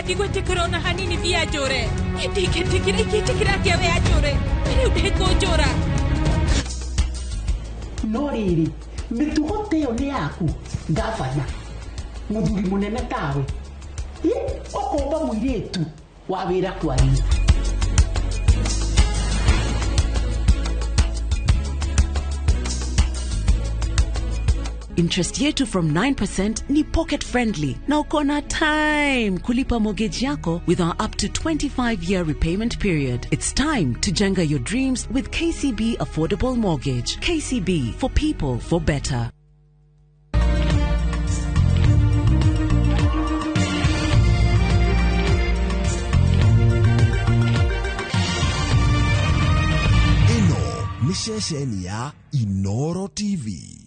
ndigwetikira ona hanini via njore. Ndigetikira kia vya njore. Ndiko njora. No riri, mitugo teo ni yaku, gavana. Muthuri munene tawe. Okomba muiretu wa wira kwari. Interest yetu from 9% ni pocket friendly. Na uko na time kulipa mortgage yako with our up to 25-year repayment period. It's time to jenga your dreams with KCB Affordable Mortgage. KCB, for people, for better. Ino ni shesheni ya Inoro TV.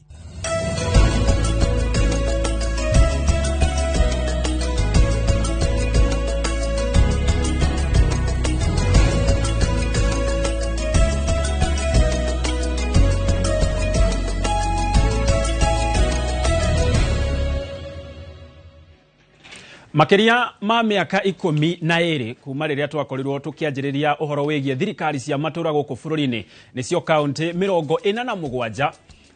Makeria ma miaka 12 kuma riria twakorirwo tukianjiriria uhoro wigie thirikari cia matura guku bururi-ini nicio kaunti 47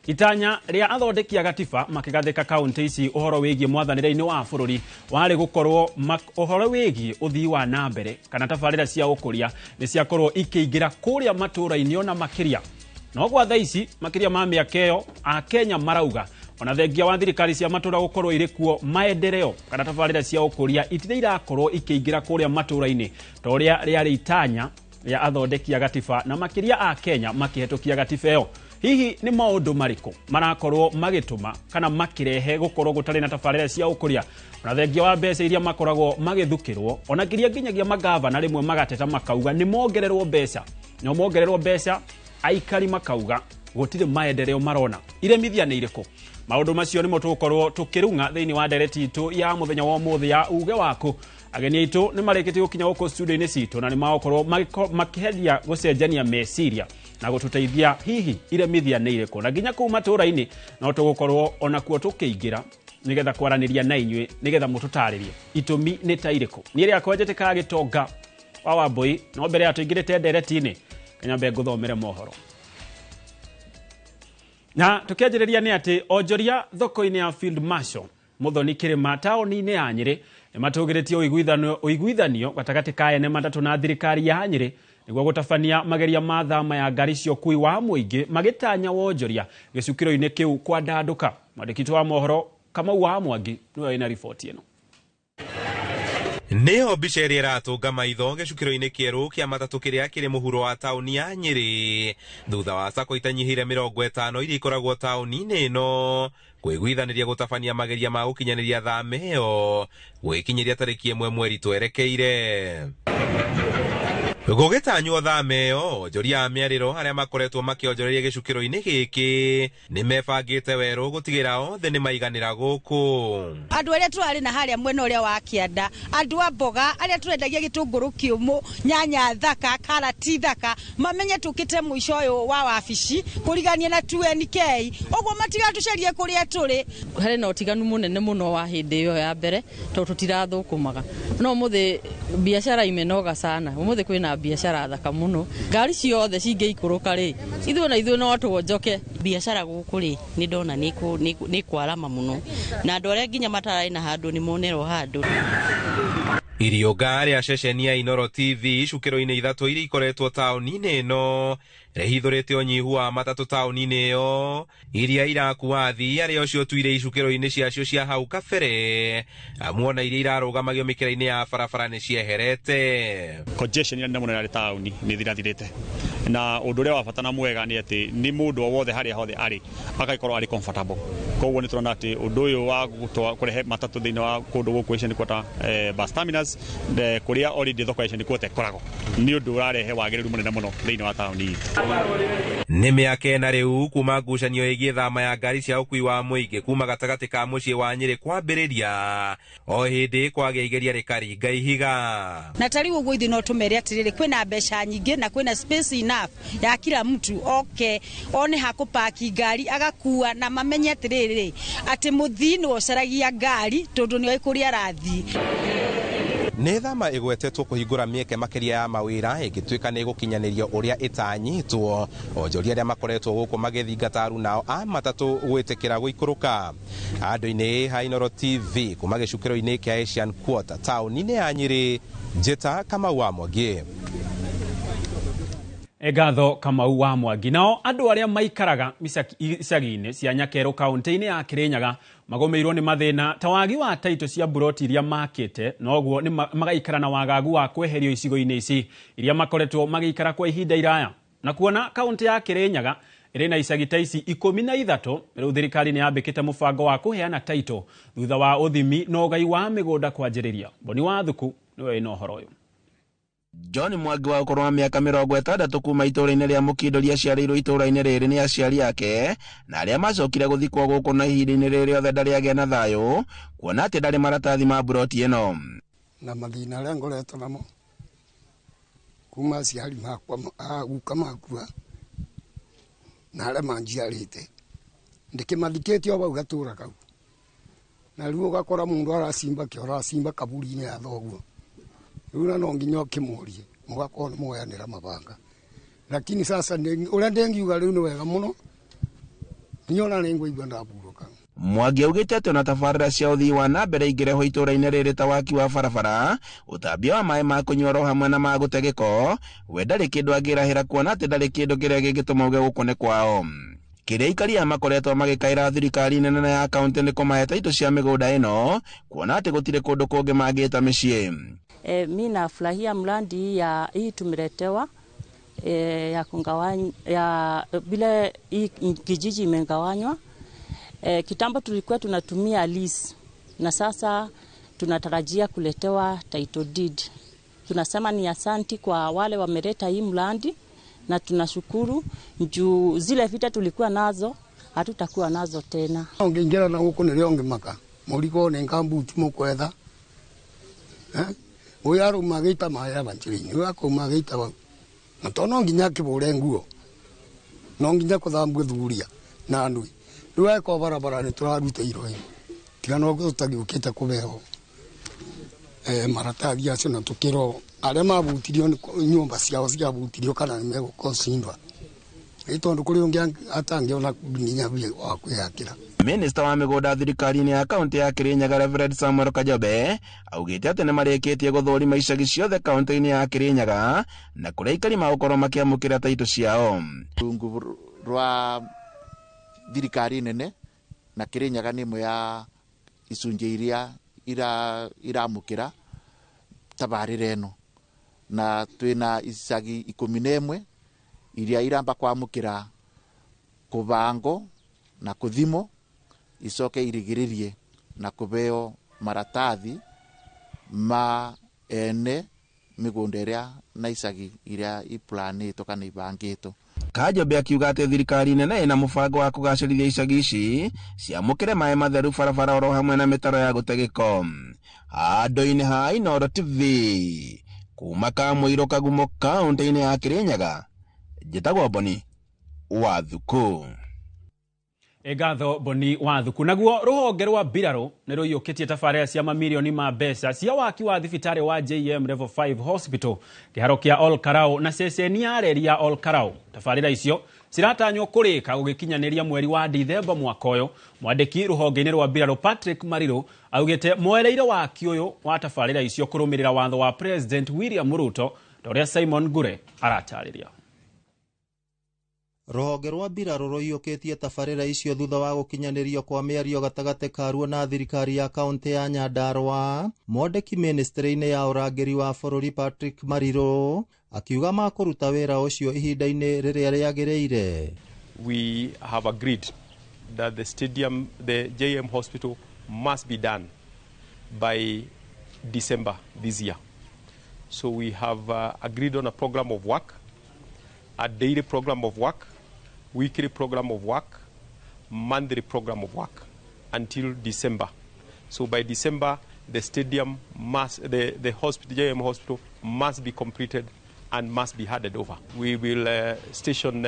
itanya ria athondeki a gatiba makigathika kaunti ici uhoro wigie mwathanire-ini wa bururi wari gukorwo uhoro wigie uthii wa na mbere kana tabarira cia ukuria ni ciakorwo ikiingira kuria matura-ini ona makiria no gwa thaici makiria ma miaka iyo a Kenya marauga ona thengia wa thirikari cia matura gukorwo irikuo maendeleo kana tabarira cia ukuria itire irakorwo ikiingira kuria matura-ini toria riari itanya ria athondeki a gatiba na makiria a Kenya makihetokia gatiba iyo. Hihi ni maundu mariku marakorwo magituma kana makirehe gukorwo gutari na tabarira cia ukuria ona thengia wa mbeca iria makoragwo magithukirwo ona kiria nginyagia magavana rimwe magateta makauga ni mongererwo mbeca no mongererwo mbeca aikari makauga gutire maendeleo marona iremithia ni iriku. Maundu macio nimo tukorwo tukirunga thiini wa ndereti itu ya muthenya wa muthi ya uge waku. Ageni itu ni marekete gukinya guko studio-ini citu na ni makorwo makiheria gucenjania meciria na gututeithia hihi iremithia ni iriku na nginya ku matura-ini no tugukorwo ona kuo tukiingira nigetha kwaraniria na inywe nigetha mututaririe itumi ni ta iriku. Ni ria kwenjeteka gitonga wa Wambui no mbere ya tuingirite ndereti-ini Kanyambe nguthomere mohoro. Na tukianjiriria ni ati onjoria thoko-ini ya Field Marshal Muthoni Kirima taoni-ini ya Nyeri ni matugiretie uiguithanio gatagati ka ene matatu na thirikari ya Nyeri niguo gutabania mageria ma thama ya ngari cia ukui wa muingi magitanya wonjoria gicukiro-ini kiu kwa ndanduka. Mwandiki wa mohoro Kamau wa Mwangi niwe ina ripoti ino. Neo bicheri iratunga maitho gicukiro-ini kieru kia matatu kiria kiri muhuro wa tauni ya Nyeri thutha wa sako itanyihire 50 iria ikoragwo tauni-ini ino kwiguithaniria gutabania mageria ma gukinyaniria thame iyo gwikinyiria tariki 1 mweri twerekeire. Gugitanywo thame iyo onjoria a miariro aria makoretwo makionjoreria gicukiro-ini giki ni mebangite weru gutigira othe ni maiganira guku. Andu aria turari na haria mwena uria wa Kianda, andu a mboga aria turendagia gitunguru kiumu, nyanya thaka, karati thaka, mamenye tukite mwisho uyu wa wabici kurigania na 2NK ogwo matiga tucerie kuria turi. Hari na utiganu munene muno wa hindi iyo ya mbere to tutirathukumaga no muthe biashara imenoga sana. Muthe kwina biashara thaka muno, ngari ciothe cingeikuruka ri ithuĩ no tuonjoke. Biashara guku ri ni ndona ni kwarama muno na andu aria nginya matarai na handu ni monerwo handu. Irio ngari ya ceceni ya Inoro TV icukiro-ini ithatu iria ikoretwo tauni-ini ino rehithurite unyihu wa matatu tauni-ini iyo iria irakuwa athii aria ucio tuire icukiro-ini ciacio cia hau kabere amuona iria irarũgamagio mikira-ini ya barabara ni cieherete. Congestion ya ndamuna ya tauni ni thirathirite na undu uria wa bata na mwega ni ati ni mundu o wothe haria hothe ari agaikorwo ari comfortable. Koguo ni turona ati undu uyu wa kurehe matatu thiini wa kundu guku icio ni kwata bus terminus kuria already thoko icio ni kwete korago ni undu urarehe wagiriru munene muno thiini wa tauni. Ni miaka ena riu kuma ngucanio igie thama ya ngari cia ukui wa muingi kuma gatagati ka mucii wa Nyeri kwambiriria o hindi kwagia igeria rikaringa ihiga. Na tari uguo ithi no tumere atiriri kwina mbeca nyingi na kwina space enough ya kila mtu one hakupaki ngari agakua na mamenye atiriri ati muthii no caragia ngari tondu ni kuria rathi. nĩ thama ĩgwetetwo kũhingũra mĩeke makĩria ya mawĩra ĩgĩtuĩka nĩ gũkinyanĩrio ũrĩa ĩtanyitwo, onjoria arĩa makoretwo gũkũ magĩthingata aruna a matatũ gwĩtĩkĩra gũikũrũka. Andũ-inĩ ha Inooro TV kuma gĩcukĩro-inĩ kĩa Asian Quarter taũni-inĩ ya Nyĩrĩ, njĩta Kamau wa Mwangi. Egatho Kamau wa Mwangi. Nao andũ arĩa maikaraga icagi-inĩ cia Nyakero kaunti-inĩ ya Kirinyaga magomeirwo nĩ mathĩna ta wagi wa taito cia buroti iria makĩte, noguo magaikara na wagagu wa kweherio icigo-inĩ ici iria makoretwo magĩikara kwa ihinda iraya. Na kuona kaunti ya Kirinyaga ĩrĩ na icagi ta ici 13, rĩu thirikari nĩ yambĩkĩte mũbango wa kũheana taito thutha wa ũthimi na ũgai wa mĩgũnda kwanjĩrĩria. Boni wa Thuku nĩwe ĩna ũhoro ũyũ. John Mwangi wa ũkũrũ wa mĩaka 60 kuma itũũra-inĩ rĩa Mũkindo rĩa ciarĩirwo itũũra-inĩ rĩrĩ nĩ aciari ake na arĩa macokire gũthikwo gũkũ na ihinda-inĩ rĩrĩothe ndarĩ agĩa na thayũ, kuona atĩ ndarĩ maratathi ma buroti ĩno. Na mathĩna arĩa ngoretwo namo kuma aciari makwa guka makua na arĩa manjiarĩte ndĩkĩmathikĩtie o bau gatũũra kau, na rĩu ũgakora mũndũ aracimba kĩoro aracimba kaburi-inĩ ya thoguo. Rĩu no nginya ũkĩmũrie mũgakorwo nĩ mũoyanĩra mabanga, lakini sasa ũrĩa ndĩngiuga rĩu nĩ wega mũno, niona nĩ ngũigua ndaburũka. Mwangi augĩte atĩ ona tabarĩra cia ũthii wa na mbere ingĩrehwo itũũra-inĩ rĩrĩ ta waki wa barabara, ũtambia wa maĩ ma kũnyua ro hamwe na ma gũte gĩko, we ndarĩ kĩndũ angĩrahĩra kuona atĩ ndarĩ kĩndũ kĩrĩa gĩngĩtũma uge gũkũ nĩ kwao. Kĩrĩa aikari makoretwo magĩkaĩra thirikari nene ya kaunti nĩ kũmahe taito cia mĩgũnda ĩno, kuona atĩ gũtirĩ kũndũ kũngĩ mangĩĩta mĩciĩ. Mimi nafurahia mradi ya hii tumeletewa ya kungawanya ya vile hii kijiji imegawanywa. Kitambo tulikuwa tunatumia lease na sasa tunatarajia kuletewa title deed. Tunasema ni asanti kwa wale wameleta hii mradi na tunashukuru juu zile vita tulikuwa nazo hatutakuwa nazo tena. Ongeingira na huko nilionge maka muliko ne ngambuti mukwetha Uyaro magita maya banchirinyi wako magita wa ntono nginya kibure nguo no nginya kuthambwe thuria na ndui riwe ko barabara ni turaruta iro tiga no gutagĩũkĩte kubeho maratathi acio na tukiro arĩa mabutirio nyũmba ciao ciabutirio kana nĩ megũkonsindwa ĩtondũ kũrĩ ũngĩ atangĩona nginya wa kwĩyakĩra. Minister wa mĩgũnda thirikari-inĩ ya kaunti ya Kirinyaga Reverend Samuel Kajobe augĩte atĩ nĩ marĩkĩtie gũthũrima icagi ciothe kaunti-inĩ ya Kirinyaga na kũrĩa aikari magũkorwo makĩamũkĩra taito ciao. Rungu rwa thirikari nene na Kirinyaga nĩ ĩmwe ya icunjĩ iria iramũkĩra tabarĩra ĩno, na twĩna icagi 11 iria iramba kwamũkĩra kũbangwo na kũthimo icoke irigĩrĩrie na kũbeo maratathi ma ene mĩgũnda ĩrĩa na icagi iria iplanĩtwo kana ibangĩtwo. Kajobe akiuga atĩ thirikari nene ĩna mũbango wa kũgacĩrithia icagi ici ciamũkĩre maĩ matheru barabara oro hamwe na mĩtaro ya gũte gĩko. Handũ-inĩ ha Inooro TV kuma Kamũirũ Kagumo kaunti-inĩ ya Kirinyaga, njĩtagwo Boni wa Thuku. Egatho Boni wa Thuku. Naguo rũhonge rwa mbirarũ nĩ rũiyũkĩtie tabarĩra cia mamirioni ma mbeca cia waki wa thibitarĩ wa JM Level 5 Hospital kĩharo kĩa Ol Karau na ceceni ya reri ya Ol Karau. Tabarĩra icio ciratanywo kũrĩka gũgĩkinyanĩria mweri wa Dithemba mwaka ũyũ. Mwandĩki rũhonge-inĩ rwa mbirarũ Patrick Mariru augĩte mwereire waki ũyũ wa tabarĩra icio kũrũmĩrĩra watho wa President William Ruto ũrĩa Simon Gure aratarĩria. Rũhonge rwa mbirarũ rũiyũkĩtie tabarĩra icio thutha wa gũkinyanĩrio kwa mĩario gatagatĩ karuo na thirikari ya kaunti ya Nyandarua. Mwandĩki ministry-inĩ ya ũrangĩri wa bũrũri Patrick Mariru akiuga makũruta wĩra ũcio ihinda-inĩ rĩrĩa rĩagĩrĩire. We have agreed that the JM hospital must be done by December this year. So we have agreed on a program of work, a daily program of work, weekly program of work, monthly program of work until December. So by December, the stadium must, the hospital, JM hospital must be completed and must be handed over. We will station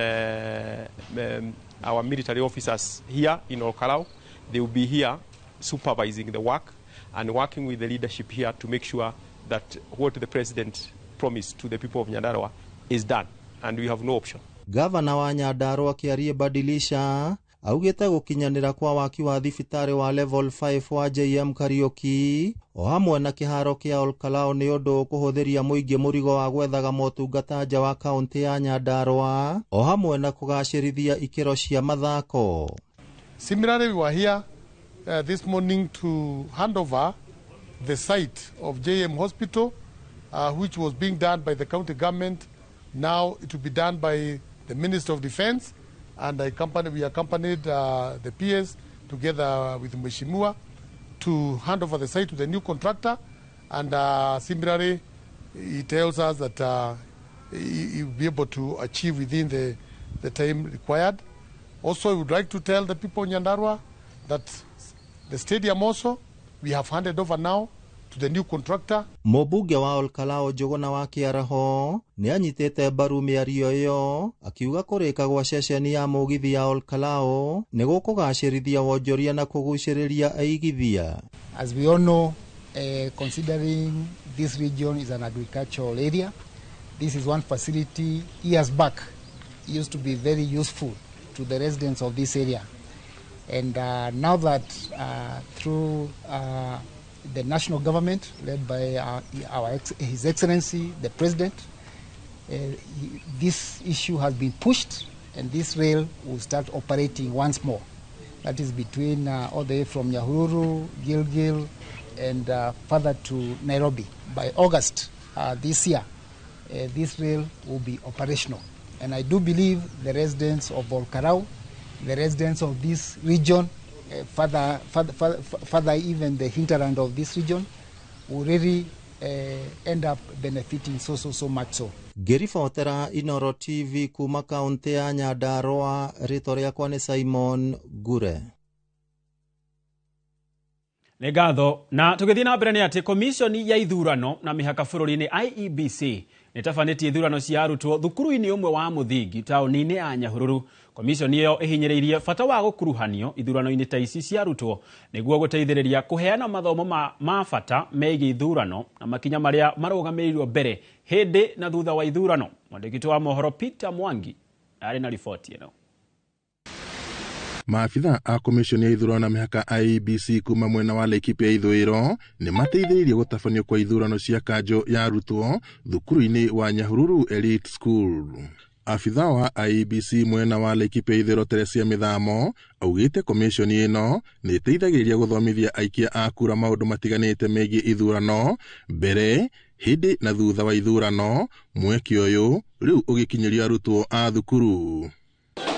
our military officers here in Ol Karau. They will be here supervising the work and working with the leadership here to make sure that what the president promised to the people of Nyandarua is done, and we have no option. Gavana wa Nyandarua Kiarie Badilisha augite gukinyanira kwa waki wa thibitari wa level 5 wa JM Kariuki o hamwe na kiharo kia Olkalao ni undu kuhuthiria muingi murigo wa gwethaga motungata nja wa kaunti ya Nyandarua o hamwe na kugacirithia ikiro cia mathako. Similarly, we were here this morning to hand over the site of JM Hospital, which was being done by the county government. Now it will be done by the Minister of Defense, and we accompanied the PS together with Mheshimiwa to hand over the site to the new contractor. And similarly, he tells us that he will be able to achieve within the time required. Also, I would like to tell the people in Nyandarua that the stadium also, we have handed over now to the new contractor. Mubunge wa Olkalao Jogona wa Kiaraho ni anyitete mbaru miario iyo akiuga kurika gwa ceceni ya mugithi ya Olkalao ni gukugacirithia wonjoria na kuguciriria aigithia. As we all know, considering this region is an agricultural area, this is one facility years back used to be very useful to the residents of this area. And now that through the national government led by His Excellency, the President, this issue has been pushed and this rail will start operating once more. That is between all the way from Nyahururu, Gilgil, and further to Nairobi. By August this year, this rail will be operational. And I do believe the residents of Olkarau, the residents of this region, further even the hinterland of this region, will really end up benefiting so much so. Ngiribotera Inoro TV kuma kaunti ya Nyandarua, rĩtwa rĩakwa nĩ Simon Gure. Nĩ ngatho na tũgĩthiĩ na mbere nĩ atĩ komishoni ya ithurano na mĩhaka bũrũri-inĩ IEBC nĩtabanĩtie ithurano cia arutwo thukuru-inĩ ũmwe wa mũthingi taũni-inĩ ya Nyahururu. Komishoni ĩyo ĩhinyĩrĩirie bata wa gũkuruhanio ithurano-inĩ ta ici cia arutwo nĩguo gũteithĩrĩria kũheana mathomo ma bata megiĩ ithurano na makinya marĩa marũgamĩrĩirwo mbere hĩndĩ na thutha wa ithurano. Mwandĩki wa mohoro Peter Mwangi arĩ na riboti ĩno. Maafitha a komishoni ya ithurano na mĩhaka IEBC kuma mwena wa Laikipia ya ithũĩro nĩ mateithĩrĩirie gũtabanio kwa ithurano cia kanjo ya arutwo thukuru-inĩ wa Nyahururu Elite School. Afitha wa IEBC mwena wa Laikipia ya ithũĩro Teresia Mithamo augĩte komishoni ĩno nĩ ĩteithagĩrĩria gũthomithia aikia a kura maũndũ matiganĩte megiĩ ithurano mbere, hĩndĩ na thutha wa ithurano. Mweke ũyũ rĩu ũgĩkinyĩrio arutwo a thukuru.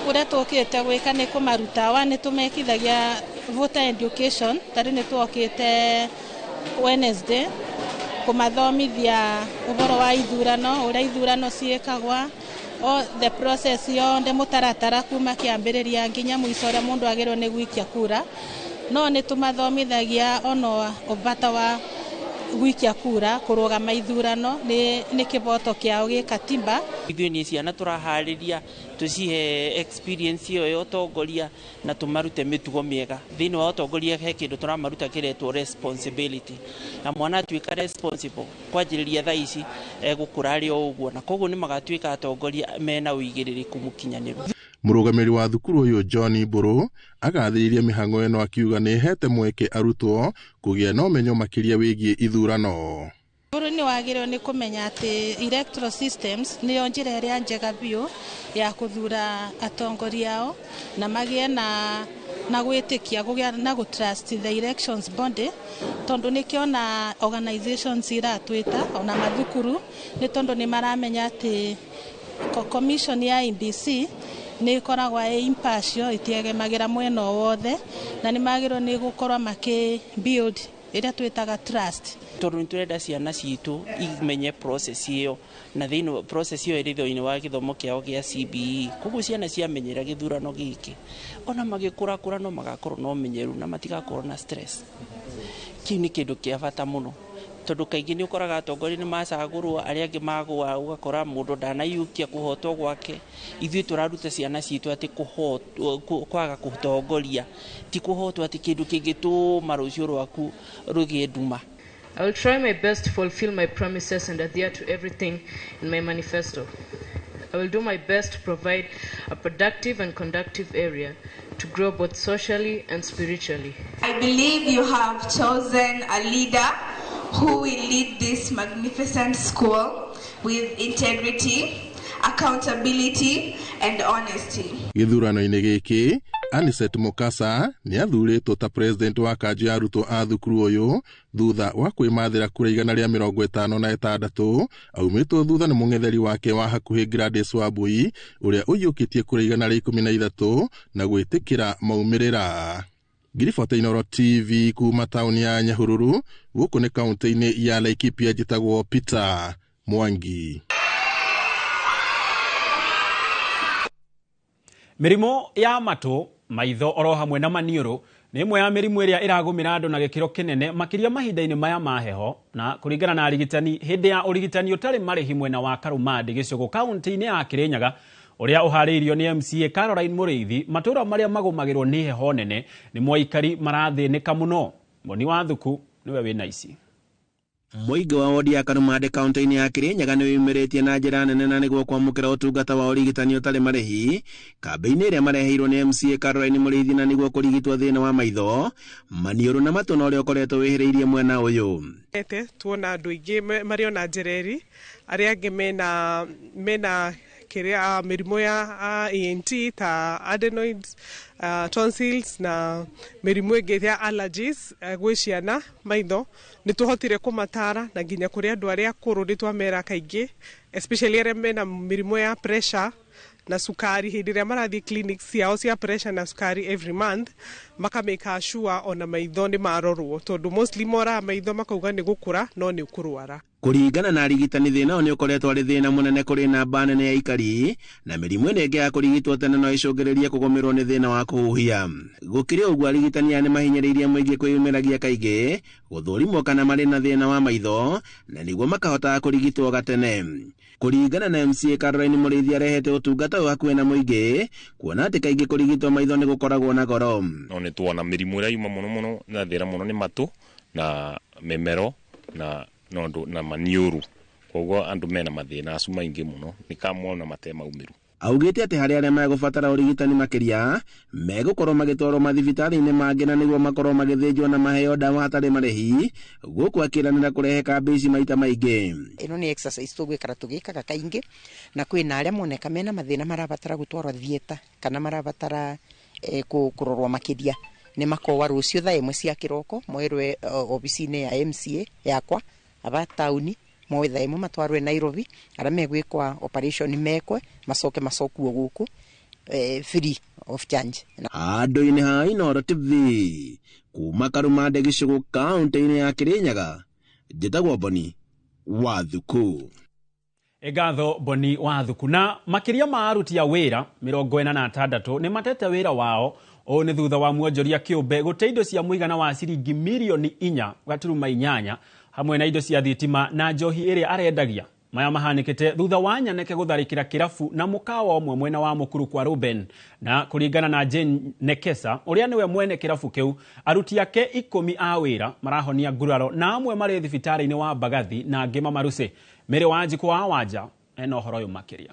Uria tukite gwika ni kumaruta wa ni tumekithagia voter education tari ni tuokite Wednesday kumathomithia uboro wa ithurano uria ithurano ciikagwa o the process yo nde mutaratara kuma kiambiriria nginya muico uria mundu agirwo ni gwikia kura no ni tumathomithagia ono obata wa gwikia kura kurugama ithurano ni kiboto kiao gikatiba. Ithuĩ nĩ ciana tũraharĩria tucihe experience yo utongoria na tumarute mitugo miega thĩinĩ wa utongoria. He kĩndũ tũramaruta kĩretwo responsibility na mwana atuĩka responsible kwanjĩrĩria thaa ici egũkũra arĩ o ũguo na koguo nĩ magatuĩka atongoria mena ũigĩrĩrĩku mũkinyanĩru. Mũrũgamĩrĩri wa thukuru ũyũ John Mburu agathĩrĩria mĩhang'o ĩno akiuga nĩ hete mweke arutwo kũgĩa na ũmenyo makĩria wĩgiĩ ithurano. Bũrũri nĩ wagĩrĩirwo nĩ kũmenya atĩ electoral systems nĩyo njĩra ĩrĩa njega biũ ya kũthura atongoria ao na magĩe na gwĩtĩkia kũgĩa na gũtrust the elections body, tondũ nĩkĩo na organizations iratwĩta ona mathukuru nĩ tondũ nĩ maramenya atĩ commission ya IEBC nĩ ikoragwo impartial, itiegemagira mwena wothe na nĩ magĩrĩirwo nĩ gũkorwo build ĩrĩa twĩtaga trust. Tondũ nĩ tũrenda ciana citũ imenye process ĩyo na thĩinĩ process ĩyo ĩrĩ thĩinĩ wa gĩthomo kĩao gĩa CBE. Koguo ciana ciamenyera gĩthurano gĩkĩ ona magĩkũra no magakorwo na ũmenyeru na matigakorwo na stress. Kĩu nĩ kĩndũ kĩa bata mũno tondũ kaingĩ nĩ ũkoraga atongoria nĩ macagũrwo arĩa angĩ magũa ũgakora mũndũ ndanaiyũkia kũhotwo gwake. Ithuĩ tũraruta ciana citũ atĩ kwaga kũtongoria ti kũhotwo atĩ kĩndũ kĩngĩtũma rũciũ rwaku rũgĩe nduma. I will try my best to fulfill my promises and adhere to everything in my manifesto. I will do my best to provide a productive and conductive area to grow both socially and spiritually. I believe you have chosen a leader who will lead this magnificent school with integrity, accountability, and honesty. Githurano-inĩ gĩkĩ, Anicet Mukasa nĩ athurĩtwo ta president wa kanjũ ya arutwo a thukuru ũyũ thutha wa kwĩmathĩra kura 156 aumĩtwo thutha nĩ mũng'etheri wake wa hakuhĩ Gladys Wambui ũrĩa ũiyũkĩtie kura 113 na gwĩtĩkĩra maumĩrĩra. Ngiriboti Inooro TV kuma taũni ya Nyahururu gũkũ nĩ kaunti-inĩ ya Laikipia njĩtagwo Peter Mwangi. Mĩrimũ ya matũ, maitho oro hamwe na maniũrũ nĩ ĩmwe ya mĩrimũ ĩrĩa ĩragũmĩra andũ na gĩkĩro kĩnene makĩria mahinda-inĩ maya ma heho, na kũringana na arigitani hĩndĩ ya ũrigitani ũtarĩ marĩhi mwena wa Karumandi gĩcũgũ kaunti-inĩ ya Kĩrĩnyaga ũrĩa ũharĩirio nĩ MCA Caroline Mũrĩithi, matũũra marĩa magũmagĩrwo nĩ heho nene nĩ moikari marathĩnĩka mũno. Boni wa Thuku nĩwe wĩna ici. Mũingĩ wa wodi ya Karumandi kaunti-inĩ ya Kĩrĩnyaga nĩ wĩmĩrĩtie na njĩra nene na nĩguo kwamũkĩra ũtungata wa ũrigitani ũtarĩ marĩhi kambĩ-inĩ ĩrĩa mareheirwo nĩ MCA Caroline Mũrĩithi na nĩguo kũrigitwo thĩna wa maitho, maniũrũ na matũ na ũrĩa ũkoretwo wĩhĩrĩirie mwena ũyũ. Tuona andũ aingĩ marĩ ona njereri arĩa angĩ mena kĩrĩa mĩrimũ ya ENT ta adenoids, tonsils na mĩrimũ ĩngĩ ya allergies gwĩ ciana maitho nĩ tũhotire kũmatara na nginya kũrĩ andũ arĩa akũrũ nĩ twamera kaingĩ, especially arĩa mena mĩrimũ ya pressure na sukari hĩndĩ ĩrĩa marathiĩ clinics ciao cia pressure na sukari every month makamake sure ona maitho nĩ marorwo tondũ mostly moraga maitho makauga nĩ gũkũra no nĩ ũkũrwara. Kũringana na arigitani thĩna ũyũ nĩ ũkoretwo arĩ thĩna mũnene kũrĩ namba nene ya ikari na mĩrimũ ĩno ĩngĩ ya kũrigitwo tene no ĩcũngĩrĩrie kũgũmĩrwo nĩ thĩna wa kũhuhia. Gũkĩrĩ ũguo arigitani nĩ mahinyĩrĩirie mũingĩ kwĩyumĩragia kaingĩ gũthũrimwo kana marĩ na thĩna wa maitho na nĩguo makahotaga kũrigitwo gatene. Kũringana na MCA Caroline Mũrĩithi arehete ũtungata ũyũ hakuhĩ na mũingĩ kuona atĩ kaingĩ kũrigitwo maitho nĩ gũkoragwo na goro. No nĩ tuona mĩrimũ ĩrĩa yuma mũno na thĩna mũno nĩ matũ na mĩmero na maniũrũ, koguo andũ mena mathĩna acu maingĩ mũno nĩ kamona matemaumĩru. Augĩte atĩ harĩ arĩa megũbatara ũrigitani makĩria megũkorwo magĩtwarwo mathibitarĩ-inĩ mangĩ na nĩguo makorwo magĩthĩnjwo na maheo ndawa hatarĩ marĩhi, gũkũ akĩranĩra kũrehe kambĩ ici maita maingĩ. Ĩno nĩ exercise tũgwĩkara tũgĩkaga kaingĩ na kwĩna arĩa moneka mena mathĩna marabatara gũtwarwo thieta kana marabatara kũrorwo makĩria nĩ makowa rũciũ thaa 1 cia kĩroko moerwe obici-inĩ ya MCA yakwa aba tauni moe thaa 1 matwarwe Nairobi arĩa megwĩkwa operation mekwe macokuo gũkũ free of charge. Handũ-inĩ ha Inooro TV kuma Karumandi gĩcũgũ kaunti-inĩ ya Kĩrĩnyaga njĩtagwo Boni wa Thuku. Egatho Boni wa Thuku. Na makĩria ma aruti a wĩra 46 nĩ matete wĩra wao o nĩ thutha wa muonjoria kĩũmbe gũte indo cia mũigana wa ciringi mirioni 4.8 hamwe na indo cia thitima na njohi ĩrĩa arendagia. Maya mahanĩkĩte thutha wa Nyaneke gũtharĩkĩra kĩrabu na mũkawa ũmwe mwena wa mũkuru kwa Ruben, na kũringana na Jane Nekesa ũrĩa nĩwe mwene kĩrabu kĩu, aruti ake 10 a wĩra marahonia nguraro na amwe marĩ thibitarĩ-inĩ wa Bagathi na angĩ Mamaruse. Mĩrĩ wa Njiko wa Wanja ena ũhoro ũyũ makĩria.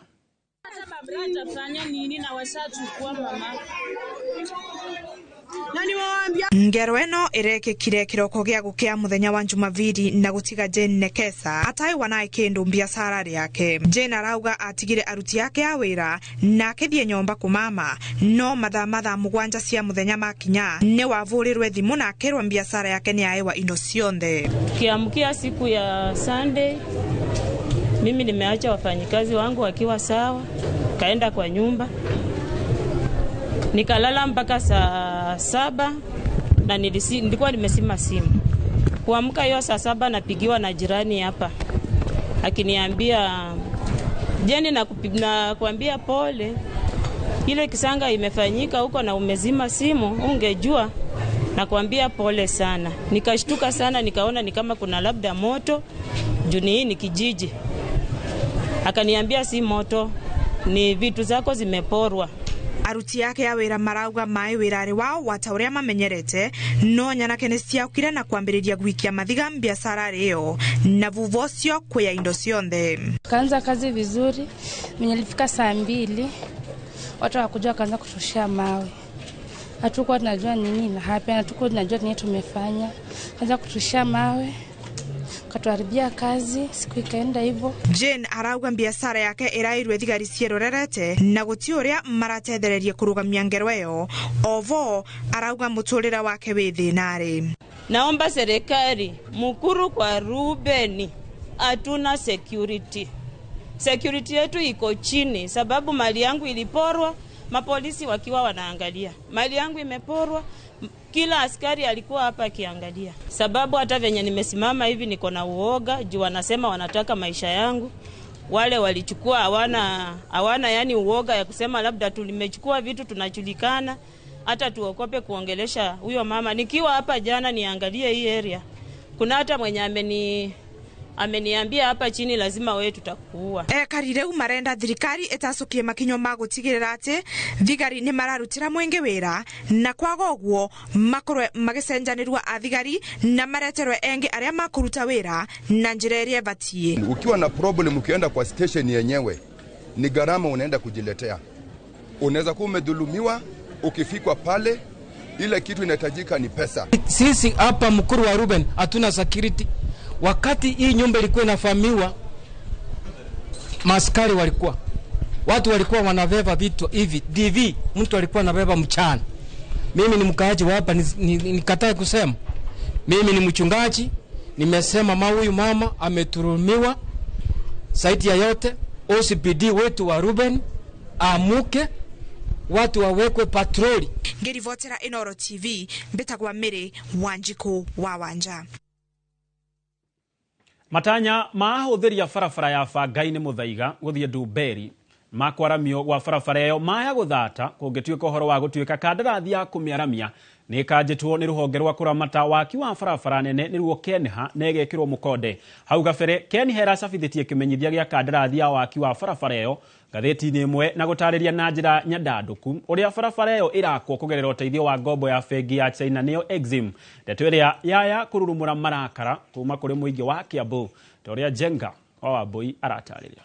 Ngero ĩno ĩrekĩkire kĩroko gĩa gũkĩa mũthenya wa Jumapili na gũtiga Jane Nekesa ataiwa na kĩndũ biacara yake. Jane arauga atigire aruti yake a wĩra na akĩthiĩ nyomba kumama, no mathaa 7 cia mũthenya makinya nĩ wavũrĩrwe thimũ na akĩrwo biacara yake nĩ aewa ino cionthe. Kiamkia siku ya Sunday mimi nimeacha wafanyikazi wangu wakiwa sawa, kaenda kwa nyumba nikalala mpaka saa 7 na nilikuwa nimesima simu. Kuamka hiyo saa 7 napigiwa na jirani hapa akiniambia Jeni na kuambia pole, ile kisanga imefanyika huko na umezima simu, ungejua na kuambia pole sana. Nikashtuka sana, nikaona ni kama kuna labda moto juni hii ni kijiji. Akaniambia si moto, ni vitu zako zimeporwa. aruti yake ya wira marauga mai wirari wao wata uria mamenyerete no nyanake ni ciaukire na kwambiriria gwikia mathiga biashara rio na vuvocio kwa indo cionthe. Kaanza kazi vizuri, mwenye alifika saa 2 watu wakujua kaanza kutushia mawe. Hatukuwa tunajua nini na hapa, hatukuwa tunajua nini tumefanya. Kaanza kutushia mawe, katuharibia kazi, siku ikaenda hivyo. Jane arauga biashara yake irairwe thigari cierorerete na guti uria maratethereria kurugamia ngero iyo. Ovo arauga muturira wake wi thinari. Naomba serikali mukuru kwa Rubeni, hatuna security. Security yetu iko chini sababu mali yangu iliporwa, mapolisi wakiwa wanaangalia. Mali yangu imeporwa, kila askari alikuwa hapa akiangalia. Sababu hata venye nimesimama hivi niko na uoga, juu wanasema wanataka maisha yangu. Wale walichukua hawana yani uoga ya kusema labda tulimechukua vitu tunajulikana, hata tuokope kuongelesha huyo mama. Nikiwa hapa jana niangalie hii area, kuna hata mwenye ameniambia hapa chini lazima wewe tutakuua. Karire umarenda thirikari etacokie makinyo ma gutigirira ati thigari ni mararutira mwenge wira na kwaga uguo makorwe magicenjanirwa athigari na mareterwe engi aria makuruta wira na njira iria batie. Ukiwa na problem ukienda kwa station yenyewe ni gharama unaenda kujiletea. Unaweza kuwa umedhulumiwa, ukifikwa pale ile kitu inahitajika ni pesa. Sisi hapa mkuru wa Ruben hatuna security. Wakati hii nyumba ilikuwa inafamiwa, maskari watu walikuwa wanabeba vitu hivi DV, mtu alikuwa anabeba mchana. Mimi ni mkaaji wa hapa, nikataa kusema mimi ni mchungaji, nimesema huyu mama ameturumiwa. Saiti ya yote OCPD wetu wa Ruben amuke, watu wawekwe patroli. Ngerivotera Inoro TV, Mbetagwa Miri Wanjiku wa Wanja. Matanya mahuthiria barabara ya Bangai ni Muthaiga guthie Ndumberi makwaramio gwa barabara iyo maya guthata kungituika uhoro wa gutuika kandarathi ya kumiaramia ni kanjitwo ni ruhonge rwa kuramata waki wa barabara nene niruo Kenha negekirwo mukonde. Hau gabere Kenha iracabithitie kimenyithia gia kandarathi ya waki wa barabara iyo gatheti-ini imwe na gutariria na njira nyadanduku uria barabara iyo irakwo kugerera uteithio wa ngombo ya bengi ya China niyo Exim. Ndeto iria yaya kururumura marakara kuma kuri muingi wa Kiambu toria Jenga Wambui aratariria.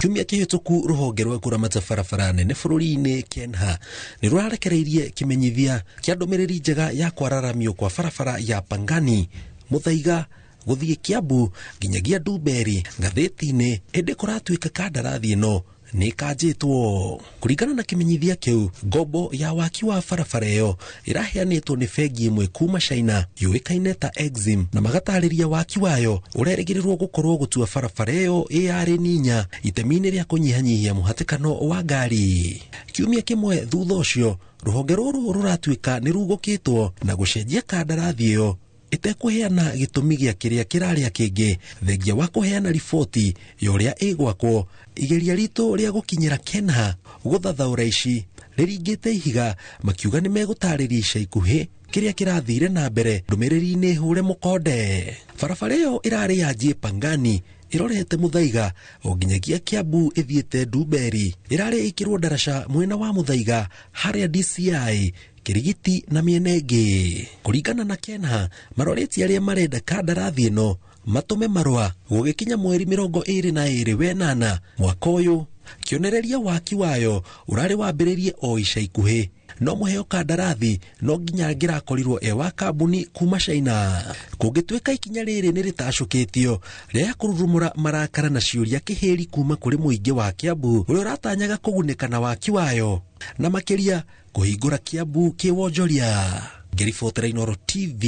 Kiumia kihituku ruhonge rwa kuramata barabara nene bururi-ini Kenha ni rurarekereirie kimenyithia kia ndumiriri njega ya kwararamio kwa barabara ya Pangani Muthaiga guthie Kiambu nginyagia Ndumberi. Ngatheti-ini indi kuratuika kandarathi ino ni kanjitwo kuringana na kimenyithia kiu. Ngombo ya waki wa barabara iyo iraheanitwo ni bengi imwe kuma China yuikaine ta Exim, na magatariria waki wayo urerigirirwo gukorwo gutua barabara iyo yari ninya itemi-ini ria kunyihanyihia muhatikano wa ngari. Kiumia kimwe thutha ucio ruhonge ruru ruratuika ni rugukitwo na gucenjia kandarathi iyo itekuheana gitumi gia kiria kiraria kingi thengia wa kuheana riboti yoria igwakwo. Igeria rito ria gukinyira Kenha guthathaura ici riringite ihiga makiuga ni megutariria ica ikuhi kiria kirathire na mbere ndumiriri-ini hure mukonde. Barabara iyo irari yanjie Pangani irorete Muthaiga nginyagia Kiambu ithiete Ndumberi. Irari ikirwo daraca mwena wa Muthaiga haria DCI Kirigiti na miene ingi. Kuringana na Kenha maroreti aria marenda kandarathi ino matume marua gugikinya mweri 22 wenana mwaka uyu. Kionereria waki wayo urari wambiririe o ica ikuhi, no muheo kandarathi no nginya ngirakorirwo wa kambuni kuma China. Kungituika ikinya riri ni ritacukitio ria kururumura marakara na ciuria kihiri kuma kuri muingi wa Kiambu uria uratanyaga kugunika na waki wayo na makiria kuhingura Kiambu kiwonjoria. Ngeribotera Inoro TV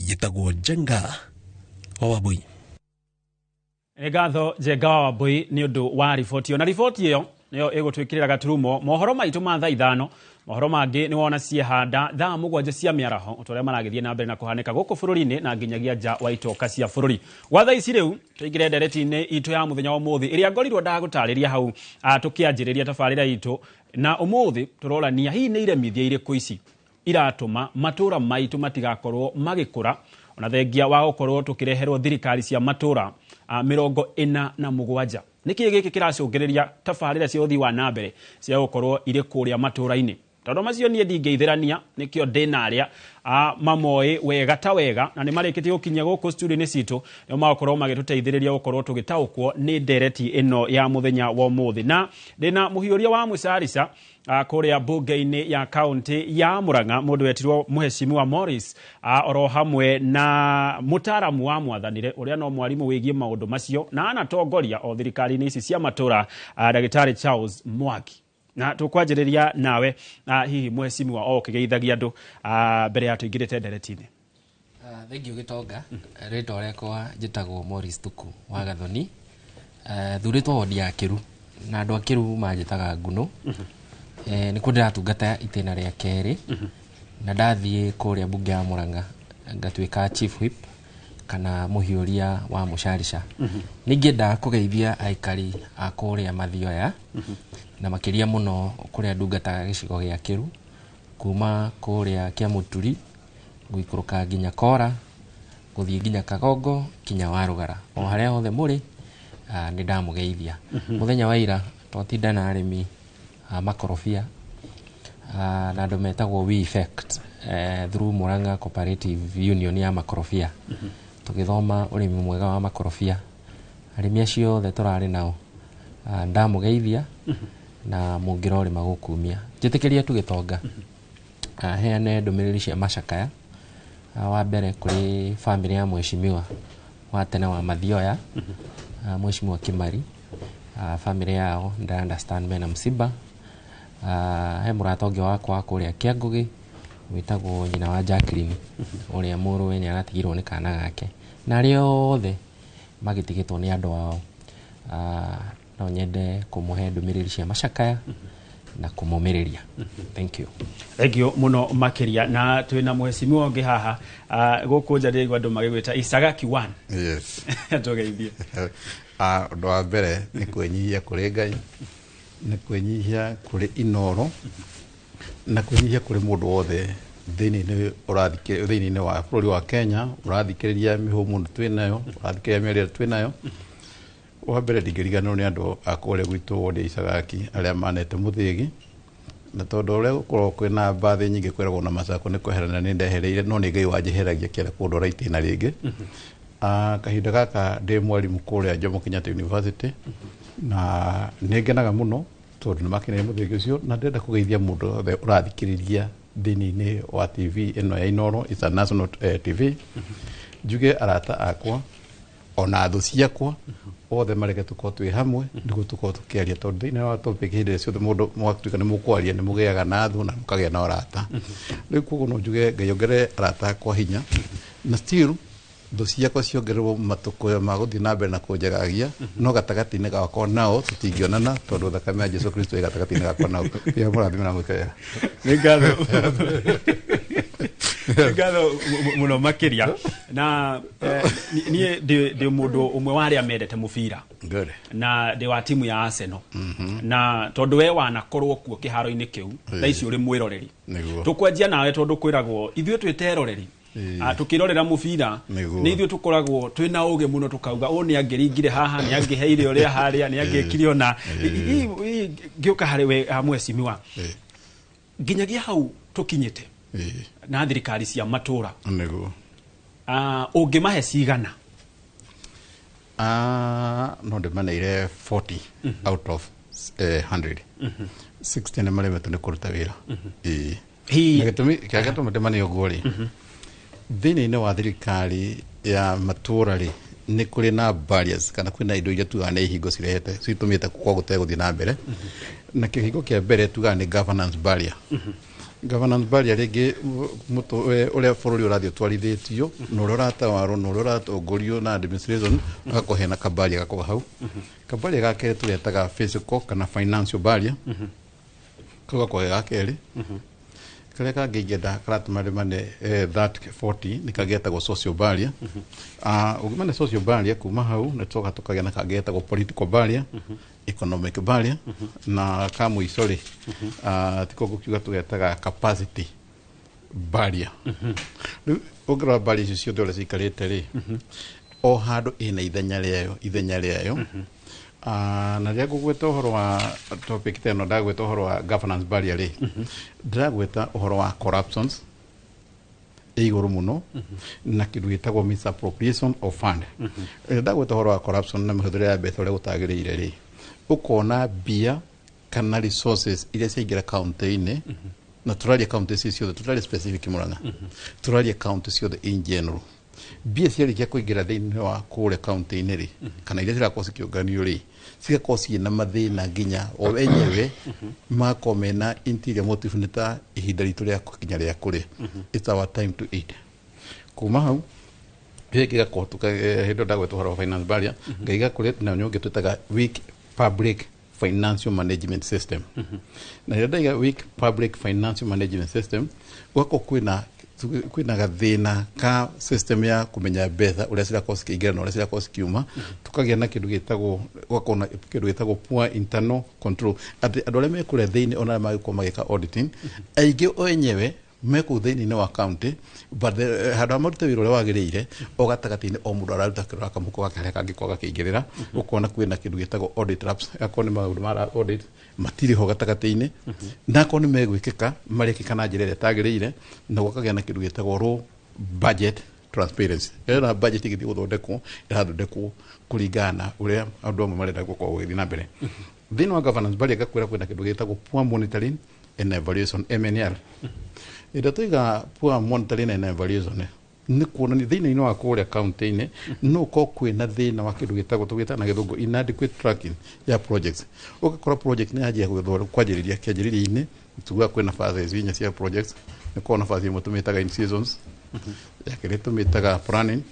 yetagwo Jenga Wambui. Egatho Jenga Wambui ni undu wa riboti yo, na riboti iyo niyo igutwikirira gaturumo mohoro maitu ma thaa 5. Mohoro mangi ni wona ciehanda thaa 7 cia miaraho utoria maragithie na mbere na kuhanika guku bururi-ini na nginyagia nja wa itoka cia bururi. Gwa thaa ici riu tuigire ndereti-ini itu ya muthenya wa muthi iria ngorirwo ndagutariria hau tukianjiriria tabarira itu, na umuthi turorania hi ni iremithia iriku ici iratuma matura maitu matigakorwo magikura ona thengia wa gukorwo tukireherwo thirikari cia matura 47. niki giki kiracungireria tabarira cia uthii wa nambere cia gukorwo iri kuria matura-ini tondu macio nie ndingeithirania nikio ndina aria mamoi wega ta wega na ni marikitie gukinya guku studio-ini citu ni makorwo magituteithiriria gukorwo tugitaukwo ni ndereti ino ya muthenya wa umuthi na ndina muhiuria wa Mucarica kuria bunge-ini ya kaunti ya Murang'a mundu wetirwo Mheshimiwa Morris oro hamwe na mutaramu wa mwathanire uria no mwarimu wigie maundu macio na anatongoria o thirikari-ini ici cia matura Dagitari Charles Mwangi na tukwanjiriria nawe hihi Mheshimiwa o kigeithagia andu mbere ya tuingirite ndereti-ini. Thank you Gitonga. Rito rekwa njitagwo Morris Tuku wa Gathoni. Thuritwo wodi ya Kiru na andu a Kiru manjitaga Nguno. Ni kundiratungata itena ria keri na ndathie kuria bunge ya Murang'a ngatwika chief whip kana muhiuria wa Mucarica. Ningenda kugeithia aikari a kuria Mathioya na makiria muno kuria ndungataga gicigo gia Kiru kuma kuria kia Muturi guikuruka nginya Kora guthie nginya Kagongo kinya Warugara o haria hothe muri ni ndamugeithia. Muthenya wa ira twatinda na arimi makorofia na andu metagwo we effect through Murang'a Cooperative Union ya makorofia tugithoma urimi mwega wa makorofia. Arimi acio othe turari nao ndamugeithia na mungirori magukumia njitikiria tu Gitonga heane ndumiriri cia macakaya wa mbere kuri family ya Mheshimiwa wa tene wa Mathioya Mheshimiwa Kimari family yao nda understand mena msiba he muratongi wakwa kuria Kiangugi witagwo nyina wa Jacqueline uria muru we ni aratigirwo ni kana gake na rio othe magitigitwo ni andu ao no nyende kumuhe ndumiriri cia macakaya na kumumiriria. Thank you. Thank you muno makiria na twina Mheshimiwa onge haha guku njari gwa andu magigwita Isagaki 1. Yes. Tugeithie. Ndo wa mbere ni kwenyihia kuri Ngai ni kwenyihia kuri Inoro na kwenyihia kuri mundu wothe thiini wa bururi wa Kenya urathikiriria mihumu twinayo urathikiriria miario twinayo. Wa mbere ndingiriganwo ni andu akuria gwitu wodi Isagaki aria manete muthigi na tondu uria gukorwo kwina mbathi nyingi kwiragwo na macako ni kweherana ni ndehereire no ni Ngai wanjeheragia kiara kundu raiti na ringi. Kahinda gaka ndi mwarimu kuria Jomo Kenyatta University na ningenaga muno tondu ni makinire muthigi ucio na ndenda kugeithia mundu othe urathikiriria thiini-ini wa TV ino ya Inoro International TV njuge arata akwa ona thu ciakwa othe mareke tukorwo twi hamwe niguo tukorwo tukiaria tondu thiini wa topic hinde ciothe mundu mwatuika ni mukwaria ni mugeaga na thu na mukagia na arata. Riu koguo no njuge Ngai ongere arata akwa hinya na still thu ciakwa ciongererwo matuko ma guthii na mbere na kunjagagia no gatagati-ini gakwa nao tutingionana tondu thakame ya Jesu Kristo gatagati-ini gakwa nao ya murathime na mwikaya ni ngatho muno makiria na nie ndi mundu umwe wa aria mendete mubira na ndi wa timu ya Arsenal na tondu we wanakorwo kuo kiharo-ini kiu thaici uri mwiroreri tukwenjia nawe tondu kwiragwo ithue twiteroreri tukirorera mubira ni ithue tukoragwo twina uge muno tukauga ni angiringire haha ni angiheire uria haria ni angikire ona ngiuka hari we Mheshimiwa nginyagia hau tukinyite na thirikari cia matura niguo ungimahe cigana? No ndimaneire 40 out of 100 60 ni maremetwo ni kuruta wira na gitumi kia gitumi ndimane uguo ri thiini-ini wa thirikari ya matura ri ni kuri na barriers kana kwina indo iria tuga ni ihingo cirehete citumite kwa gute guthii na mbere na kihingo kia mbere tuga ni governance barrier. Governance barrier rigi muto uria bururi urathio twarithitio no uria uratawarwo no uria uratongorio na administration gakohena kabaria gako hau kabaria gake turetaga physical kana financial barrier kwa kwa gake kale ka ngigenda karatuma mane that 40 nikageta go social barrier ugimane social barrier kuma hau na toka tukagena na kageta go political barrier economic barrier na kama isori tiko gukiuga tugetaga capacity barrier ugra barrier cio dole cikarete ri o handu ina ithenya rĩayo na rĩrĩa ngũgweta ũhoro wa topic teno ndagweta ũhoro wa governance barrier rĩ ndĩragweta ũhoro wa corruptions igũrũ mũno na kĩndũ gĩtagwo misappropriation of fund ndagweta ũhoro wa corruption na mĩhũthĩre ya mbeca ũrĩa gũtagĩrĩire rĩ ũkona mbia kana resources iria ciaingĩra kaunti-inĩ na tũraria kaunti ici ciothe tũraria specific Murang'a tũraria kaunti ciothe in general mbia ciarĩkia kũingĩra thĩinĩ wa kũrĩa kaunti-inĩ rĩ kana iria cirakorwo cikĩũnganio rĩ cigakorwo ciĩna mathĩna nginya o wenyewe magakorwo mena interior motive nĩ ta ihinda ritũ rĩa kinya rĩa kũrĩa it's our time to eat kuma hau gĩgakorwo hĩndĩ ndagweta ũhoro wa finance barrier ngaiga kũrĩa na nyũngĩ twĩtaga weak public financial management system na rĩrĩa ndaiga weak public financial management system gwakorwo kwĩna gathĩna ka system ya kũmenya mbeca ũrĩa cirakorwo cikĩingĩra na ũrĩa cirakorwo cikiuma tukagĩa na kĩndũ gĩtagwo gwakorwo na kĩndũ gĩtagwo poor internal control andũ arĩa mekũrĩa thĩinĩ ona magĩkorwo magĩka auditing aingĩ o enyewe mekũ thĩinĩ wa county but handũ ha marute wĩra ũrĩa wagĩrĩire o gatagatĩ-inĩ o mũndũ araruta kĩrora kamũko gake harĩa kangĩkorwo gakĩingĩrĩra ũkona kwĩna kĩndũ gĩtagwo audit traps akorwo nĩ maũndũ ma audit matirĩ ho gatagatĩ-inĩ na akorwo nĩ megwĩkĩka marekĩka na njĩra ĩrĩa ĩtagĩrĩire na gwakagĩa na kĩndũ gĩtagwo low budget transparency na budget igĩthiĩ gũthondekwo ĩrathondekwo kũringana na ũrĩa andũ amwe marenda gũkorwo gũgĩthiĩ na mbere thĩinĩ wa governance barrier gakwĩra kwĩna kĩndũ gĩtagwo poor monitoring and evaluation MNR ĩrĩa tũiga poor monitoring and evaluation nĩ kuonania thĩinĩ wa kũrĩa kaunti-inĩ no ũkorwo kwĩna thĩna wa kĩndũ gĩtagwo tũgĩta na gĩthũngũ inadequate tracking ya projects ũgakora project nĩ yanjia kwanjĩrĩria kĩanjĩrĩria-inĩ tuga kwĩna phases inya cia projects nĩ korwo na phase ĩmwe tũmĩtaga in seasons ya kerĩ tũmĩtaga planning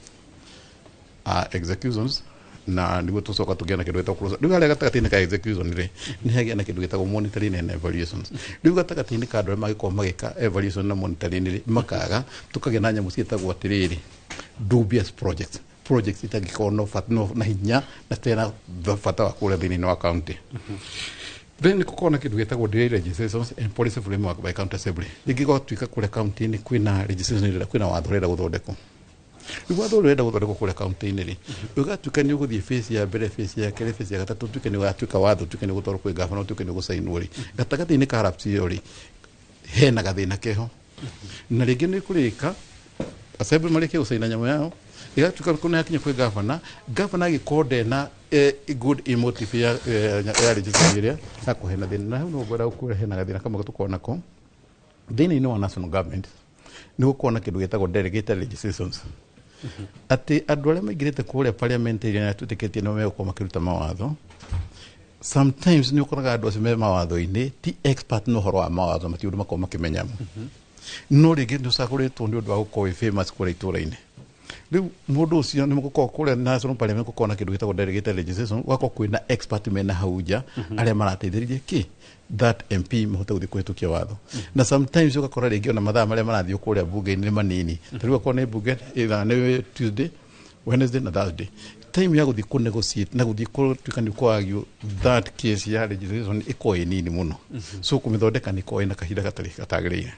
executions na niguo tũcoka tũgĩa na kĩndũ gĩtagwo close rĩu harĩa gatagatĩ-inĩ ka execution rĩ nĩ hagĩa na kĩndũ gĩtagwo monitoring and evaluations rĩu gatagatĩ-inĩ ka andũ arĩa magĩkorwo magĩka evaluation na monitoring rĩ makaga tũkagĩa na nyamũ ciĩtagwo atĩrĩrĩ dubious projects itangĩkorwo na hinya na tena bata wa kũrĩa thĩinĩ wa county then nĩ gũkorwo na kĩndũ gĩtagwo delay legislations and policy framework by county assembly rĩngĩ gwatuĩka kũrĩa county-inĩ kwĩna legislation ĩrĩa kwĩna watho ũrenda gũthondekwo rĩu watho ũrenda gũthondekwo kũrĩa kaunti-inĩ rĩ ũgatuĩka nĩ ũgũthiĩ phase ya mbere phase ya kerĩ phase ya gatatũ ũtuĩke nĩ ũgatuĩka watho ũtuĩke nĩ gũtwarwo kwĩ gavana ũtuĩke nĩ gũcainwo rĩ gatagatĩ-inĩ ka lapse ĩyo rĩ hena gathĩna keho na rĩngĩ nĩ kũrĩka assembly marĩkia gũcaina nyamũ yao ĩgatuĩka kũna yakinya kwĩ gavana agĩkorwo ndena good emotive ya legislation ĩrĩa ya kũhena thĩna na hau no ngwenda gũkwĩra hena gathĩna kamwe tũkorwo nako thĩinĩ wa national government nĩ gũkorwo na kĩndũ gĩtagwo delegated legislations atĩ andũ arĩa maingĩrĩte kũrĩa parliament ĩrĩa yatwĩtĩkĩtie nĩo megũkorwo makĩruta mawatho sometimes nĩ ũkoraga andũ acio me mawatho-inĩ ti expert no ũhoro wa mawatho matiũndũ makorwo makĩmenya no rĩngĩ nĩ ũcagũrĩtwo nĩ ũndũ wa gũkorwo wĩ famous kũrĩa itũũra-inĩ rĩu mũndũ ũcio nĩ mũgũkorwo kũrĩa national parliament gũkorwo na kĩndũ gĩtagwo delegated legislation gũgakorwo kwĩna expert mena hau nja arĩa marateithĩrĩria that MP mahote gũthiĩ kũhetũkia watho na sometimes ũgakora rĩngĩ ona mathaa marĩa marathiĩ kũrĩa bunge-inĩ nĩ manini tarĩu akorwo nĩ bunge nĩ Tuesday Wednesday na Thursday time ya gũthiĩ kũ-negotiate na gũthiĩ kũtuĩka nĩ kũagio that case ya legislation ĩkorwo ĩ nini mũno so kũmĩthondeka nĩ ĩkorwo ĩna kahinda gatagĩrĩire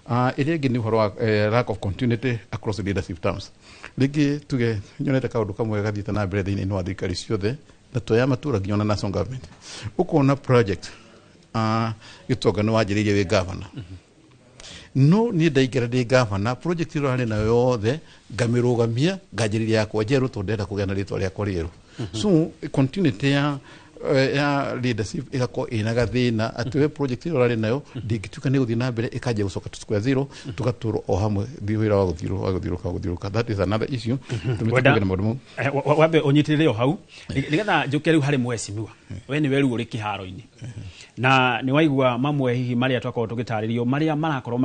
ĩrĩa ĩngĩ nĩ ũhoro wa lack of continuity across leadership terms rĩngĩ tuge nyonete kaũndũ kamwe gathiĩte na mbere thĩinĩ wa thirikari ciothe na tũya matũra nginya ona national government ũkona project gĩtonga nĩ wanjĩrĩirie wĩ gavana no niĩ ndaingĩra ndĩ gavana project ĩyo harĩ nayo yothe ngamĩrũgamia nganjĩrĩria yakwa njerũ tondũ ndenda kũgĩa na rĩtwa rĩakwa rĩerũ so continuity ya leadership ĩgakorwo ĩna gathĩna atĩ we project ĩyo ũrarĩ nayo ndĩngĩtuĩka nĩ gũthiĩ na mbere ĩkanjia gũcoka to square zero tũgatũrwo o hamwe wĩra wa gũthiũrũka that is another issue wambe ũnyitĩrĩre o hau nĩgetha njũke rĩu harĩ mwecimiwa we nĩ we rĩu ũrĩ kĩharo-inĩ na nĩ waigua mamwe hihi marĩa twakorwo tũgĩtarĩrio marĩa marakorwo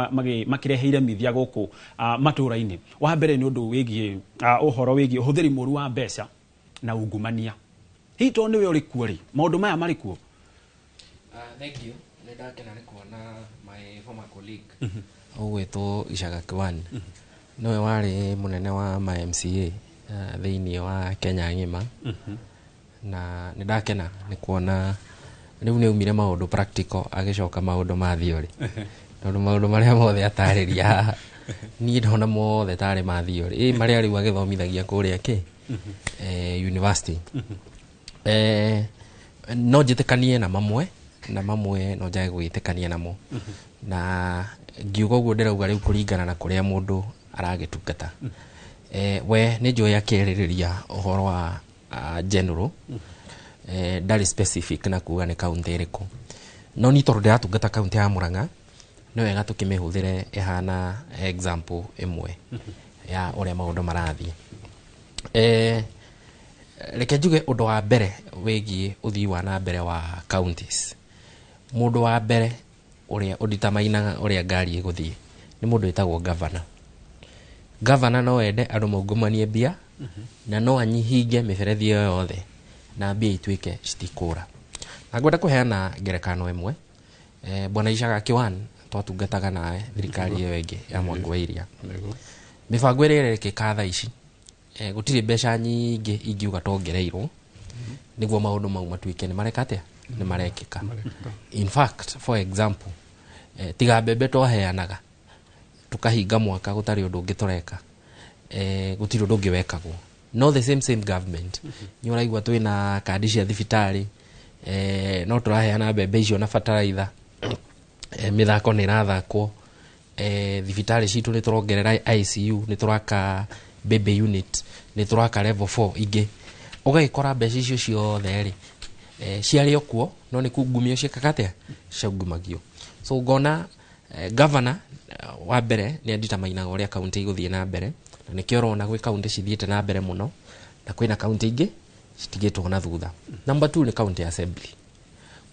makĩreheire mithia gũkũ matũra-inĩ wa mbere nĩ ũndũ wĩgiĩ ũhoro wĩgiĩ ũhũthĩri mũru wa mbeca na ungumania hihi to nĩwe ũrĩ kuo rĩ maũndũ maya marĩ kuo thank you nĩ ndakena nĩ kuona my former colleague ũgwĩtwo Icaga Kiwani nĩwe warĩ mũnene wa MCA thĩinĩ wa Kenya ng'ima na nĩ ndakena nĩ kuona rĩu nĩ umire maũndũ practical agĩcoka maũndũ ma theory tondũ maũndũ marĩa mothe atarĩria niĩ ndona mothe tarĩ ma theory marĩa rĩu agĩthomithagia kũrĩa university no njitikanie na mamwe no njage gwitikania namo na ngiuga guo ndirauga riu kuringana na kuria mundu aragitungata we ni njui akiririria uhoro wa general ndari specific na kuga ni county iriku no ni tondu ndiratungata county ya Murang'a no wega tukimihuthire ihana example imwe ya uria maundu marathie reke njuge undu wa mbere wigie uthii wa na mbere wa counties mundu wa mbere uria uditamainaga uria ngari iguthie ni mundu witagwo governor no ende andu maungumanie mbia na no anyihinge miberethi yo yothe na mbia ituike citikura na ngwenda kuheana ngerekano imwe bwana Ishaga Kiwan twatungataga nae thirikari iyo ingi ya Mwangi wa Iria mibango ire ikikatha ici gutiri mbeca nyingi ingiuga tongereirwo niguo maundu mau matuike ni marekate ni marekika in fact for example tiga mbembe twaheanaga tukahinga mwaka gutari undu ungi tureka gutiri undu ungi wekagwo no the same government ni uraigwa twina kandi cia thibitari no turaheana mbembe icio na fertilizer mithako ni rathakwo thibitari citu ni turongerera ICU ni turaka baby unit ni turaka level 4 ingi ugagikora mbeca icio ciothe ri ciari okuo no ni kungumio ciakakate ciaungumagio so ngona governor wa mbere ni anditamainaga uria county iguthie na mbere na nikio rona gwi county cithiete na mbere muno na kwina county ingi citigitwo na thutha number 2 ni county assembly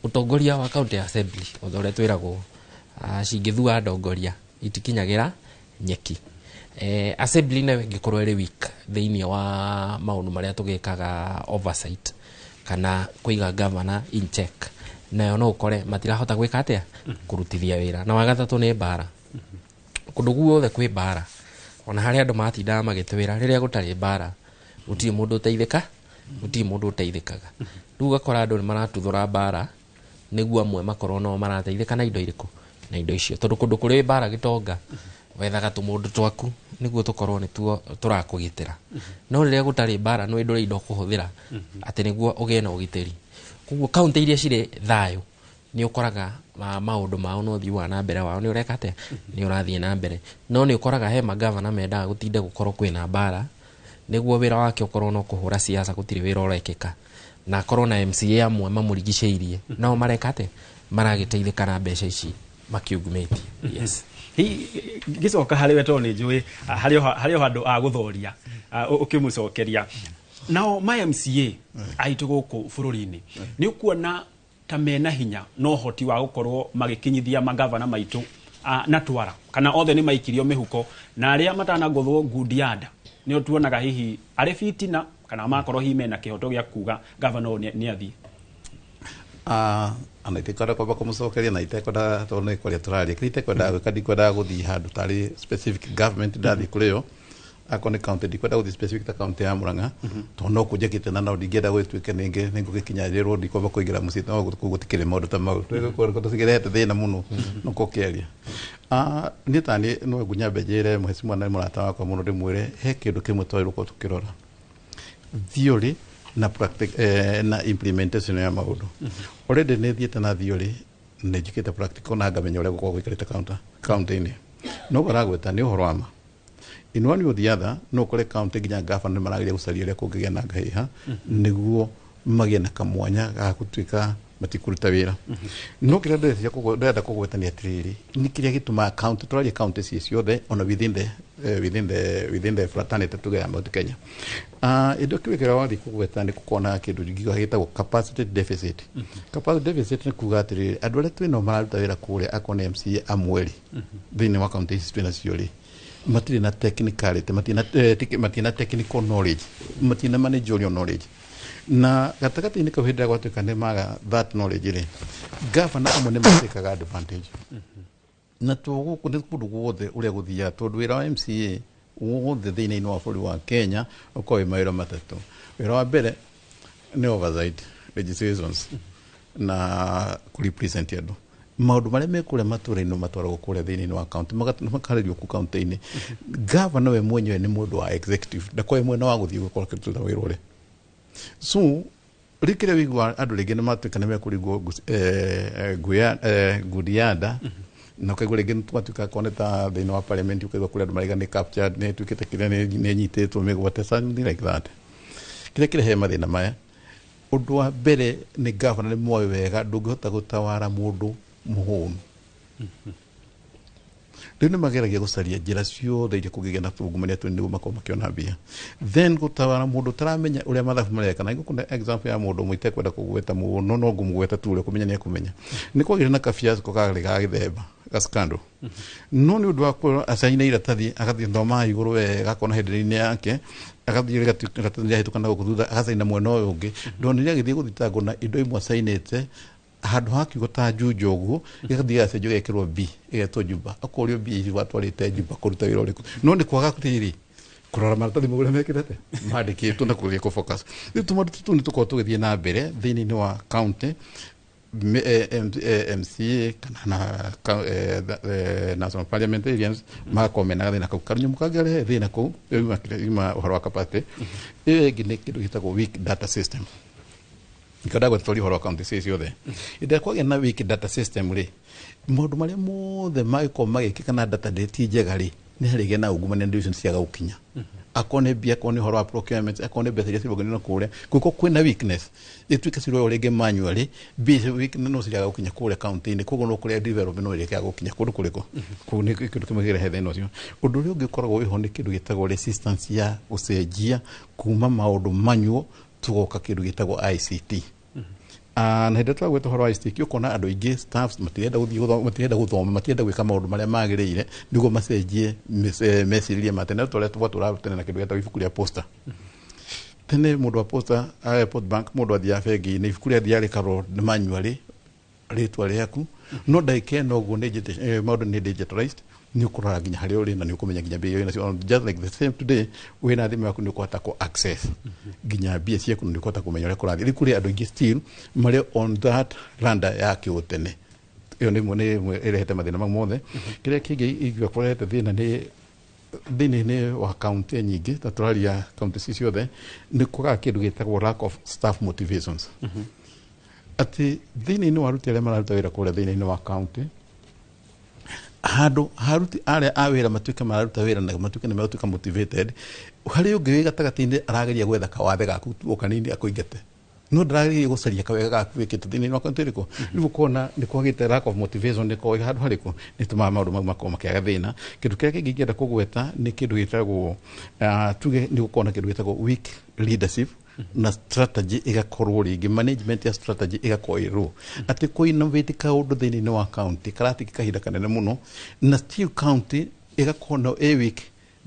utongoria wa county assembly uthore twiragwo cingithua ndongoria itikinyagira nyeki assembly na ngikorwo iri week thiini wa maundu maria tugikaga oversight kana kuiga governor in check nayo no ukore matirahota gwika atia kurutithia wira na wagathatu ni bara kundu guothe kwi bara ona hari andu matindaga magitwira riria gutari bara gutiri mundu uteithikaga riu gakora andu ni maratuthura bara niguo amwe makorwo no marateithika na indo iriku na indo icio tondu kundu kuri bara gitonga wethaga tumundu twaku niguo tukorwo ni tuo turakugitira no riria gutari bara no indo indo kuhuthira ati niguo ugie na ugitiri kuguo county iria cire thayo ni ukoraga maundu mao no thiwa na mbere wao ni urekate ni urathie na mbere no ni ukoraga he magavana mendaga gutinde gukorwo kwina bara niguo wira wake ukorwo no kuhura siasa gutiri wira urekeka na korwo na MCA amwe mamurigiceirie no marekate maragiteithika na mbeca ici makiungumeti yes hi gicoka hari weto ni njui hari handu a guthoria ukimucokeria nao ma MCA aitu guku bururi-ini ni ukuona ta mena hinya no hoti wa gukorwo magikinyithia magavana maitu na twara kana othe ni maikirio mihuko na aria matanagothwo ngudiada ni tuonaga hihi ari fitina kana makorwo hi mena kihoto gia kuga governor ni athi anaitekora kwa kumucokeria na itekwenda tone kwaria turaria kritekwenda gwikadikwenda guthii handu tari specific government ndathi kurio akone county dikwenda guthii specific ta county ya Murang'a tono kujekite na no digenda gwitwike ninge ningugikinyarirwo ndikwamba kuingira musito no gutikire maundu ta mau twiko tusigirete thina muno no kokeria ni tani no gunyambe njire mheshimiwa na murata wakwa muno ndimwire he kindu kimwe twairwo tukirora theory na practice na implementation ya maundu already ne thiete na theory ne jikite practical na ngamenya uria gukorwo gwikarite county ni no garagweta ni uhoro ama in one or the other no kore county ginya governor maragiria gucaria uria kungigia na ngahiha niguo magie na kamwanya ga gutwika matikuruta wira no kira ndenda kugwetania atiriri ni kiria gituma county turaria county ciothe ona within the fraternity tuge Mount Kenya indo kiwekera wali kugwetania kukona kindu giga gitagwo capacity deficit capacity deficit ni kuga atiriri andu aria twino mararuta wira kuria akone MCA amweri thini wa county twina ciori matire na technicality matina technical knowledge matina managerial knowledge na gatagati ni kahindira gwatuika ne maga that knowledge ri governor amwe ne matekaga advantage na tugu kunde kundu guothe uria guthia tondu wira wa MCA wothe thini no buri wa Kenya ukoe mawira matatu wira wa mbere ni oversight legislations na kurepresent andu maundu maria mekure matura-ini matwaragwo kuria thini wa county makaririo ku county-ini governor we mwenyewe ni mundu wa executive ndakoe mwena wa guthii gukora kitu ta wira uri so rikire wigwa andu ringi nimatuika nimekuringwo Guriada na kaigwa ringi twatuika koneta thini wa parliament ukaigwa kuri andu mariga ni captured ni twikite kire ni nyitetwo migwate something like that kire kire he mathina maya undu wa mbere ni governor ni moyo wega ndungihota gutawara mundu muhunu rĩu mageragia gũcaria njĩra ciothe iria kũgĩgĩa na tũngumania tũnini nĩguo makorwo makĩona mbia then gũtawara mũndũ ũtaramenya ũrĩa mathabu mareka na ngũkũne example ya mũndũ ũmwe itekwenda kũgweta mũno no ngũmũgweta tu ũrĩa kũmenya nĩ ekũmenya nĩ kwagĩire na kabiaco karĩ ga gĩthemba ga scandal no nĩ ũndũ wa kũrwo acaine iratathi agathiĩ thoma igũrũ wega akona hĩndĩ-inĩ yake agathiĩ iratathi rĩahĩtũka na gũkũ thutha agacaina mwena ũyũ ũngĩ ndonire agĩthiĩ gũthitangwo na indo imwe acainĩte handu hakiugo ta Juja ũguo gĩgathiĩ gacenjio gĩkĩrwo B ĩgetwo Juba akorio B ici watwarĩte Juba kũruta wĩra ũrĩkũ no nĩ kwaga rĩrĩ kũrora maratathi mũgũra mekĩrete mandĩkĩtwo na kũgĩa kũfocus rĩu tũmaũndũ tũtũ nĩ tũkorwo tũgĩthiĩ na mbere thĩinĩ wa county MCA kana national parliamentarians magakorwo mena gathĩna kau kanyamũ kangĩarehe thĩna kũu ima ũhoro wa capacity ĩyo ĩngĩ nĩ kĩndũ gĩtagwo weak data system ikada gũtũri horo county ciothe ĩndĩ kwagĩa na weak data system rĩ maũndũ marĩa mothe magĩkorwo magĩkĩka na data ndĩti njega rĩ nĩ harĩgĩa na ungumania division ciaga gũkinya akone bia akone horo wa procurement akone mbeca iria cibogania na kũrĩa kuko kwĩna weakness ĩtuĩke cirwo rĩngĩ manually weakness no ciaga gũkinya kũrĩa county-inĩ koguo no kũrĩa development no ĩrĩkaga gũkinya kũndũ kũrĩkũ kũu nĩ kĩndũ kĩmwe kĩrehe thĩna ũcio ũndũ ũrĩa ũngĩ ũkoragwo wĩho nĩ kĩndũ gĩtagwo resistance ya gũcenjia kuma maũndũ manual tugoka kĩndũ gĩtagwo ICT na hĩndĩ twagwĩta ũhoro wa ICT ũkona andũ aingĩ staffs matirenda gũthoma matirenda gwĩka maũndũ marĩa magĩrĩire nĩguo macenjie mecirĩria ma tene tũrĩa twatũra tene na kĩndũ gĩtagwo ibuku rĩa posta tene mũndũ wa posta Port Bank mũndũ athiaga bengi-inĩ ibuku rĩa thiarĩ karwo manually rĩtwa rĩaku no ndagĩka ĩno ũguo maũndũ nĩ digitalized nĩ ũkũrora nginya harĩa ũrĩ na nĩ ũkũmenya nginya mbia iria nacio just like the same today wĩna thimũ yaku nĩ ũkũhota ku access nginya mbia ciaku nĩ ũkũhota kũmenya ũrĩa kũrathiĩ rĩu kũrĩ andũ aingĩ still marĩ on that randa ya kĩũtene ĩyo nĩ ĩmwe ĩrehete mathĩna mau mothe kĩrĩa kĩngĩ ingĩuga kũrehete thĩna nĩ thĩinĩ wa kaunti nyingĩ ta tũraria kaunti ciothe nĩ kwaga kĩndũ gĩtagwo lack of staff motivations atĩ thĩinĩ wa aruti arĩa mararuta wĩra kũrĩa thĩinĩ wa kaunti handũ haruti arĩa a wĩra matuĩke mararuta wĩra na matuĩke nĩ megũtuĩka motivated harĩ ũngĩ wĩ gatagatĩ-inĩ arageria gwetha kawathe gaku o kanini akũingate no ndarageria gũcaria kawega gaku wĩkĩte thĩinĩ wa kaunti ĩrĩkũ rĩu ũkona nĩ kwagĩte lack of motivation nĩ kwagĩ handũ harĩkũ nĩ tũmaga maũndũ mau makorwo makĩaga thĩna kĩndũ kĩrĩa kĩngĩ ingĩenda kũgweta nĩ kĩndũ gĩtagwo tuge nĩ gũkorwo na kĩndũ gĩtagwo weak leadership na strategy igakorwo rĩngĩ management ya strategy igakorwo ĩrwo atĩ kũ-innovate kaũndũ thĩinĩ wa county karatikĩ kahinda kanene mũno na still county igakorwo no weak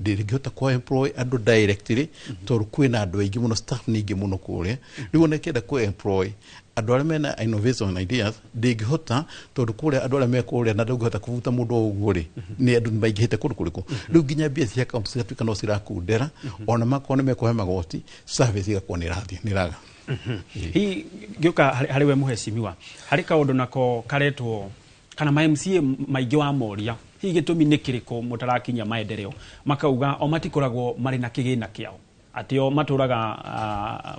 ndĩngĩhota kwa employ andũ directly tondũ kwĩna andũ aingĩ mũno staff nĩ aingĩ mũno kũrĩa rĩu nĩkĩenda ku employ andũ arĩa mena innovation ideas ndĩngĩhota tondũ kũrĩa andũ arĩa mekũrĩa na ndũngĩhota kũvuta mũndũ o ũguo rĩ nĩ andũ maingĩhĩte kũndũ kũrĩkũ rĩu nginya mbia cia kaunti cigatuĩka no cirakundera ona makorwo nĩ mekũhe magoti service igakorwo nĩ ĩrathiĩ nĩ ĩraga hihi ngĩũka harĩ we mũhecimiwa harĩ kaũndũ nako karetwo kana ma MCA maingĩ wa moria hihi gĩtũmi nĩ kĩrĩkũ mũtarakinyia maendeleo makauga o matikoragwo marĩ na kĩgĩna kĩao atĩ o matũraga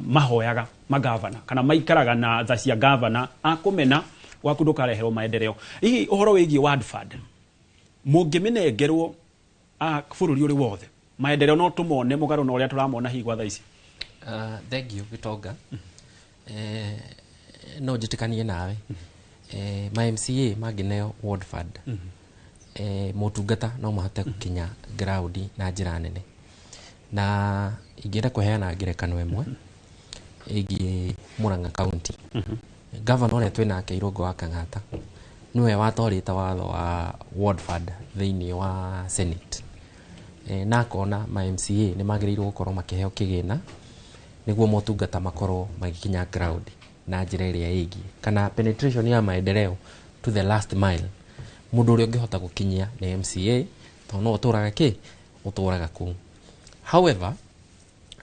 mahoyaga magavana kana maikaraga na tha cia gavana akũmena waku ndũkareherwo maendeleo hihi ũhoro wĩgiĩ ward fund mũngĩmĩnengerwo bũrũri ũrĩ wothe maendeleo no tũmone mũgarũ na ũrĩa tũramona hihi gwa tha ici thengiũ Gĩtonga no njĩtĩkanie nawe ma MCA mangĩneo ward fund motungata no mahote gũkinya ground na njĩra nene na ingĩenda kũheana ngerekano ĩmwe ĩgiĩ Murang'a County governor ũrĩa twĩnake Irũngũ wa Kang'ata nĩwe watwarĩte watho wa ward fund thĩinĩ wa Senate na akona ma MCA nĩ magĩrĩirwo gũkorwo makĩheo kĩgĩna nĩguo motungata makorwo magĩkinya ground na njĩra ĩrĩa ĩgiĩ kana penetration ya maendeleo to the last mile mũndũ ũrĩa ũngĩhota gũkinyia nĩ MCA tondũ no ũtũraga ũtũraga kũu however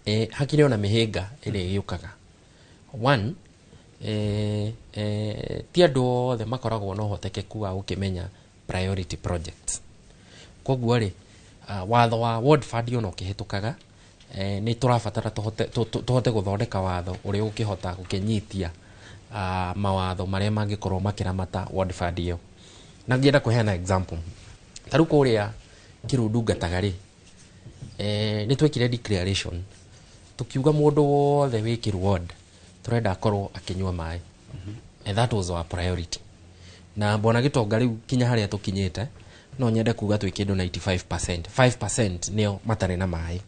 hakĩrĩ ona mĩhĩnga ĩrĩa ĩgĩũkaga one ti andũ othe makoragwo na ũhotekeku wa gũkĩmenya priority projects koguo rĩ watho wa ward fund ona ũkĩhĩtũkaga nĩ tũrabatara tũhote gũthondeka watho ũrĩa ũkĩhota gũkĩnyitia mawatho marĩa mangĩkorwo makĩramata ward fund ĩyo. Na ngĩenda kũheana example, ta rĩu kũrĩa Kirundu Gataga-rĩ, nĩ twekire declaration tukiuga mũndũ wothe wĩ Kiru ward tũrenda akorwo akĩnyua maĩ, and that was our priority. Na Bwana Gitonga rĩu kinya harĩa tũkinyĩte no nyende kuga twĩ kĩndũ 95%, 5% nĩo matarĩ na maĩ.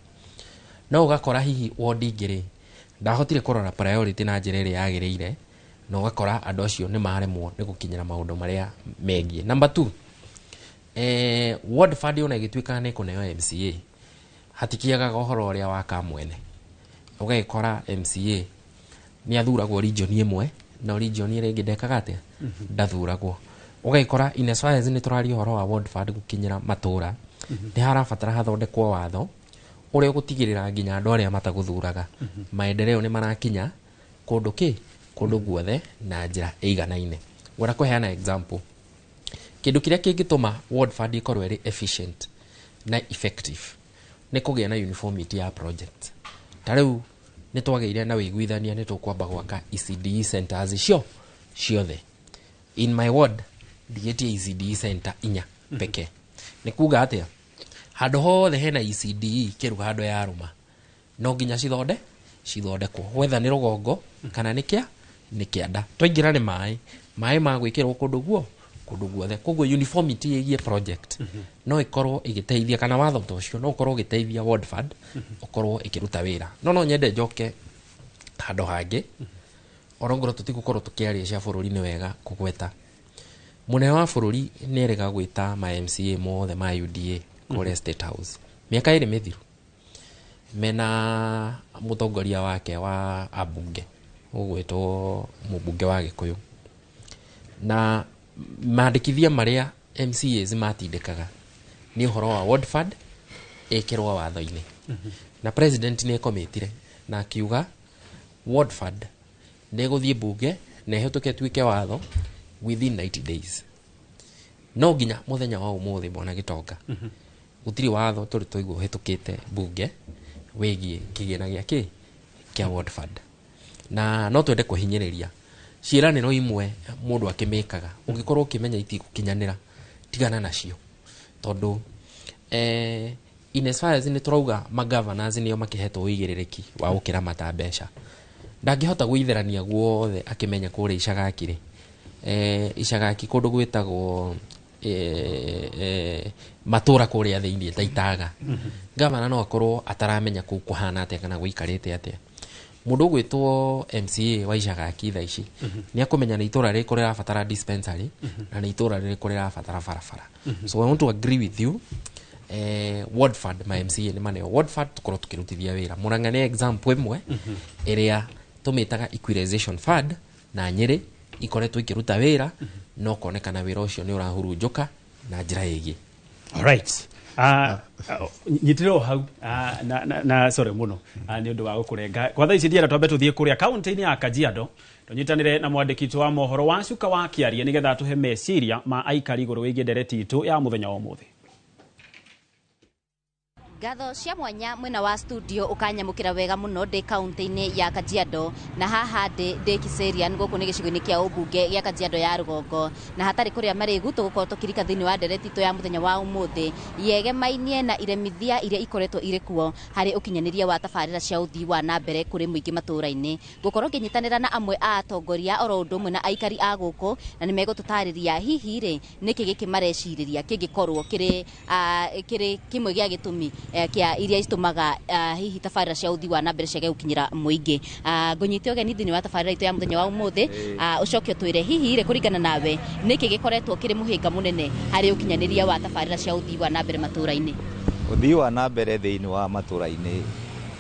No ũgakora hihi ward ingĩ-rĩ ndahotire kũrora priority na njĩra ĩrĩa yagĩrĩire, na ũgakora andũ acio nĩ maremwo nĩ gũkinyĩra maũndũ marĩa megiĩ. Number 2, ward fund ona ĩgĩtuĩka nĩ kũneo MCA, hatikiagaga ũhoro ũrĩa wa kamwene. Ũgagĩkora MCA nĩ athuragwo region ĩmwe na region ĩrĩa ĩngĩ ndekaga atĩa ndathuragwo. Ũgagĩkora in as far as nĩ tũraria ũhoro wa ward fund gũkinyĩra matũra, nĩ harabatara hathondekwo watho ũrĩa ũgũtigĩrĩra nginya andũ arĩa matagũthuraga maendeleo nĩ marakinya kũndũ guothe na njĩra ĩiganaine. Ngwenda kũheana example, kĩndũ kĩrĩa kĩngĩtũma ward fund ĩkorwo ĩrĩ efficient na effective nĩ kũgĩa na uniformity ya project. Ta rĩu nĩ twagĩire na wĩiguithania nĩ tũkwamba gwaka ECDE centers ciothe. In my ward ndigĩtie ECDE center 4 peke. Nĩ kuga atĩa handũ hothe hena ECDE Kiru handũ ya Rũma no nginya cithondekwo, whether nĩ rũgongo kana nĩ kĩanda. Twaingĩra nĩ maĩ ma gwĩkĩrwo kũndũ guothe. Koguo uniformity ĩgiĩ project no ĩkorwo ĩgĩteithia, kana watho ta ũcio no ũkorwo ũgĩteithia ward fund ũkorwo ĩkĩruta wĩra. No nyende njoke handũ hangĩ, orongoro tũtigũkorwo tũkĩaria cia bũrũri nĩ wega kũgweta. Mũnene wa bũrũri nĩ erega gwĩta ma MCA mothe ma UDA kũrĩa State House mĩaka ĩrĩ mĩthiru, mena mũtongoria wake wa abunge ũgwĩtwo mũbunge wa Gĩkũyũ, na mandĩkithia marĩa MCAs matindĩkaga nĩ ũhoro wa ward fund ĩkĩrwo watho-inĩ. Na president nĩ ekomitire na akiuga ward fund nĩ gũthiĩ bunge na ĩhetũke tuĩke watho within 90 days. No nginya mũthenya wa ũmũthĩ Bwana Gitonga gũtirĩ watho tũrĩ tũigua ũhetũkĩte bunge wĩgiĩ kĩgĩna kĩa ward fund. Na no twende kũhinyĩrĩria ciĩranĩro imwe mũndũ akĩmĩkaga ũngĩkorwo ũkĩmenya itigũkinyanĩra tigana nacio, tondũ in as far as nĩ tũrauga ma-governors nĩo makĩhetwo wĩigĩrĩrĩki wa gũkĩramata mbeca, ndangĩhota gũitherania guothe akĩmenya kũrĩa Icagaki-rĩ, Icagaki kũndũ gwĩtagwo matũra kũrĩa thĩinĩ ta Itaga, gavana no akorwo ataramenya kũu kũhana atĩa kana gũikarĩte atĩa. Mũndũ ũgwĩtwo MCA wa Icagaki thaa ici nĩ akũmenya nĩ itũra rĩrĩkũ rĩrabatara dispensary na nĩ itũra rĩrĩkũ rĩrabatara barabara. So I want to agree with you, ward fund ma MCA nĩ maneo ward fund tũkorwo tũkĩrutithia wĩra. Mũrang'a nĩ example ĩmwe ĩrĩa tũmĩtaga equalization fund na Nyĩrĩ ikoretwo ikĩruta wĩra no konekana wĩra ũcio nĩ ũrahurunjũka na njĩra ĩgiĩ. Alright. Nyitiro hau na sorry muno nĩ ũndũ wa gũkũrenga kwa thaa ici ndienda twambe tũthiĩ kũrĩa kaunti-inĩ ya Kajiado tũnyitanĩre na mwandĩki wa mohoro wa Cuka wa Kĩaria nĩgetha tũhe meciria ma aikari igũrũ wĩgiĩ ndereti itũ ya mũthenya wa ũmũthĩ. Ngatho cia mwanya mwena wa studio ukanyamukira wega muno ndi kaunti-inĩ ya Kajiado na haha ndi Kiserian gũkũ nĩ gĩcigo-inĩ kĩa ũmbunge gĩa Kajiado ya rũgongo na hatarĩ kũrĩa marĩ guto gũkorwo tũkirika thĩinĩ wa ndereti itũ ya mũthenya wa ũmũthĩ yegemainie na iremithia iria ikoretwo irĩ kuo harĩ ũkinyanĩria wa tabarĩra cia ũthii wa na mbere kũrĩ mũingĩ matũra-inĩ gũkorwo ngĩnyitanĩra na amwe a atongoria oro ũndũ ũmwe na aikari a gũkũ na nĩ megũtũtarĩria hihi rĩ nĩkĩ gĩkĩ marecirĩria kĩngĩkorwo kĩrĩ kĩmwe gĩa gĩtũmi kia iria istumaga hihi tabarĩra cia ũthii wa na mbere ciage gũkinyĩra mũingĩ. Ngũnyite ũgeni thĩinĩ wa tabarĩra itũ ya mũthenya wa ũmũthĩ ũcoke twĩre hihi rĩ kũringana nawe nĩkĩ gĩkoretwo kĩrĩ mũhĩnga mũnene harĩ ũkinyanĩria wa tabarĩra cia ũthii wa na mbere matũra-inĩ. Ũthii wa na mbere thĩinĩ wa matũra-inĩ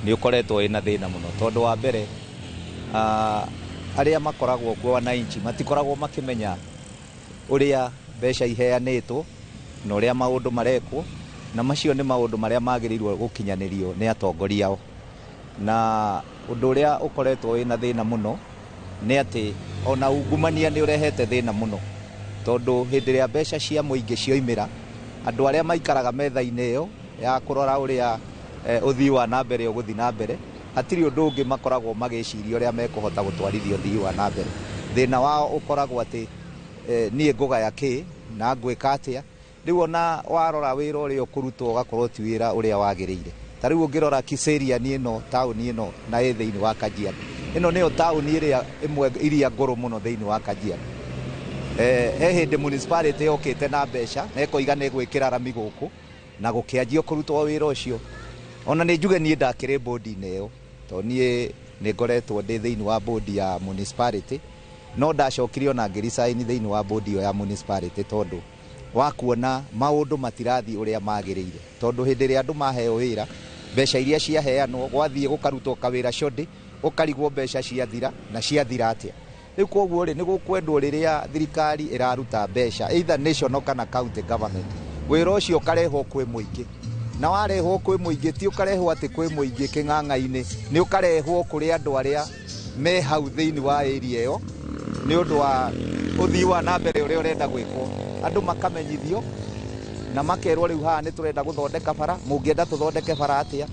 nĩ ũkoretwo wĩna thĩna mũno tondũ wa mbere arĩa makoragwo kuo wananchi matikoragwo makĩmenya ũrĩa mbeca iheanĩtwo na ũrĩa maũndũ marekwo na macio nĩ maũndũ marĩa magĩrĩirwo gũkinyanĩrio nĩ atongoria ao. Na ũndũ ũrĩa ũkoretwo wĩna thĩna mũno nĩ atĩ ona ungumania nĩ ũrehete thĩna mũno tondũ hĩndĩ ĩrĩa mbeca cia mũingĩ cioimĩra andũ arĩa maikaraga metha-inĩ ĩyo ya kũrora ũrĩa uthii wa na mbere uguthi na mbere hatiri undu ungi makoragwo magiciria uria mekuhota gutwarithia uthii wa na mbere thina wao ukoragwo ati nie ngugaya ki na ngwika atia riu ona warora wira uria ukurutwo ugakorwo ti wira uria wagiriire tariu ungirora Kiseria ni ino tauni ino na thiini wa Kajiado ino niyo tauni iria imwe iria nguru muno thiini wa Kajiado hindi municipality yokite na mbeca na ikoiga ni gwikira rami guku na gukianjio kurutwo wira ucio ona ni njuge ni ndakire bodi neyo to nie ni ngoretwo ndi thiini wa bodi ya municipality no ndacokirio na ngirisaini thiini wa bodi ya municipality tondu wa kuona maundu matirathi uria magiriire tondu hindi ria andu maheo wira mbeca iria ciaheanwo gwathie gukarutwo kawira shodi ukarigwo mbeca ciathira na ciathira atia riu koguo ri ni gukwendwo riria thirikari iraruta mbeca either national kana county government wira ucio karehwo kwi muingi na warehwo kwi muingi ti ukarehwo ati kwi muingi king'ang'a-ini ni ukarehwo kuri andu aria me hau thiini wa area iyo ni undu wa uthii wa na mbere uria urenda gwikwo andu makamenyithio na makerwo riu haha ni turenda guthondeka bara mungienda tuthondeke bara atia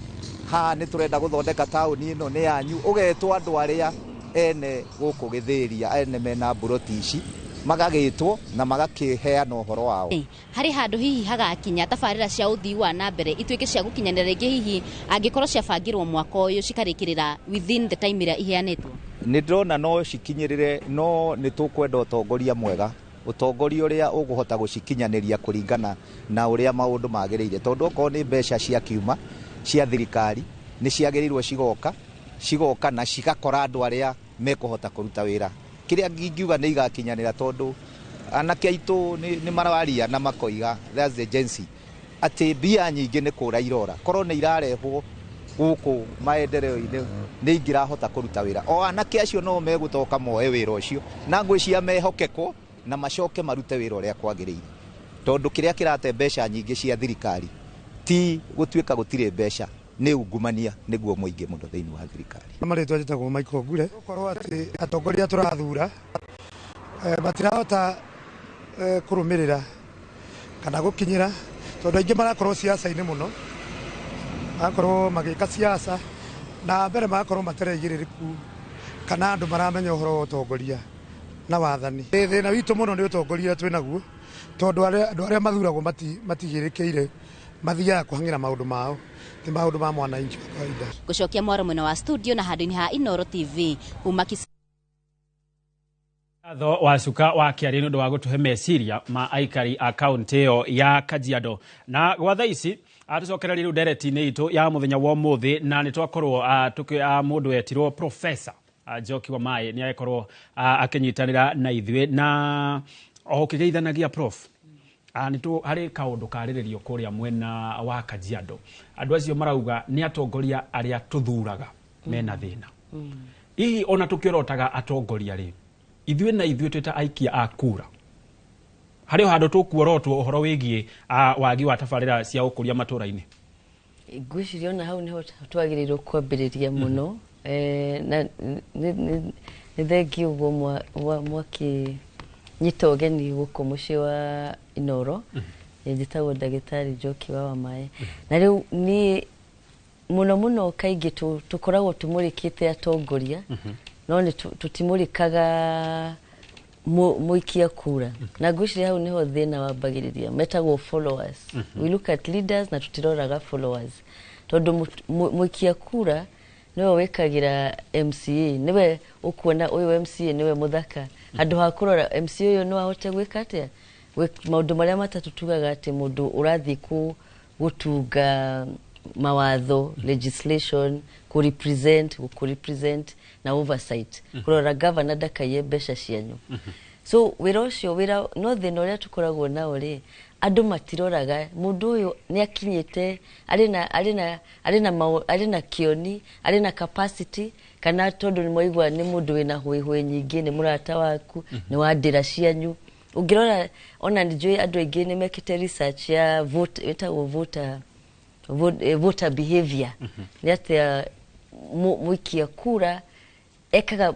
haha ni turenda guthondeka tauni ino ni yanyu ugetwo andu aria ene guku Githiria ene mena buroti ici magagitwo na magakiheana uhoro wao hari handu hihi hagakinya tabarira cia uthii wa na mbere ituike cia gukinyanira ringi hihi angikorwo ciabangirwo mwaka uyu cikarikirira within the time ira iheanitwo ni ndrona no cikinyirire no ni tukwenda utongoria mwega utongoria uria uguhota gucikinyaniria kuringana na uria maundu magiriire tondu ko ni mbeca cia kiuma cia thirikari ni ciagirirwo cigoka na cigakora andu aria mekuhota kuruta wira kiria ngiuga ni igakinyanira tondu anake aitu ni marawaria na makoiga that's the agency ati bia nyingi ni kura irora korwo ni irarehwo guku maendereo-ini ni ingirahota kuruta wira o anake acio no megutoka moe wira ucio na ngwiciria mehokekwo na macoke marute wira uria kwagiriire tondu kiria kirate mbeca nyingi cia thirikari ti gutuika gutire mbeca ni ungumania niguo muingi muno thiini wa thirikari maritwa njitagwo Michael Ngure ukorwo ati atongoria turathura matirahota kurumirira kana gukinyira tondu aingi marakorwo siasa-ini muno akorwo magika siasa na mbere makorwo matereigiririku kana andu maramenya uhoro wa utongoria na wathani thina witu muno ni utongoria twinaguo tondu andu aria mathuragwo matigirikiire mathiaga kuhangira maundu mao ti maundu ma mwananchi wa kawaida gucokia mwaro mwena wa studio na handu-ini ha Inooro TV uma Atho wacuka wa kiari nundu wa gutuhe meciria ma aikari a kaunti iyo ya Kajiado na gwa thaa ici atucokerera riu ndereti-ini itu ya muthenya wa umuthi na ni twakorwo mundu wetirwo Professor Njoki wa Mai ni akorwo akinyitanira na ithwe na okigeithanagia prof nitu hari kaundu kariririo kuria mwena wa Kajiado andu acio marauga ni atongoria aria tuthuraga mena thina hihi ona tukirotaga atongoria ri ithwe na ithwe twita aikia a kura hari handu tukuorotwo uhoro wigie wagi wa tabarira cia ukuria matura-ini ngwiciria ona hau niho twagirirwo kwambiriria muno na ni thengi uguo mwaki nyita ugeni guku mucii wa Inooro njitagwo ndagitari Njoki wa Mai na riu ni muno kaingi tukoragwo tumurikite atongoria no ni tutimurikaga muikia kura na ngwiciria hau niho thina wambagiriria metagwo followers we look at leaders na tutiroraga followers tondu muikia kura niwe wikagira MCA niwe ukuona uyu MCA niwe muthaka andu ha kurora MCA uyu no ahote gwika atia maundu maria matatu tugaga ati mundu urathi gutunga mawatho legislation ku represent na oversight kurora governor ndakaye mbeca cianyu so wira ucio wira no thina uria tukoragwo nao ri andu matiroraga mundu uyu ni akinyite ari na kioni ari na capacity kana tondu ni moigwa ni mundu wina hwehwe nyingi ni murata waku ni wandira cianyu ungirora ona njui andu aingi ni mekite research ya voter behavior ni ati muikia kura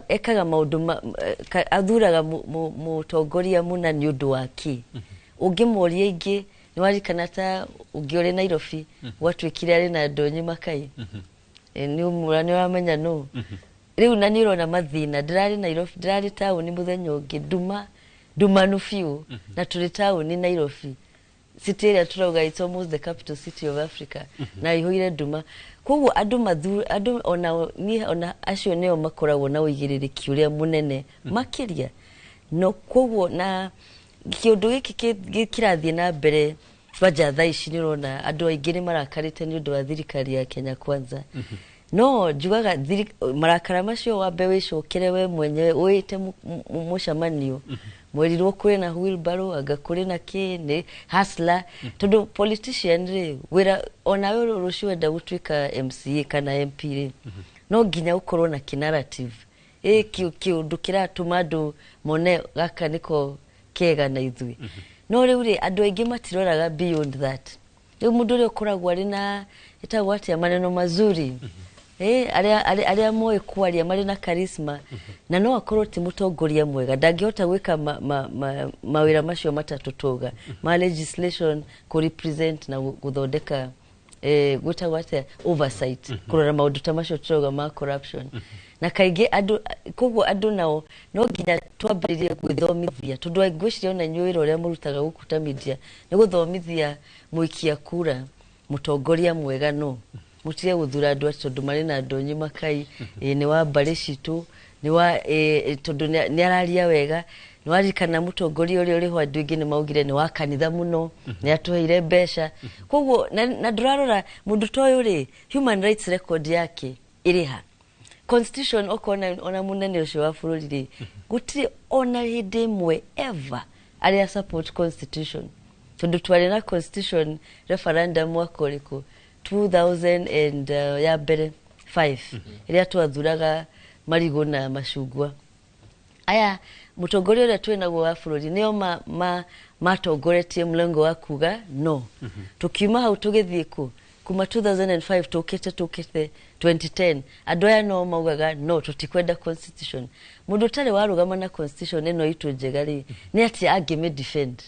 ekaga maundu athuraga mutongoria muna ni undu waki ungimuria ingi niwarikana ta ungiore Nairobi watwikire ari na Ndonyi Makai ni umurani wamenya no riu na nirona mathina ndirari Nairobi ndirari tauni muthenya ungi ndumanu fiu na turi tauni Nairobi city area turauga it's almost the capital city of Africa na ihoire nduma koguo andu ona acio neo makoragwo na uigiririki uria munene makiria no koguo na kiundu giki gikirathie na mbere baja thaa ici nirona andu aingi ni marakarite ni undu wa thirikari ya Kenya Kwanza no jugaga marakara macio wambe wicokere we mwenyewe uite mucamanio mwerirwo kuri na wheelbarrow agakuri na kini hustler tondu politician ri wira ona we rucio enda gutwika MCA kana MP ri no nginya ukorwo na narrative kiundu kiratuma andu mone gaka niko kega na ithui no riu ri andu aingi matiroraga beyond that riu mundu ri ukoragwo ari na itagwo atia maneno mazuri aria moe kwaria mari na charisma na no akorwo ti mutongoria mwega ndangihota gwika mawira macio matatu toga ma legislation ko represent na guthondeka gwita gwate oversight kurora maundu ta macio toga ma corruption na kaige andu nao no nginya twambiririe gwithomithia tondu ngwiciria ona nyuira uria murutaga gukuta media ni guthomithia muikia kura mutongoria mwega no mutire guthura andu tondu mari na Ndonyi Makai ni wa mbari citu ni wa tondu ni araria wega ni warikana mutongoria uri ho andu ingi ni maugire ni wa kanitha muno ni atuheire mbeca koguo na ndurarora mundu toyo ri human rights record yake iriha constitution ona munene ucio wa bururi ri gutire ona hindi mwe ever aria support constitution tondu twari na constitution referendum wakoriko 2000 and ya mbere 5 iria twathuraga marigo na macungwa aya mutongoria uria twinaguo wa bururi nio matongoretie mlengo wa kuga no tukiuma hau tugithie kuma 2005 tukite 2010 andu aya no maugaga no tutikwenda constitution mundu tare warugama na constitution eno itu njegari ni ati angime defend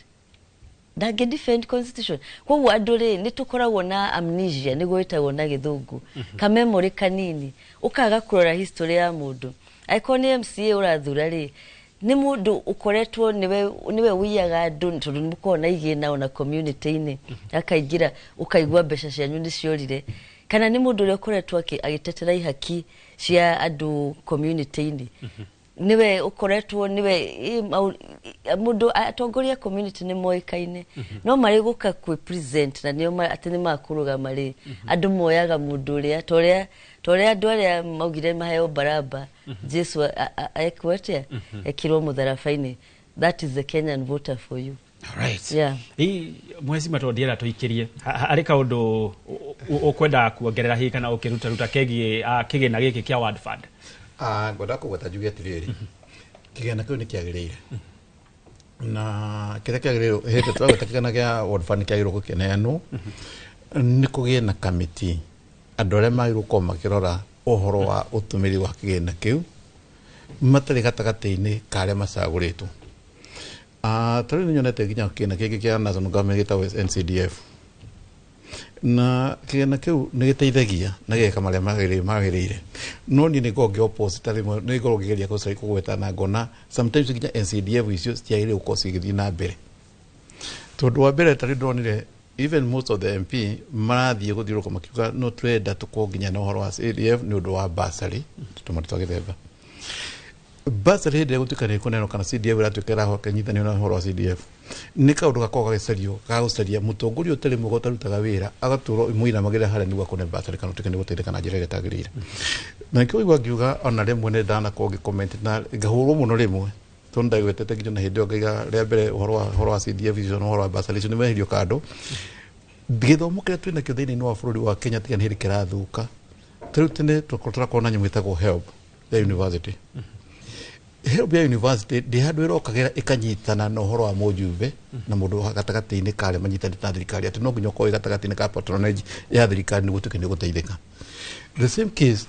ndage defend constitution kwa andu ri ni tukoragwo na amnesia ni gwitagwo na githungu ka memory kanini ukaga kurora history ya mundu aikoni MCA urathura ri ni mundu ukoretwo niwe wiyaga andu tondu mukona igina ona community ini akaingira ukaigwa mbeca cianyu ni ciorire kana ni mundu uri ukoretwo agitetera ihaki cia andu community ini niwe ukoretwo niwe mundu atongoria community ni moikaine no mari guka ku present na nio atini makuruga mari andu moyaga mundu ria toria andu aria maugire maheo baraba Jesu aekwetia ekiro mutharafaini that is the Kenyan voter for you. All right. Yeah. Mwezi matondiera tuikirie ari kaundu ukwenda kuongerera hi kana ukiruta kigina giki kia Word Fund. Ngoda kugweta juge atiriri kigena kiu ni kiagirire na kira kiagirire hete twagweta kigena kia Word Fund kiagirire gukeneanwo ni kugie na committee andu aria magiru ko makirora uhoro wa utumiri wa kigena kiu matari gatagati-ini karia macaguritwo tari ni nyonete ginya kigena kiki kia national government gitagwo NCDF na kigena kiu ni giteithagia na geka maria magirire no ni ngo ngi opposite tari ni ngo ngigeria kusai kugweta na ngona sometimes ginya NCDF icio ciagire uko cigithii na mbere tondu wa mbere tari ndonire even most of the MP marathie guthiuruka makiuga no twenda tukonginya na uhoro wa CDF ni undu wa basari tumarito githemba basari hinde gutukane kuneno kana CDF ratwikera ho kanyithanio na uhoro wa CDF ni kaundu gakoga gicario gagucaria mutongoria utari mugota rutaga wira agaturo muira magire hara ni gwakone basari kana tukene guteitheka na njira getagirire na kio igwa ngiuga ona rimwe ne ndana ko comment na ngahurwo muno rimwe tonda gwetete nginya na hindi ngiga ria mbere uhoro wa CDF icio no uhoro wa basari icio ni mehirio kando githomo kire twina kio thiini wa bururi wa Kenya tiga hiri kirathuka tene tukotora kona nyamu itagwo help ya university help ya university ndi handu irokagira ikanyitana na uhoro wa mujumbe na mundu gatagati-ini kare manyitani ta thirikari ati no nginya ko gatagati-ini ka patronage ya thirikari ni gutuke ni guteithika the same case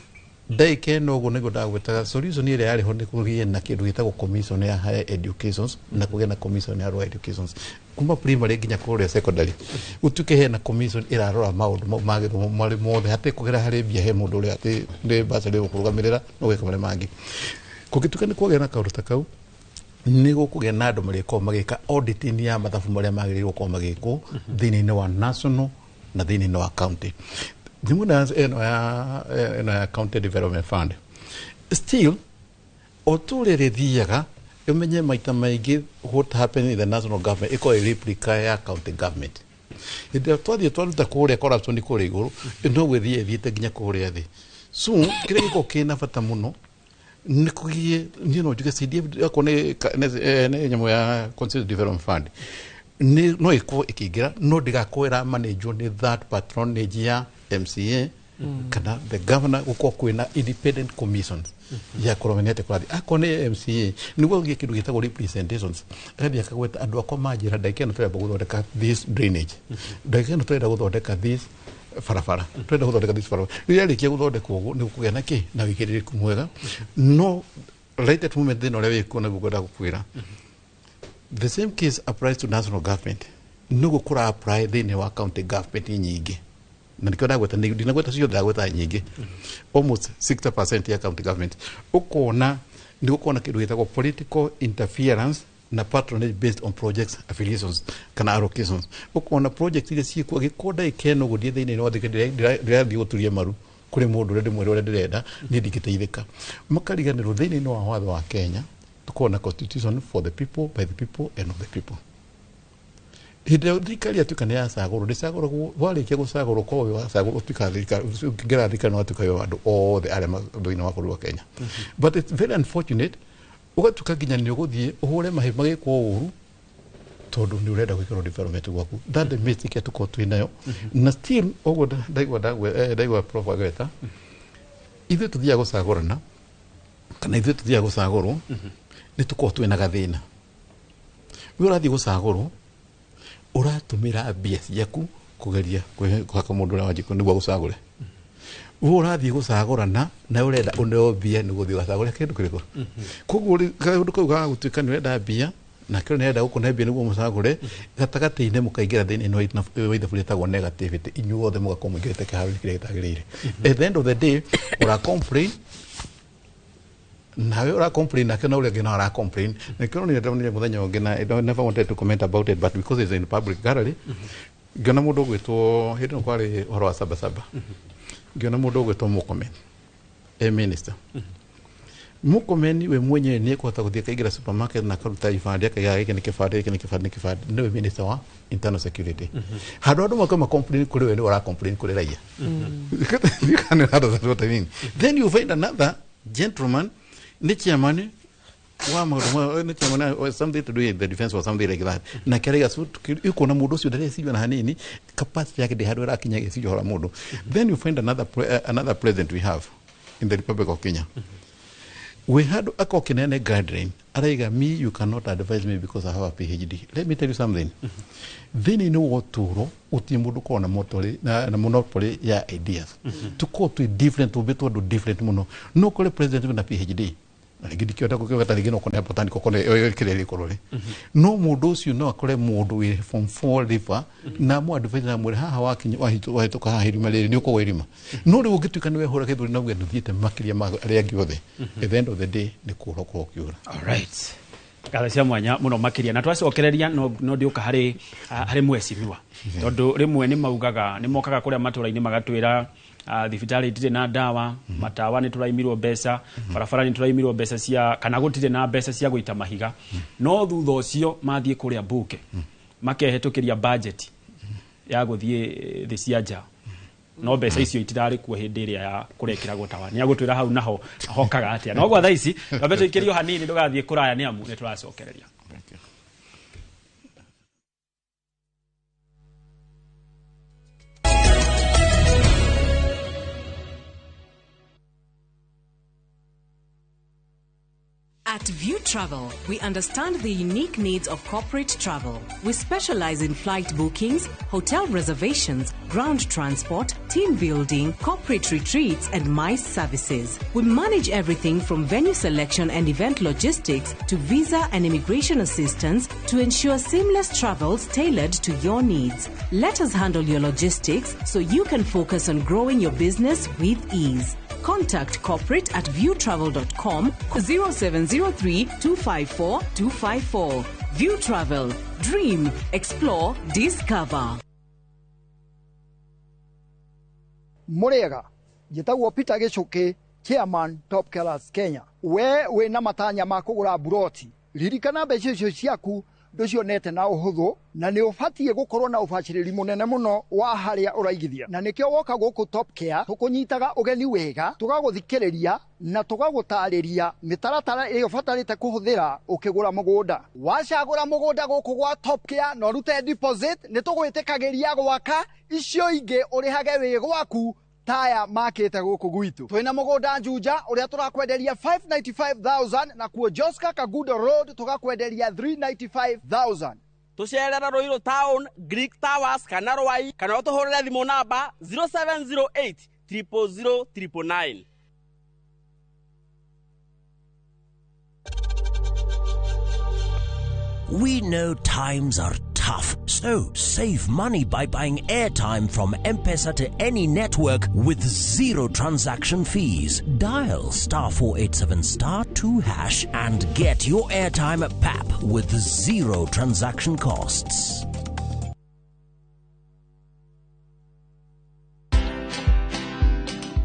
Daike no go nego da weta solution ile yale honde kugie na kindu gitagwo commission ya higher educations na kugia na commission ya lower educations kuma primary ginya kure secondary utuke he na commission irarora maundu magitho mari mothe hate kugera hari bia he mundu uri ati ndi basa ri kurugamirira no gwika mari mangi kugituka ni kugia na kaundu ta kau ni gukugia na andu mari ko magika auditing ya mathabu mari magirirwo ko magiko thini wa national na thini wa county Dimuna ya County Development Fund. Still, otule rethiaga umenye maita maingi what happened in the national government iko replica ya county government. Ide twathie twaruta kuria corruption kuri iguru no gwithie thiete ginya kuria thi. So kire giko kina bata muno ni kugie you know juke CDF ko ne nyamo ya County Development Fund. Ni no iko ikigira no digakwira manage ni that patronage ya MCA kana the governor uko kwina independent commissions ya kuromenete kwa akone MCA niwe ugie kindu gitagwo representations rabi akagweta andu akwa majira ndaikeno twenda guthondeka this drainage ndaikeno twenda guthondeka this farafara twenda guthondeka this farafara really kia guthondeka ugu ni kugena ki na wikiririku mwega no right at moment then olewe kuna gugoda gukwira the same case applies to national government no gukura apply then wa county government nyingi na nikiona gweta ndinagweta sio ndagweta nyingi almost 60% ya county government ukona ndiko kona kidu gitagwo political interference na patronage based on projects affiliations kana allocations ukona project ile si kwa gikoda ikeno gudie thini no ndirathi guturie maru kuri mundu rende mwere ore ndirenda ni ndikiteithika makariganiro thini no wa watho wa Kenya tukona constitution for the people by the people and of the people. Hideo thikari atukane ya sagoro ndisagoro warikia gusagoro ko we wasagoro tukathika ngera thika no tukayo andu othe arema ndoina wa bũrũri wa Kenya but it's very unfortunate ugatuka ginya ni uguthie uhure mahe magikwo uru tondu ni urenda gwikira development gwaku that the mistake tuko twinayo na still ogo ndaigwa prof agweta ithe tuthia gusagorana kana ithe tuthia gusagoro ni tuko twina gathina we urathi gusagoro uratumira mbia ciaku kugeria kwaka mundu na wajiko niguo gucagure urathi gucagurana na urenda uneo mbia ni guthi gacagure kindu kiriko koguo kaundu kau ga gutuika ni urenda mbia na kio ni urenda gukune mbia niguo mucagure gatagati-ini mukaingira thini no ithabu litagwo negativity inyuothe mugakorwo muingirite kiharu kiria gitagirire at the end of the day ura complain nawe ura complain na kana ule gina ura complain na kio ni ndamuni muthenya ngina I don't never wanted to comment about it but because it's in public gallery ngina mundu gwitwo hindi no kwari horo wa Sabasaba ngina mundu gwitwo Mukomen minister Mukomen we mwenye ni kuhota kuthia kaigira supermarket na karuta ifandi akaga iki ni kifandi no minister wa internal security hado ndo makoma complain kule we ura complain kule raia you can that's what I mean then you find another gentleman ni chairman wa mauduma ni chairman or something to do with the defense or something like that na kerega suit yuko na mundu cio ndare sivyo na hanini capacity yake de hado rakinya gesivyo hora mundu then you find another president we have in the Republic of Kenya we had a cokinene guideline araiga me you cannot advise me because I have a PhD let me tell you something then you know what to utimundu kona motori na monopoly ya ideas tuko to different to beto do different muno no kole president na PhD ngidi kiota ko kata ngino kona botanical kone kireli korole no mundu cio no akore mundu we from 4 river na mu advise na muri haha wakinyi wahito ka haha irima riri ni uko wirima no ri ugituika ni we hora kithuri na gwe nduthiete makiria ma ari angi othe at the end of the day ni kuroko kiura all right cia mwanya muno makiria na twacokereria no ndiuka hari mwecimiwa tondu rimwe ni maugaga ni mokaga kuria matũra-inĩ magatwira thibitari itirĩ na ndawa matawa ni turaimirwo mbeca barabara ni turaimirwo mbeca cia kana gutire na mbeca cia guita mahiga no thutha ucio mathie kuria mbuke makehetũkĩria budget ya guthie thĩ cia nja no mbeca icio itirarĩ kuo hĩndĩ ĩrĩa ya kũrekĩragwo tawa nĩ agũtwĩra hau naho hokaga atĩa no gwa thaa ici twambe tũikĩrio hanini ndũgathiĩ kũraya nĩ amu nĩ tũracokereria At View Travel, we understand the unique needs of corporate travel. We specialize in flight bookings, hotel reservations, ground transport, team building, corporate retreats, and MICE services. We manage everything from venue selection and event logistics to visa and immigration assistance to ensure seamless travels tailored to your needs. Let us handle your logistics so you can focus on growing your business with ease. Contact corporate at viewtravel.com 0703 254 254. View Travel. Dream, explore, discover. Murega, jitagwo Peter Gichuki, Chairman Top Killers Kenya. We na matanya ma kugura buroti. Ririkana mbeca icio ciaku nducionete na uhuthu na ni ubatie gukorwo na ubaciriri munene muno wa haria uraigithia na nikio woka guku Top Care tukunyitaga ugeni wega tugaguthikiriria na tugagutariria mitaratara iyo batarite kuhuthira ukigura mugunda wacagura mugunda guku gwa Top Care no rute deposit ni tugwitikagiria gwaka icio ingi urihage wi gwaku taya makete guku gwitu twina mugunda Juja uria turakwenderia 595,000 na kuo Joska Kagudo Road tugakwenderia 395,000 tucerera Ruiru Town Greek Towers kana Rwai kana utuhurire thimu namba 0708 000 999. We know times are tough, so save money by buying airtime from M-Pesa to any network with zero transaction fees. Dial *487*2# and get your airtime PAP with zero transaction costs.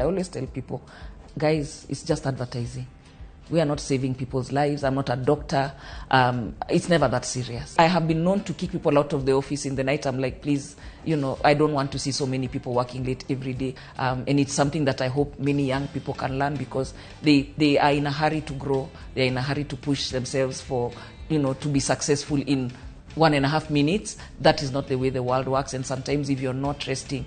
I always tell people, guys, it's just advertising. We are not saving people's lives. I'm not a doctor. It's never that serious. I have been known to kick people out of the office in the night. I'm like, please, I don't want to see so many people working late every day. And it's something that I hope many young people can learn because they are in a hurry to grow. They're in a hurry to push themselves for, to be successful in 1.5 minutes. That is not the way the world works. And sometimes if you're not resting,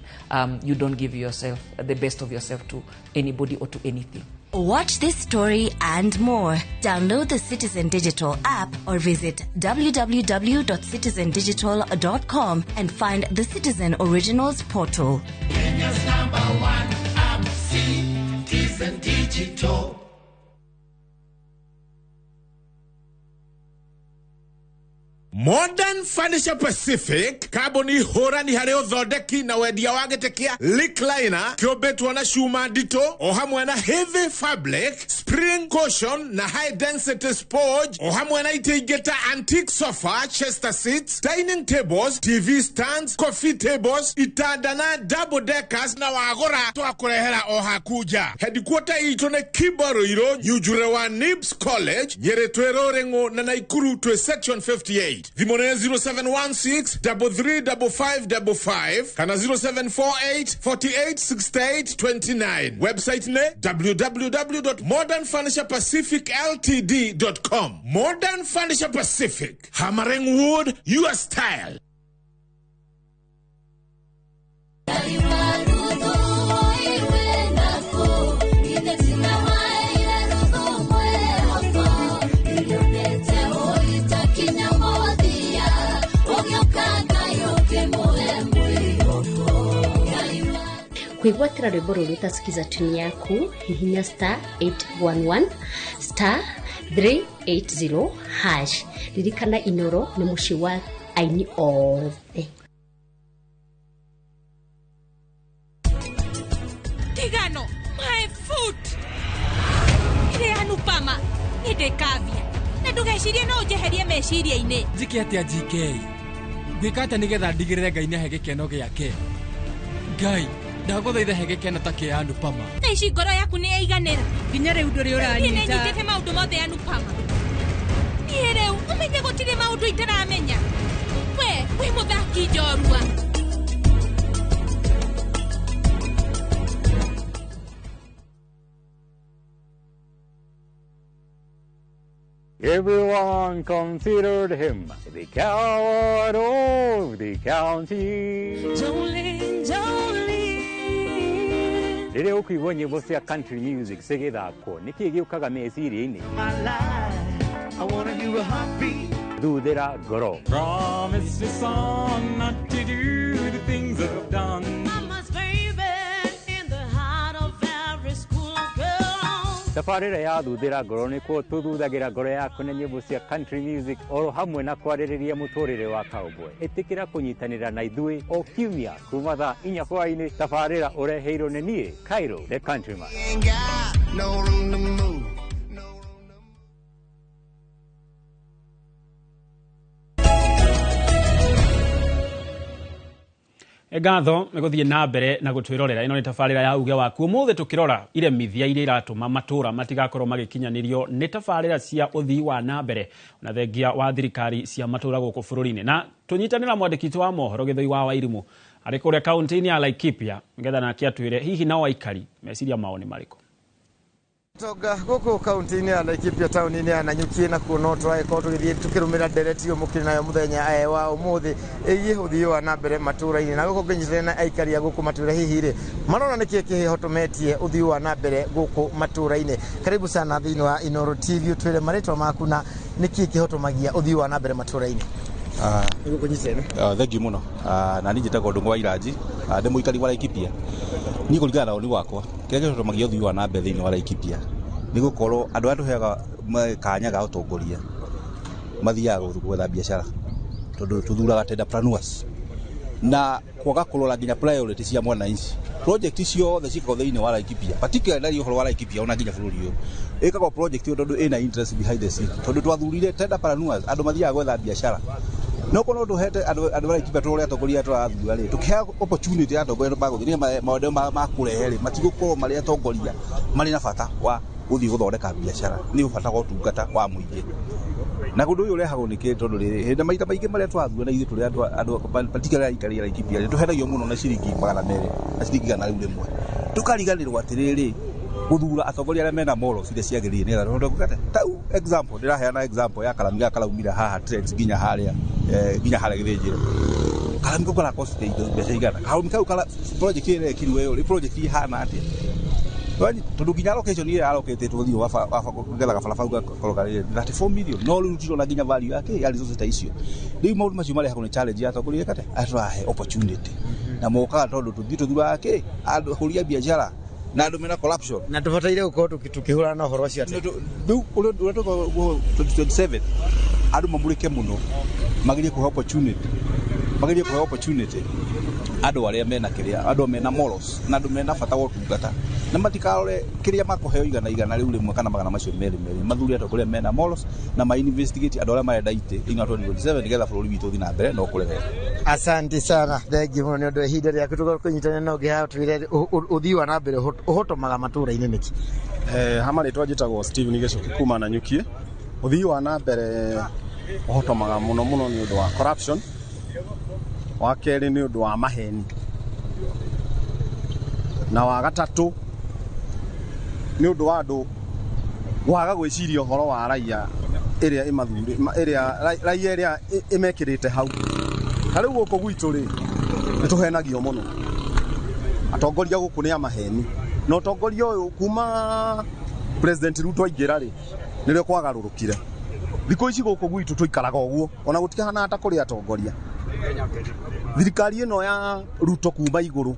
you don't give yourself the best of yourself to anybody or to anything. Watch this story and more. Download the Citizen Digital app or visit www.citizendigital.com and find the Citizen Originals portal. Kenya's #1 app, Citizen Digital. Modern Furniture Pacific Carboni Horani Hareo Zodeki na wedia wagetekia Lick Liner Kiobetwa na Shuma Dito Ohamwana Heavy Fabric Spring Cushion na High Density Spoj Ohamwana Itegeta Antique Sofa Chester Seats Dining Tables TV Stands Coffee Tables Itadana Double Deckers na wagora Tuakurehera Ohakuja Headquarter itone Kibaroiro Nyujurewa Nibs College Yeretwero Rengo na Naikuru to Section 58 Vimone 0716 335555 kana 0748 4868 29. Website ne www.modernfurniturepacificltd.com. Modern Furniture Pacific, hammering wood, your style. Kuigwatira rwimbo ruru utasikiza tuni yaku hihinya *811 *380#. Ririkana Inoro ni mushi wa aini othe. Tigano, my foot. Ire anupama, nidekavia. Na ndugecirie no jeherie meciria ine. Njike atia GK. Gwikata nigetha ndigirire Ngai nehege keno giake. Ngai ndaguthaitha hege kena take Anupama. Na ici ngoro yaku ni aiganira. Nginya riu nduri uranyita. Ni nyitete maundu mothe Anupama. Ni riu umenye gutire maundu itaramenya. We muthaki njorua. Everyone considered him the coward of the county. Jolene, Jolene, Rĩrĩa ũkũigua nyĩmbo cia country music cigĩthakwo nĩkĩ gĩũkaga meciria-inĩ? Thuthĩra ngoro. Promise your son not to do the things I've done. Mama's favorite in the heart of every school girl. Tabarĩra ya thuthĩra ngoro nĩkuo tũthuthagĩra ngoro yaku na nyĩmbo cia country music oro hamwe na kwarĩrĩria mũtũrĩre wa cowboy. Ĩtĩkĩra kũnyitanĩra na ithuĩ o kiumia kuma thaa 4 hwaĩ-inĩ. Tabarĩra ũreheirwo nĩ niĩ Cairo the Countryman. Ngatho nĩgũthiĩ na mbere na gũtwĩrorera ĩno nĩ tabarĩra ya uge waku. Ũmũthĩ tũkĩrora iremithia iria iratũma matũra matigakorwo magĩkinyanĩrio nĩ tabarĩra cia ũthii wa na mbere na thengia wa thirikari cia matũra gũkũ bũrũri-inĩ. Na tũnyitanĩra mwandĩki wa mohoro Gĩthũi wa Wairimũ arĩ kũrĩa kaunti-inĩ ya Laikipia nĩgetha nake atwĩre hihi nao aikari meciria mao nĩ marĩkũ. Toga gũkũ kaunti-inĩ ya Laikipia taũni-inĩ ya Nanyuki na kuona tũragĩkorwo tũgĩthiĩ tũkĩrũmĩrĩra ndereti ĩyo mũkĩrĩ nayo mũthenya wa ũmũthĩ ĩgiĩ ũthii wa na mbere matũra-inĩ na gũkũ ngĩnyitĩrĩra na aikari a gũkũ matũra hihi rĩ marona nĩkĩ kĩhotometie ũthii wa na mbere gũkũ matũra-inĩ. Karibu sana thĩinĩ wa Inooro TV twĩre marĩtwa maku na nĩkĩ kĩhotomagia ũthii wa na mbere matũra-inĩ. Thengi mũno na niĩ njĩtagwo Ndung'u wa Iranji ndĩ mũikari wa Laikipia. Niĩ kũringana na woni wakwa kĩrĩa kĩhotomagia ũthii wa na mbere thĩinĩ wa Laikipia nĩ gũkorwo andũ arĩa tũheaga kanya ga ũtongoria mathiaga gwetha biacara tondũ tũthuraga entrepreneurs na kwaga kũrora nginya priority cia mwananchi. Project ciothe cikoragwo thĩinĩ wa Laikipia particularly ũhoro wa Laikipia ona nginya bũrũri ũyũ ĩkagwo project ĩyo tondũ ĩna interest behind the scene tondũ twathurire entrepreneurs andũ mathiaga gwetha biacara. No kono tuhete andũ Laikipia tũrĩa atongoria tũrathura rĩ tũkĩhe opportunity ya atongoria magũthiĩ maũndũ ma kũrehe rĩ matigũkorwo marĩ atongoria marĩ na bata wa gũthiĩ gũthondeka biacara nĩ bata wa ũtungata wa mũingĩ. Na ũndũ ũyũ ũrehagwo nĩ kĩ tondũ rĩrĩ hĩndĩ maita maingĩ marĩa twathura na ithuĩ tũrĩ andũ particularly aikari a Laikipia rĩ tũhenagio mũno na ciringi 200 na ciringi 100 rĩu rĩmwe tũkariganĩrwo atĩrĩrĩ gũthura atongoria arĩa mena morals iria ciagĩrĩire nĩ tondũ gũkate tau example ndĩraheana example ya Karami kalaumira haha trends nginya harĩa Gĩthĩnjĩro. Karami gũkora cost mbeca igana Karami kau kala project ĩrĩa ĩkirwo ĩyo project ihana atĩa tondũ nginya location ĩrĩa allocate tũthiĩ getha gabarabara gakoroga 34 million no rĩu tiro na nginya value yake ya resources ta icio. Rĩu maũndũ macio marehagwo nĩ challenge ya atongoria kate atũrahe opportunity na mokaga tondũ tũthiĩ tũthura ake andũ hũria biacara na andũ mena corruption na tũbataire gũkorwo tũkĩhũrana na ũhoro ũcio atĩa. Rĩu ũrĩa tũgwo 27 andũ mamũrĩke mũno magerie kũhe opportunity andũ arĩa mena kĩrĩa andũ mena morals na andũ mena bata wa ũtungata na matikarore kĩrĩa makũheo igana rĩu rĩmwe kana magana macio merĩ mathuri atongoria mena morals na ma investigate andũ arĩa marenda itĩ thĩinĩ wa 2027 nĩgetha bũrũri witũ ũthiĩ na mbere na ũkũre wega. Asante sana thengi mũno nĩ ũndũ wa ihinda rĩaku tũkũnyitanĩra na ũngĩ haha twĩre ũthii wa na mbere ũhotomaga matũra-inĩ nĩkĩ. Hama rĩtwa njĩtagwo Steven Gĩcũki kuma Nanyuki. Ũthii wa na mbere ũhotomaga mũno nĩ ũndũ wa corruption. Wa kerĩ nĩ ũndũ wa maheni na wa gatatũ nĩ ũndũ wa andũ waga gwĩciria ũhoro wa raia ĩrĩa ĩmekĩrĩte hau. Ta rĩu gũkũ gwitũ rĩ nĩ tũhenagio mũno atongoria gũkũ nĩ amaheni na ũtongoria ũyũ kuma President Ruto aingĩra rĩ nĩrĩo kwagarũrũkire. Thikũ ici gũkũ gwitũ tũikaraga ũguo ona gũtikahana ta kũrĩ atongoria. Thirikari ĩno ya Ruto kuma igũrũ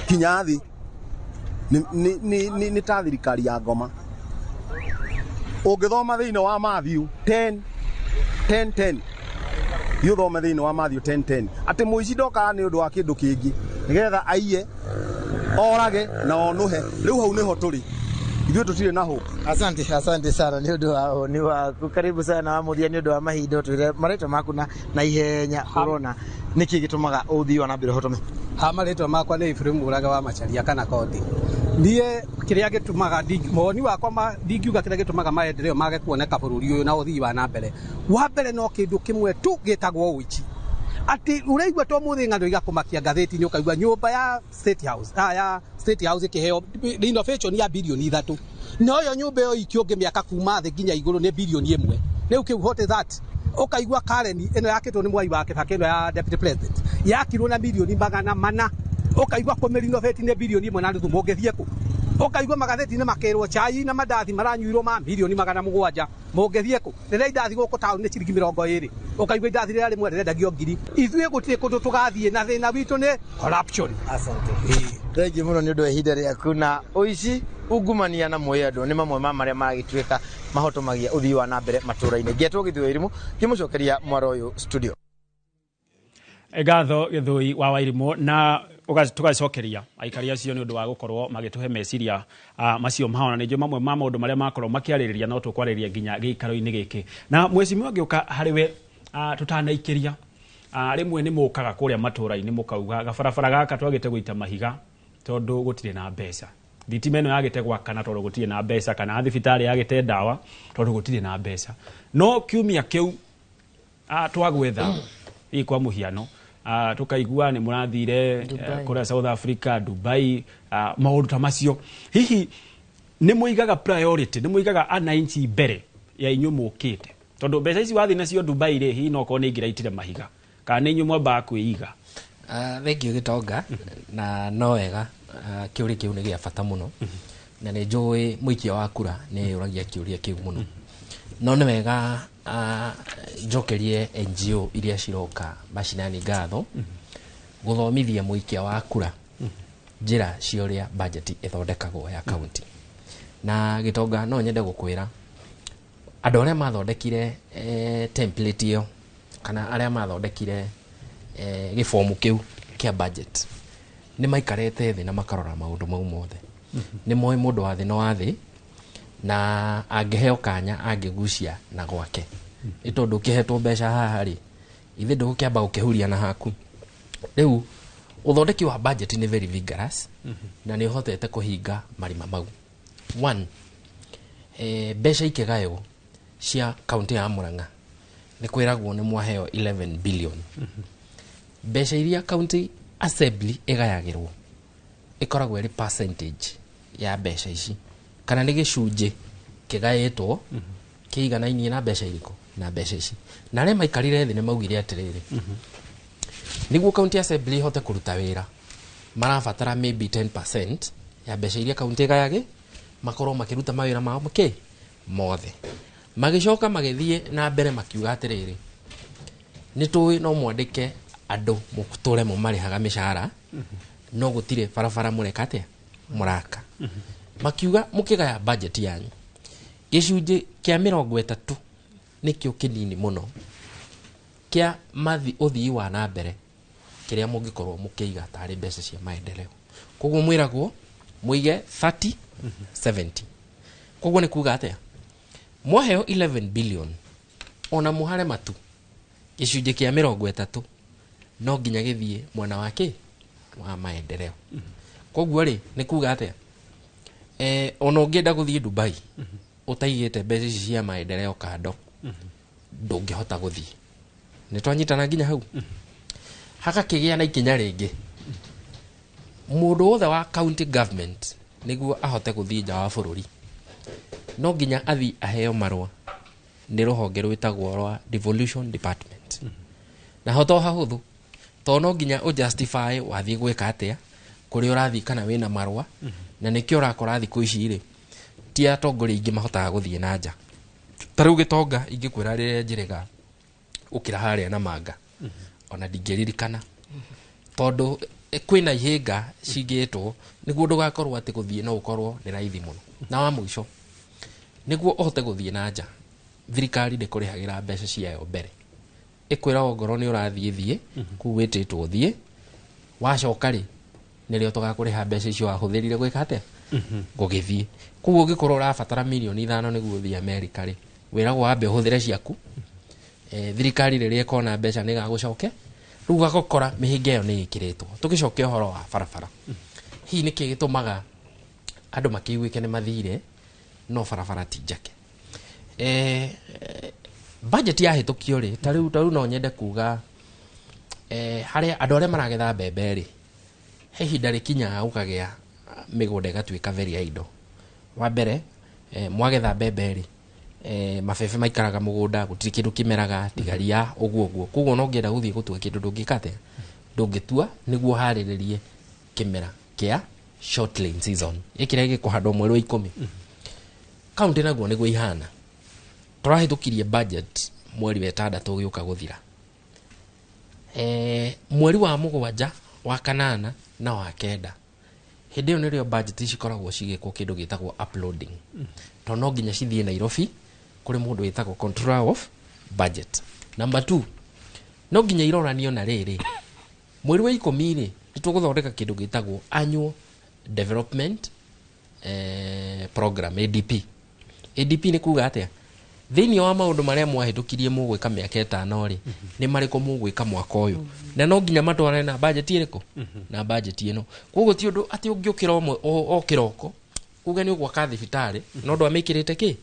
kinya thĩ nĩ ta thirikari ya ngoma. Ũngĩthoma thĩinĩ wa Matthew 10:10 thome thĩinĩ wa Matthew 10:10 atĩ mũici ndokaga nĩ ũndũ wa kĩndũ kĩngĩ nĩgetha aiye orage na onuhe. Rĩu hau nĩho tũrĩ ithuĩ tũtirĩ na hope. Asante sana nĩ ũndũ wa ũhoni waku. Karibu sana wa mũthia nĩ ũndũ wa mahinda twĩre marĩtwa maku na ihenya ũrona nĩkĩ gĩtũmaga ũthii wa na mbere ũhotome. Marĩtwa makwa nĩ Ibrahim Mũraga wa Macharia kana Kondi. Niĩ kĩrĩa gĩtũmaga moni wakwa ndingiuga kĩrĩa gĩtũmaga maendeleo mage kuoneka bũrũri ũyũ na ũthii wa na mbere. Wa mbere no kĩndũ kĩmwe tu gĩtagwo ũici. Ati ũraigua to mũthĩ ng'ano igakũmakia ngathĩti-inĩ ũkaigua nyũmba ya State House ĩkĩheo renovation ya bilioni 3. No yo nyũmba ĩyo ikio ngĩmĩaka kuma thĩ nginya igũrũ nĩ bilioni 1. Rĩu kĩu what is that? Ũkaigua Karen ĩno yakĩtwo nĩ mwai wake ta kĩno ya Deputy President yakirwo na milioni 400 ukaigwa kumirinobeti ne bilioni 1.5 mungethie ku ukaigwa magatheti ne makerwo chai na mandathi maranyuirwo ma milioni 700 mungethie ku rira indathi guku tauni ciringi 20 ukaigwa indathi rira rimwe rirendagio ngiri ithuĩ gũtirĩ kũndũ tũgathiĩ na thĩna witũ nĩ corruption. Asante. Thengi muno nĩ ũndũ wa ihinda rĩaku na ũici ungumania na mwĩyendo nĩ mamwe ma marĩa maragĩtuĩka mahotomagia ũthii wa na mbere matũũra-inĩ. Ngetwo Gĩthũi Wairimu ngĩmũcokeria mwaro ũyũ studio. Ngatho Gĩthũi wa Wairimu na tugacokeria aikari acio nĩ ũndũ wa gũkorwo magĩtũhe meciria macio mahona nĩ mamwe ma maũndũ marĩa makorwo makĩarĩrĩria no tũkwarĩrĩria nginya gĩikaro-inĩ gĩkĩ. Na mwecimio ngĩũka harĩwe tutanaikĩria rĩmwe nĩ mũkaga kũrĩa matũũra-inĩ mũkauga gabarabara gaka twagĩte gũita mahiga tondũ gũtirĩ na mbeca. Thitima ĩno yagĩte gwakana tondũ gũtirĩ na mbeca, kana thibitarĩ yagĩte ndawa tondũ gũtirĩ na mbeca. No kiumia kĩu twagwetha kwa mũhiano tukaigua nĩ mũrathire kũrĩa South Africa, Dubai, maũndũ ta macio. Hihi nĩ mũigaga priority, nĩ mũigaga ananchi mbere ya inyuĩ mũkĩte tondũ mbeca ici wathi nacio Dubai rĩ hihi no korwo nĩ ingĩraitire mahiga kana nĩ inyuĩ mwambaga kwĩiga? Thengio Gĩtonga na no wega kĩũria kĩu nĩ gĩa bata mũno na nĩ njũĩ mũikia wa kura nĩ ũragia kĩũria kĩu mũno, no nĩ wega njokerie NGO iria ciroka macinani ngatho gũthomithia mũikia wa kura njĩra cia ũrĩa budget ĩthondekagwo ya county. Na Gĩtonga no nyende gũkwĩra andũ arĩa mathondekire template ĩyo kana arĩa mathondekire gĩbomu kĩu kĩa budget nĩ maikarĩte thĩ na makarora maũndũ mau mothe. Nĩ moĩ mũndũ wa thĩ no wa thĩ na angĩheo kanya angĩgucia na gwake. Nĩ tondũ ũkĩhetwo mbeca haha rĩ ithe ndũgũkĩamba gũkĩhuria na haku. Rĩu ũthondeki wa budget nĩ very vigorous na nĩ ũhotete kũhinga marima mau. One, mbeca ikĩgaywo cia kaunti ya Murang'a nĩ kwĩragwo nĩ mwaheo 11 billion. Mbeca iria county assembly ĩgayagĩrwo ĩkoragwo ĩrĩ percentage ya mbeca ici kana nĩ gĩcunjĩ kĩgaĩtwo kĩiganainie na mbeca irĩkũ na mbeca ici. Na arĩa maikarire thĩ nĩ maugire atĩrĩrĩ nĩguo county assembly ihote kũruta wĩra marabatara maybe 10% ya mbeca iria county ĩgayage makorwo makĩruta mawĩra mao mothe. Magĩcoka magĩthiĩ na mbere makiuga atĩrĩrĩ nĩ tũĩ no mwandĩke andũ mũtũre mũmarĩhaga mĩcara no gũtirĩ barabara mũreka atĩa mũraka. Makiuga mũkĩgaya budget yanyu gĩcunjĩ kĩa 30 nĩkĩo kĩnini mũno kĩa ũthii wa na mbere kĩrĩa mũngĩkorwo mũkĩiga tarĩ mbeca cia maendeleo. Koguo mwĩragwo mũige 30-70. Koguo nĩ kuuga atĩa mwaheo 11 billion ona mũhare matu gĩcunjĩ kĩa 30 no nginya gĩthiĩ mwena wake wa maendeleo. Koguo rĩ nĩ kuuga atĩa ona ũngĩenda gũthiĩ Dubai ũtaigĩte mbeca ici cia maendeleo kando ndũngĩhota gũthiĩ. Nĩ twanyitana nginya hau. Hakakĩgĩa na ikinya rĩngĩ mũndũ wothe wa county government nĩguo ahote gũthiĩ nja wa bũrũri no nginya athi aheo marũa nĩ rũhonge rwĩtagwo rwa devolution department. Na hoto hahũthũ to no nginya ũjustify wathiĩ gwĩka atĩa kũrĩa ũrathiĩ kana wĩna marũa. Na nĩkĩo ũrakora thikũ ici rĩ ti atongoria ingĩ mahotaga gũthiĩ na nja. Ta rĩu Gĩtonga ingĩkwĩra rĩrĩa njĩrĩga ũkĩra harĩa na Manga ona ndingĩririkana tondũ kwĩna ihĩnga cingĩtwo nĩguo ndũgakorwo atĩ gũthiĩ no ũkorwo nĩ raithi mũno. Na wa mũico nĩguo ũhote gũthiĩ na nja thirikari ndĩkũrĩhagĩra mbeca ciayo mbere. Ĩkwĩra ngoro nĩ ũrathiĩ thiĩ kũu wĩtĩtwo thiĩ wacoka rĩ nĩrĩo tũgakũrĩha mbeca icio wahũthĩrire gwĩka atĩa gũgĩthiĩ. Koguo ũngĩkorwo ũrabatara milioni 5 nĩguo ũthiĩ America rĩ wĩragwo wambe ũhũthĩre ciaku. Thirikari rĩrĩa ĩkona mbeca nĩ gagũcoke rĩu gagũkora mĩhĩnga ĩyo nĩ ĩkĩrĩtwo. Tũgĩcokia ũhoro wa barabara hihi nĩkĩ gĩtũmaga andũ makĩiguĩke nĩ mathire no barabara ti njake. Budget yahĩtũkio rĩ ta rĩu no nyende kuga harĩa andũ arĩa maragetha mbembe rĩ he ihinda rĩkinyaga ũkagĩa mĩgũnda ĩgatuĩka very idle. Wa mbere mwagetha mbembe rĩ mabebe maikaraga mũgũnda gũtirĩ kĩndũ kĩmeraga tigaria ũguo. Koguo no ngĩenda gũthiĩ gũtua kĩndũ ndũngĩka atĩa ndũngĩtua nĩguo harĩrĩrie kimera kia short lane season ikira gikuhandwo mweri wa 10 county naguo niguo ihana turahitukirie budget mweri wa 6 ugiuka guthira mweri wa 7 wa 8 na wa 9 hindi yo nirio budget cikoragwo cigikwo kindu gitagwo uploading to no nginya cithie Nairobi kuri mundu witagwo controller of budget. Number 2 no nginya iroranio na riri mweri wa 10 ri nituguthondeka kindu gitagwo annual development program ADP ni kuga atia thini wa maundu maria mwahitukirie mugwika miaka 5 ri ni mariko mugwika mwaka uyu na no nginya matwarane na budget iriko na budget ino koguo ti undu ati ungiukira omwe o kiroko kuga ni ugwaka thibitari no ndo amikirite ki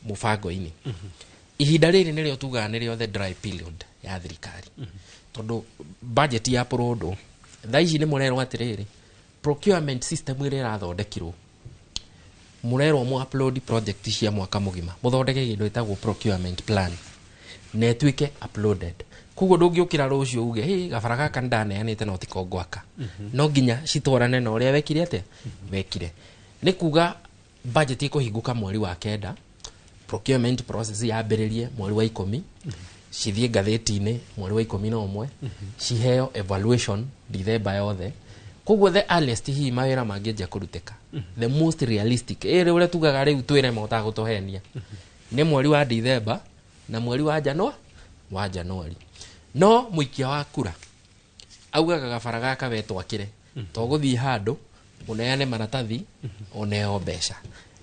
mubango ini ihinda riri nirio tuga nirio the dry period ya thirikari tondu budget ya prodo thaici ni murero atiriri procurement system ire rathondekirwo murero mu upload project cia mwaka mugima muthondeke kindu itagwo procurement plan na twike uploaded kugo ndungiukira rucio uge hey gabara gaka ndaneanite no tikongwaka no nginya citwarane na uria wekire ate wekire ni kuga budget ikuhinguka mweri wa 9 procurement process yambiririe mweri wa 10 cithie ngatheti-ini mweri wa 11 ciheo evaluation December yothe koguo the earliest hi mawira mangienja kuruteka the most realistic ere ule tugaga riu twire mota gutohenia ni mweri wa December na mweri wa January no muikia wa kura augaga gabara gaka wetwakire to guthii handu uneane maratathi oneo mbeca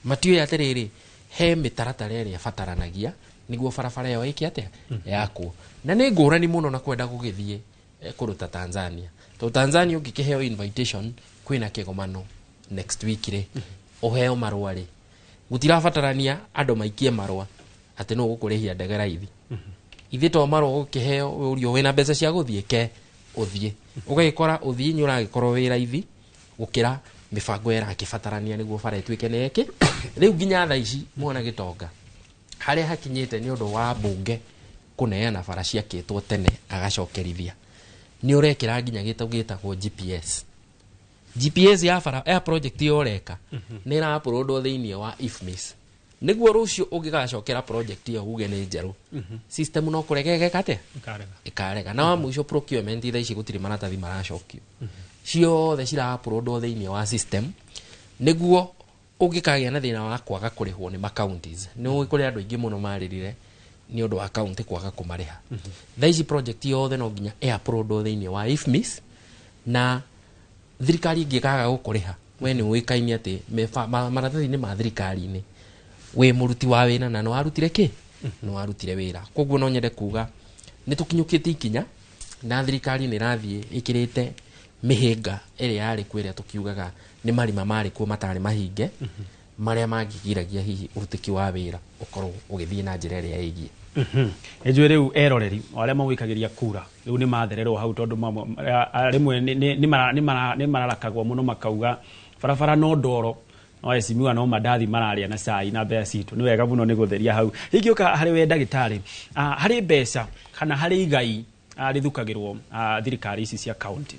matio atiriri he mitaratara ĩrĩa bataranagia niguo barabara yo iki atia yako na ni ngurani muno na kwenda gugithie kuruta Tanzania to Tanzania ungikiheo invitation kwina kigomano next week ri uheo marua ri gutirabatarania andu maikie marua ati no gukurihia ndege raithi ithi to marua ukiheo urio wina mbeca cia guthie ke uthie ugagikora uthie nyu uragikorwo wi raithi gukira mibango era akibatarania niguo bara itwike neki riu nginya thaici muona gitonga haria hakinyite ni undu wa bunge kuneana bara ciakitwo tene agacokerithia ni urekira nginya gitagwo GPS ya bara ya project yoreka ni ra upload thiini wa IFMIS niguo rucio ungigacokera project yo uge ni njeru system no kuregege kate ikarega na wa mwisho procurement thaici gutiri maratathi maracokio ciothe cira upload thiini wa system niguo ungikagia na thina wa kwaga kurihwo ni counties ni ukuri andu ingi muno maririre ni undu wa county kwaga kumariha thaici project yothe no nginya upload thiini wa IFMIS na thirikari ingikaga gukuriha we ni wikaini ati maratathi ni ma thirikari ni we muruti wa wina na no arutire ki no arutire wira koguo no nyende kuga ni tukinyukite ikinya na thirikari ni rathie ikirite mihinga iri yari kwiria tukiugaga ni marima mari ku matari mahinge maria mangigiragia hihi urutiki wa wira ukorwo ugithie na njira iri yigie ejwe riu eroreri aria mawikagiria kura riu ni mathererwo hau tondu rimwe ni mararakagwo muno makauga barabara no ndoro no esimiwa no madathi mararia na cai na mbeca citu ni wega muno ni gutheria hau ingioka hari we ndagitari hari mbeca kana hari igai rithukagirwo thirikari ici cia county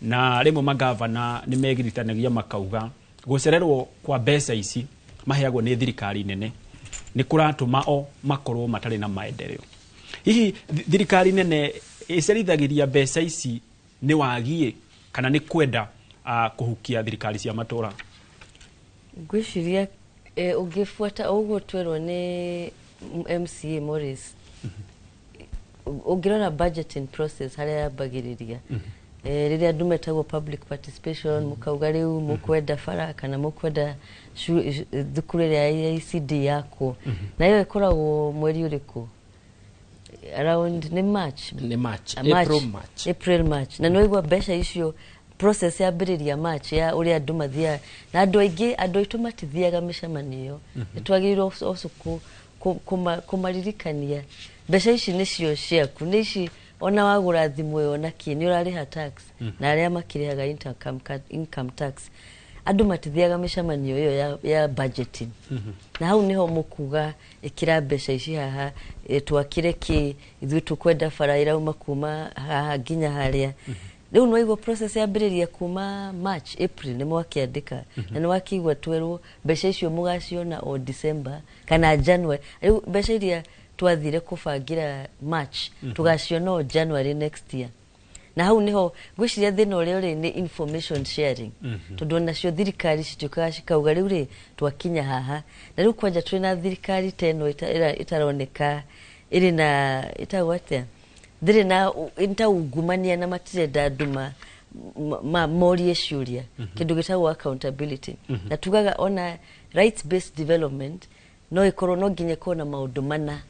na rimwe magavana ni megiritanagia makauga gucererwo kwa mbeca ici maheagwo ni thirikari nene ni kuratuma o makorwo matari na maendeleo hihi thirikari nene icerithagiria mbeca ici ni wagie kana ni kwenda kuhukia thirikari cia matura ngwiciria ungifuata uguo twerwo ni MCA Morris ungirona budgeting process haria yambagiriria riria andu metagwo public participation mukauga riu mukwenda bara kana mukwenda thukuru ya ICD yako na yo ikoragwo mweri uriku around ni March April March na no igwa mbeca icio process ya biriria March ya uria andu mathia na andu aingi andu itu matithiaga micemaniyo twagirwo osuku kumaririkania mbeca ici nicio ciaku ni ici ona wagura thimu yo na kini urariha tax na aria makirihaga income tax andu matithiaga micemaniyo yo ya budgeting na hau niho mukuga ikira mbeca ici haha twakire ki ithu tukwenda bara irauma kuma haha nginya haria Riu no igwo process ya mbiriria kuma March April ni mwakiandika na ni wakigwa twerwo mbeca icio mugaciona o December kana January. Riu mbeca iria twathire kubangira March tugaciona o January next year. Na hau niho gwiciria thina uria uri ni information sharing tondu nacio thirikari citukaga cikauga riu ri twakinya haha na riu kwanja twi na thirikari teno itaroneka iri na itagwatia ndire na ungumania na matirenda nduma morie ciuria kindu gitagwo accountability na tugaga ona rights based development no ikorwo no nginya kona maundu mana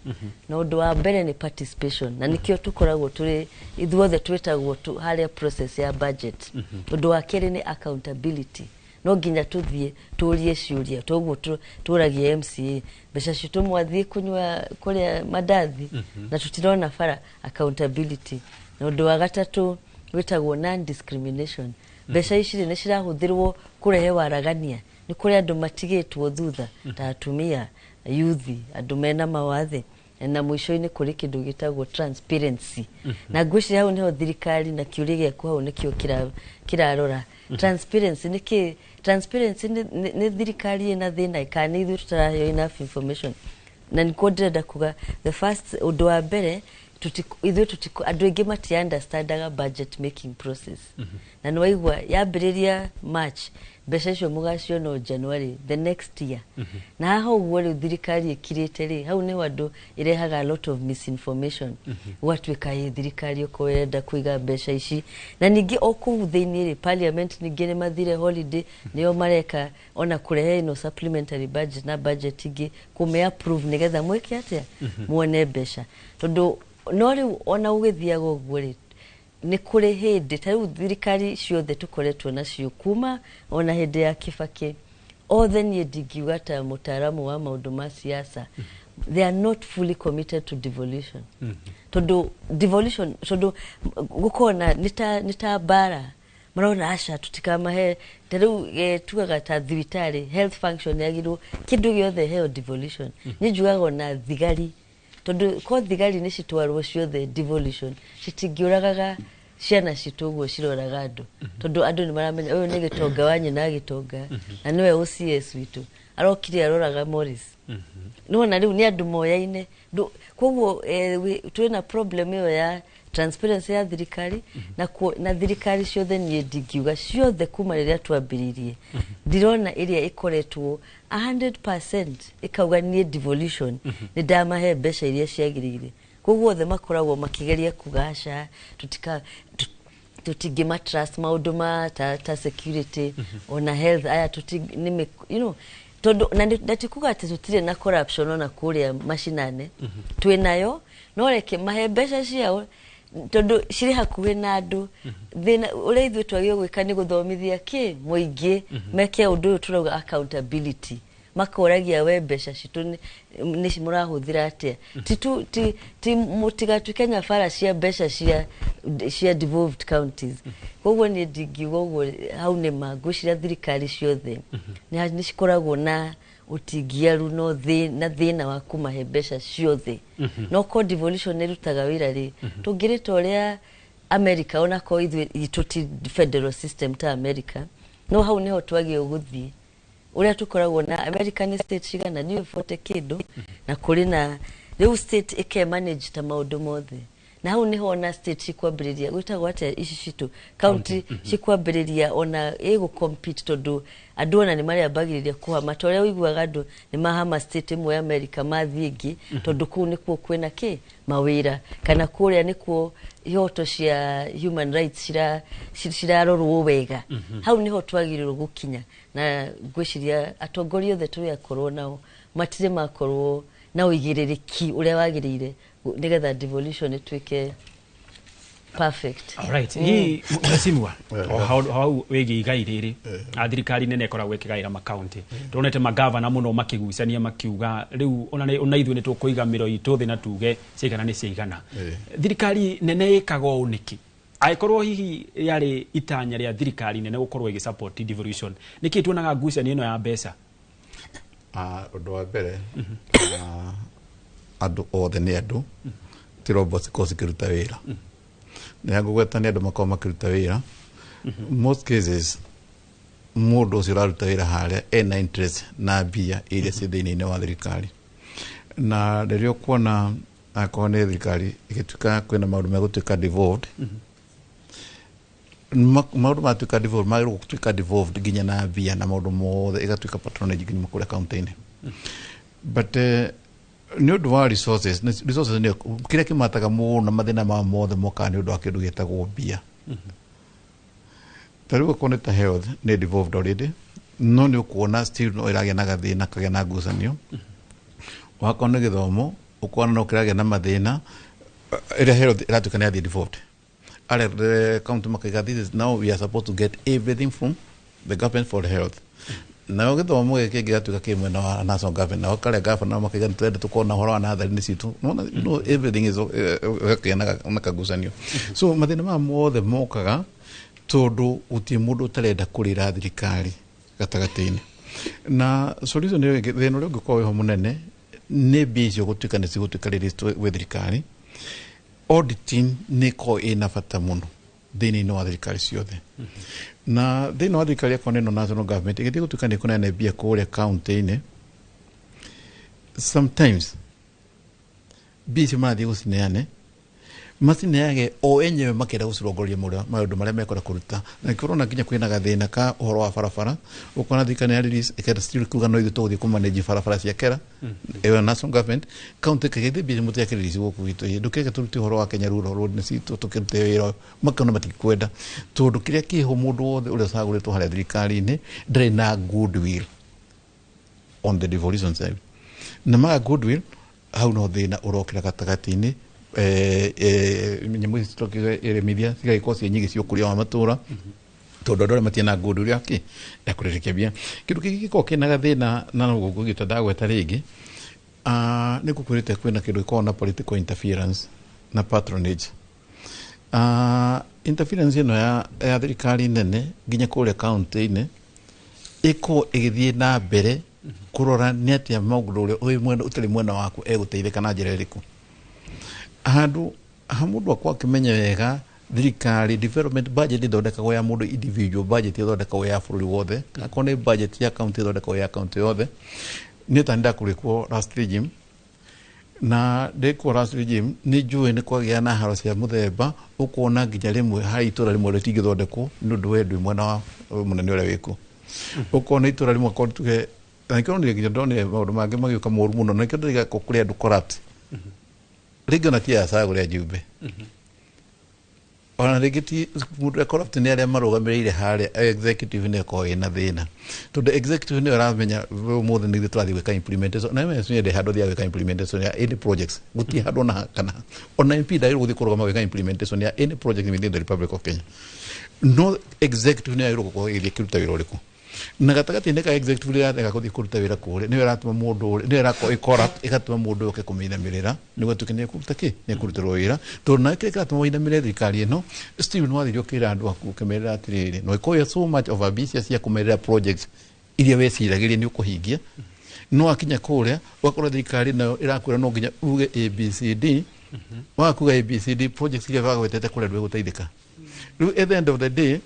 na undu wa mbere ni participation na nikio tukoragwo turi ithuothe twetagwo haria process ya budget undu wa keri ni accountability no nginya tuthie turie ciuria toguo turagie MCA mbeca citu mwathie kunywa kuria madathi na tutirona bara accountability na undu wa gatatu wetagwo non discrimination mbeca ici ni cirahuthirwo kurehe waragania ni kuria andu matigitwo thutha ta atumia youthi andu mena mawathe na mwisho-ini kuri kindu gitagwo transparency na ngwiciria hau niho thirikari na kiuria giaku hau nikio kirarora transparency niki transparency ni thirikari ina thina kana ithu tutaraheyo enough information na niko ndirenda kuga the first undu wa mbere andu aingi mati understandaga budget making process na ni waigwa yambiriria March mbeca icio mugaciona o January the next year na hau guo thirikari ikirite ri hau ni wandu irehaga a lot of misinformation watwika ye thirikari ukoenda kuiga mbeca ici na ningi oku thiini ri parliament ningi ni mathire holiday nio mareka ona kurehe no supplementary budget na budget ingi kume approve nigetha mweke atia muone mbeca tondu no ri ona ugithiaga uguo ri ni kuri hindi ta thirikari ciothe tukoretwo nacio kuma ona hindi ya Kibaki othe ni ndingiuga ta mutaaramu wa maundu ma siasa they are not fully committed to devolution tondu devolution tondu gukona nita bara marona asha tutikamahe tariu tugaga ta thibitari health function yagiru kindu giothe heo devolution ni njugaga na thigari tondu ko thigari ni citwarwo ciothe devolution citingiuragaga ciana cituguo ciroraga andu tondu andu ni maramenya uyu ni gitonga wanye na gitonga na niwe OCS witu arokiri aroraga Morris nona riu ni andu moyaine koguo twina problem iyo ya transparency ya thirikari na thirikari ciothe ni ndingiuga ciothe kuma riria twambiririe ndirona iria ikoretwo 100% ikauga ni devolution ni ndamahe mbeca iria ciagirire koguo the makoragwo makigeria kugasha tutingima trust maundu ma ta security ona health aya ni you know tondu na ndatikuga ati tutire na corruption ona kuria mashinane twinayo no reke mahe mbeca ciao tondu ciri hakuhi na andu thina uria ithu twagio gwika ni guthomithia ki muingi meke undu turauga accountability makoragia we mbeca citu ni murahuthira atia ti mutigatu Kenya fara cia mbeca cia devolved counties koguo ni ndingiuga uguo hau ni magwiciria thirikari ciothe ni cikoragwo na utingiaru no thina wa kumahe mbeca ciothe no ko devolution irutaga wira ri tungirita uria America ona ko ithu tuti federal system ta America no hau niho twagio guthii uria tukoragwo na American state cigana ni 40 kindu na kuri na riu state ike manage ta maundu mothe na hau niho ona state cikwambiriria gwitagwo atia ici citu county cikwambiriria ona ego compete tondu andu ona ni maria bagiriria kuhama toria uiguaga andu ni mahama state imwe ya America mathiingi tondu kuu nikuo kwina ki mawira kana kuria nikuo yoto cia human rights cirarorwo wega hau niho twagirirwo gukinya na gwiciria atongoria othe turi akorwo nao matire makorwo na uigiririki uria wagirire nigetha devolution itwike perfect. All right. Hii mheshimiwa hau wegi igairiri thirikari nene ikoragwo ikigaira makaunti tuonete magavana muno makigucania makiuga riu ona ithu ni tukuiga miro itu thi na tuge cigana ni cigana thirikari nene ikago uniki aikorwo hihi yari itanya ria thirikari nene gukorwo igi support devolution niki tuonaga ngucania ino ya mbeca undu wa mbere andu othe ni andu ti robots ko sikiruta wira nä ngågwetania andå makorwo makä wä most cases mũndũ ũcio ũraruta wĩra harĩa ena interest na mbia iria ciĩ thĩinĩ wa thirikari, na rĩrĩa ũkuona akorwo nĩ thirikari ĩgĩtuĩka kwĩna maũndũ megũtuĩka devolved, maũndũ matuĩka devolved magĩrĩirwo gũtuĩka devolved nginya na mbia na maũndũ mothe ĩgatuĩka patronage nginya kũrĩa kaunti-inĩ. But nĩ ũndũ wa resources nĩ kĩrĩa kĩmataga mũno mathĩna ma mothe mokaga nĩ ũndũ wa kĩndũ gĩtagwo mbia. Tarĩu okorwo nĩ ta health nĩ devolved already, no nĩ ũkuona still no ĩragĩa na gathĩna kagĩa na ngucanio. Wakorwo nĩ gĩthomo ũkuona no kĩragĩa na mathĩna ĩrĩa health ĩratuĩka nĩ yathiĩ devolved. The county makaiga this is now we are supposed to get everything from the government for health. Nao gĩthomo gĩkĩ gĩgatuĩka kĩ mwena wa national government, nao karĩa governor makaiga nĩtwende tũkorwo na ũhoro wa natharĩ-inĩ citũ. No everything is gakĩgĩa na kagucanio. So mathĩna maya mothe mokaga tondũ gũtirĩ mũndũ ũtarenda kũrĩra thirikari gatagatĩ-inĩ. Na solution thĩna ũrĩa ũngĩkorwo wĩho mũnene nĩ mbia icio gũtuĩka nĩ cigũtuĩka rĩrĩ gwĩ thirikari. Auditing nĩ ĩkorwo ĩna bata mũno thĩinĩ wa thirikari ciothe. Na thĩinĩ wa thirikari akorwo nĩ national government ĩgĩthiĩ gũtuĩka nĩ ĩkũneana mbia kũrĩa kaunti-inĩ, sometimes mbia icio marathiĩ gũcineane macineage o enyewe makĩenda gũcirongoria maũndũ marĩa mekwenda kũruta. Na nĩkĩrona nginya kwĩna gathĩna ka ũhoro wa barabara, ũkona thirikari ya release ĩkenda still kuga no ithuĩ tũgũthiĩ kũmanage barabara cia kera ĩyo national government, kaunti ĩkagĩthiĩ mbia mũtu ya release gũkũ gwitũ ndũkĩreke tũrute ũhoro wa Kenya Rural Road nĩ citũ tũkĩrute wĩra makona matikwenda tondũ kĩrĩa kĩho mũndũ wothe ũrĩa ũcagũrĩtwo harĩa thirikari-inĩ ndarĩ na goodwill on the devolution side. Na maga goodwill hau no thĩna ũrokĩra gatagatĩ-inĩ nyamũ ici tũkĩremithia cigagĩkorwo ciĩ nyingĩ cia ũkũria wa matũũra tondũ andũ arĩa matirĩ na ngũndũ ya kũrerekia mbia. Kĩndũ kĩngĩ gĩkoragwo kĩna gathĩna na no gũgũgĩta ndagweta rĩngĩ nĩ gũkwĩrĩte kwĩna kĩndũ gĩkoragwo na political interference na patronage. Interference ĩno ya thirikari nene nginya kũrĩa kaunti-inĩ ĩkorwo ĩgĩthiĩ na mbere kũrora nĩ atĩa maũndũ ũrĩa ũtarĩ mwena waku egũteithĩka na njĩra ĩrĩkũ. Handũ mũndũ akorwo akĩmenya wega thirikari development budget ĩthondekagwo ya mũndũ individual, budget ĩthondekagwo ya bũrũri wothe, akorwo nĩ budget ya county ĩthondekagwo ya county yothe. Niĩ ta nĩndakũrĩkwo last regime, na ndĩkwo last regime nĩ njũĩ nĩ kwagĩa na haro cia mũthemba, ũkuona nginya rĩmwe harĩ itũra rĩmwe rĩtingĩthondekwo nĩ ũndũ wa endwi mwena wa mũnene ũrĩa wĩkuo. Ũkona itũra rĩmwe akorwo tuge na nĩkĩo nginya ndonire maũndũ mangĩ magĩũka moru mũno, na nĩkĩo ndĩrigakwo kũrĩ andũ corrupt. Rĩngĩ ona ti acagũre njumbe ona rĩngĩ ti mũndũ corrupt nĩ arĩa marũgamĩrĩire harĩa executive nĩ ĩkoragwo ĩna thĩna tondũ executive nĩ aramenya ũmũthĩ nĩ ithuĩ tũrathiĩ gwĩka implementation, na ndĩ handũ thia gwĩka implementation ya any projects gũtirĩ handũ ona kana ona MP ndagĩrĩirwo gũthiĩ kũrũgama gwĩka implementation ya any project within the Republic of Kenya. No executive nĩ agĩrĩirwo gũkorwo ĩgĩthiĩ kĩruta wĩra ũrĩkũ, na gatagatĩ-inĩ ka executive rĩrĩa atega gũthiĩ kũruta wĩra kũrĩa nĩwe ĩratũma mũndũ nĩwe ĩrakorwo corrupt ĩgatũma mũndũ ũke kũmĩinamĩrĩra nĩguo atuĩke nĩ ekũruta nĩ ekũrutĩrwo wĩra tondũ nawe kĩrĩa kĩratũma ũinamĩrĩre thirikari ĩno still nĩ wathirio kĩra andũ aku ũkĩmerera atĩrĩrĩ no ĩkorwo so much of ambitious cia kũmerera projects iria weciragĩria nĩ ũkũhingia, no akinya kũrĩa ũgakorwo thirikari nayo ĩrakwĩra no nginya uge ABCD, wakuga ABCD projects iria wagwetete kũrĩa ndũgũteithĩka. Rĩu at the end of the day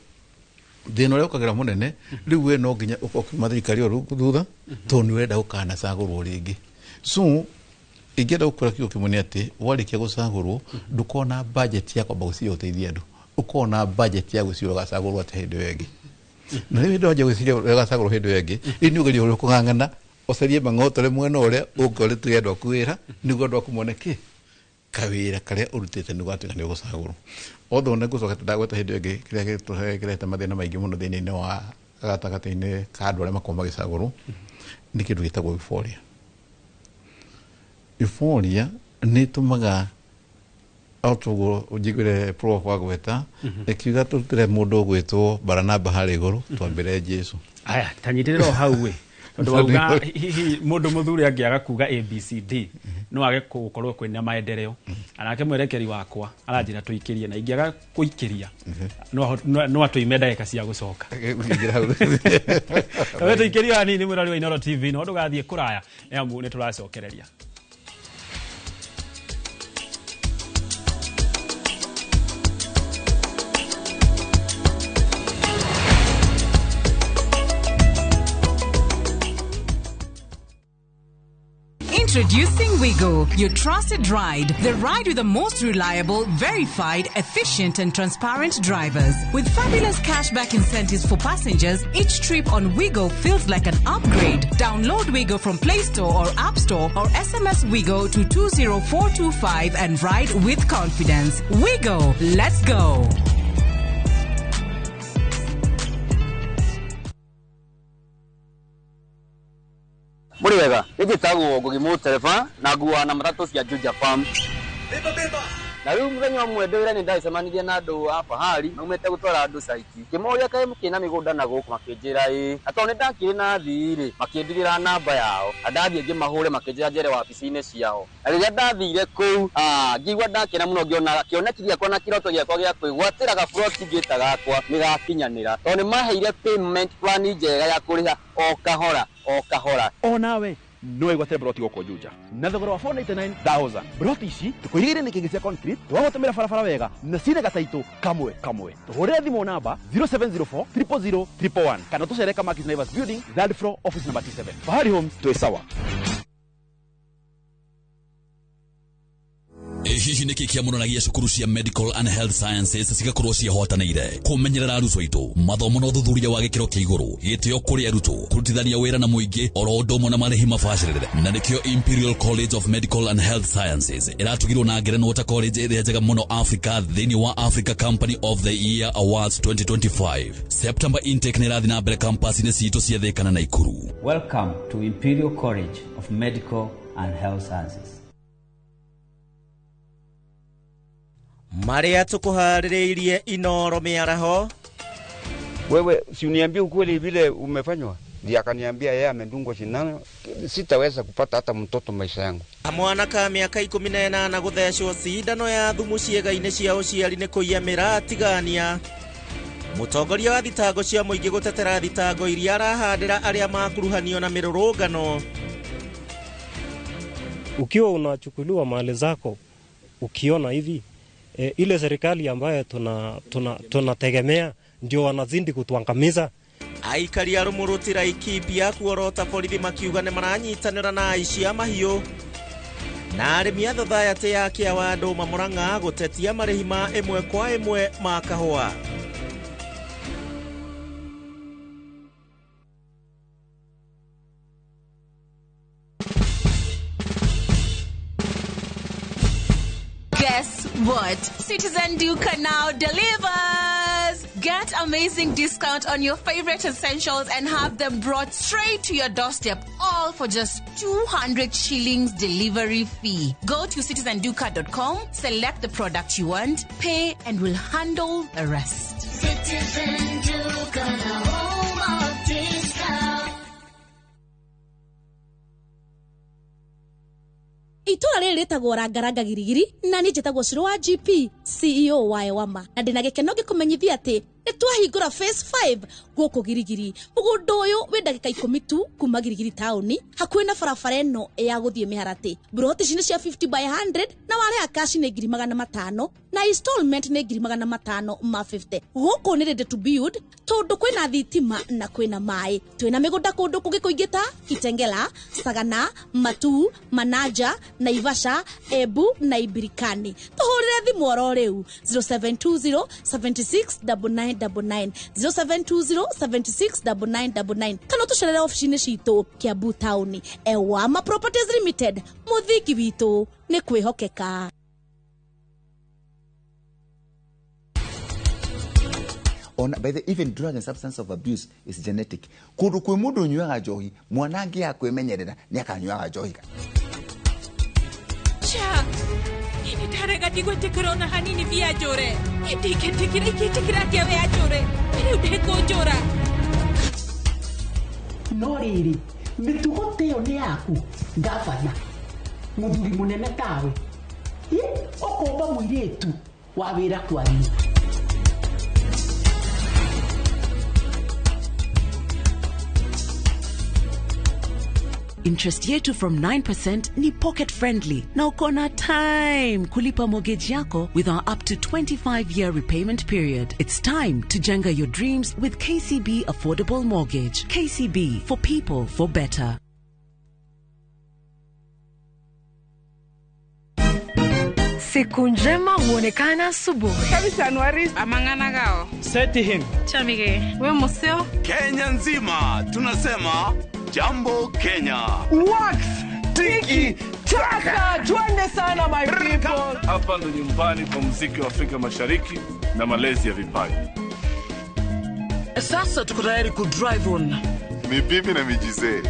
thĩna ũrĩa ũkagĩra mũnene rĩu we no nginya ũkiuma thirikari ĩyo thutha tondũ nĩ ũrenda gũkanacagũrwo rĩngĩ. So ingĩenda gũkwĩra kiugo kĩmwe nĩ atĩ warĩkia gũcagũrwo ndũkorwo na budget ya kwamba gũciria ũteithia andũ, ũkorwo na budget ya gwĩciria ũgacagũrwo atĩ hĩndĩ ĩyo ĩngĩ. Na rĩu hĩndĩ ĩyo gwĩciria ũgacagũrwo hĩndĩ ĩyo ĩngĩ rĩu nĩ ũgeria ũrĩa ũkũng'ang'ana ũcarie mang'otore mwena ũrĩa ũngĩorĩtũge andũ aku wĩra nĩguo andũ aku mone kawĩra karĩa ũrutĩte nĩguo atuĩka nĩ ũgũcagũrwo. Although nĩ ngũcoka ndagweta hĩndĩ ĩngĩ kĩrĩa kĩrehete mathĩna maingĩ mũno thĩinĩ wa gatagatĩ-inĩ ka andũ arĩa makoragwo magĩcagũrwo nĩ kĩndũ gĩtagwo euphoria. Euphoria nĩ ĩtũmaga autoguo njiguĩre prof wagweta ĩkiuga tũrutĩre mũndũ ũgwĩtwo Baranaba harĩa igũrũ twambĩre Jesũ. Aya tanyitĩrĩra o hau we tondũ wauga hihi mũndũ mũthuri angĩaga kuga ABCD no age gũkorwo kwĩna maendeleo, anake mwerekeri wakwa aranjĩra tũikĩrie na ingĩaga kũikĩria no atũime ndagĩka cia gũcoka. Wewe tũikĩrie hanini mũrori wa Inooro TV no ndũgathiĩ kũraya nĩamu nĩ tũracokereria. Introducing Wigo, your trusted ride. The ride with the most reliable, verified, efficient and transparent drivers. With fabulous cashback incentives for passengers, each trip on Wigo feels like an upgrade. Download Wigo from Play Store or App Store or SMS Wigo to 20425 and ride with confidence. Wigo, let's go. Muriega, igitagwo gugimu telefa na guwa na matatu cia Juja Farm. Beba. Na riu muthenya umwe ndwira ni ndaicemanirie na andu hapa hali naumete gutwara andu saiki. Kimoria kae mukina migunda na guku makinjira atone ndakiri na thiri makindirira namba yao. Andathie ngimahure makinjira njere wabici-ini ciao. Na riria ndathire kuu ngigwa ndakena muno ngiona kionekithia kwa na kiroto giakwa gia kwigwatira ga plot ngita gakwa nigakinyanira. Tone maheire payment plan njega ya kuriha o kahora. O nawe no igwatire broti goko Juja na thogora wa 499,000. Broti ici tukuigire ni kingi cia concrete twagotemera barabara wega na cine gataitu kamwe tuhurire thimo namba 0704 000 111 kana tucereka Markis Naivas Building, third floor, office number 27. Fahari Homes tuesawa. Hihi niki kia muno na gia cukuru cia Medical and Health Sciences cigakorwo cihotanĩire kumenyerera arutwo mathomo na ũthuthuria wa gĩkĩro kĩa igũrũ, gĩtĩo kũrĩ arutwo, kũrutithania wĩra na mũingĩ, oro ũndũ ũmwe na marĩhi mabacĩrĩre. Na nĩkĩo Imperial College of Medical and Health Sciences ĩratugirwo na ngerenwa ta college ĩrĩa njega mũno Africa thĩinĩ wa Africa Company of the Year Awards 2025. September intake nĩ ĩrathiĩ na mbere campus-inĩ citũ cia Thĩka na Naikuru. Welcome to Imperial College of Medical and Health Sciences. Maria tukuhaririirie Inoro miaraho. Wewe si uniambie ukweli vile umefanywa? Ndiye akaniambia yeye amedungwa sindano, sitaweza kupata hata mtoto maisha yangu. Mwana ka miaka 18 guthecwo cindano ya thumu ciega-inĩ cia ũciari nĩ kũiyamĩra atigania. Mũtongoria wa thitango cia mũingĩ gũtetera thitango iria arahandĩra arĩa makuruhanio na mĩrũrũngano. Ukiwa unachukuliwa mali zako ukiona hivi ile serikali ambayo tunategemea ndio wanazindi kutuangamiza. Aikari a Rumurutira ikipia kuorota borithi makiuga nĩ maranyitanĩra na aici a mahiũ. Na arĩmi a thothaitĩ ya Kĩawa Ndũma Mũrang'a gũtetia marĩhi ma ĩmwe kwa ĩmwe ma kahũa. Guess what? Citizen Duka now delivers! Get amazing discount on your favorite essentials and have them brought straight to your doorstep, all for just 200 shillings delivery fee. Go to citizenduka.com, select the product you want, pay, and we'll handle the rest. Citizen Duka, the home of discount. Itura rĩrĩ rĩtagwo Rangaranga Girigiri na nĩ njĩtagwo Shiro wa GP CEO wa Ewama na ndĩna gĩkeno gĩkũmenyithia atĩ nĩ twahingũra phase 5 gũkũ Girigiri. Mũgũnda ũyũ wĩ ndagĩka 10 tu kuma Girigiri taũni hakuhĩ na barabara ĩno ya gũthiĩ Mĩharatĩ. Broti ici nĩ cia 50 by 100 na warĩha cash nĩ 500 na installment nĩ 500 ma 50. Gũkũ nĩ ready to build tondũ kwĩna thitima na kwĩna maĩ. Twĩna mĩgũnda kũndũ kũngĩ kũingĩ ta Kitengela, Sagana, Matu, Manaja, Naivasha, Ebu na Ibirikani. Tũhũrĩre thimũ oro rĩu 0720 769999 0720 769999 kana tũcerere ofici-inĩ citũ Kiambu taũni. Ewama Properties Limited, mũthingi witũ nĩ kwĩhokeka. By the even drug and substance of abuse is genetic. Kundu kwĩ mũndũ nyuaga njohi, mwana angĩ akwĩmenyerera nĩ akanyuaga njohi. Cha, ini tarega digwetekera ona hanini vya jore. Ikitikira kia vya jore. Ili udeko jora. No riri, mitugo teo ni yaku, gavana. Muthuri munene tawe. Okomba mũirĩtu wa wĩra kwanyu. Interest yetu from 9% ni pocket friendly. Na uko na time kulipa mortgage yako with our up to 25-year repayment period. It's time to jenga your dreams with KCB Affordable Mortgage. KCB, for people, for better. Siku njema huonekana asubuhi. Januari amanganagao. Seti him. Chamige. We museo. Kenya nzima tunasema jambo Kenya. Wax, tiki, taka. Twende sana my people. Hapa ndo nyumbani kwa muziki wa Afrika Mashariki na malezi ya vipaji. Sasa tuko tayari ku drive on. Mibibi na mijize.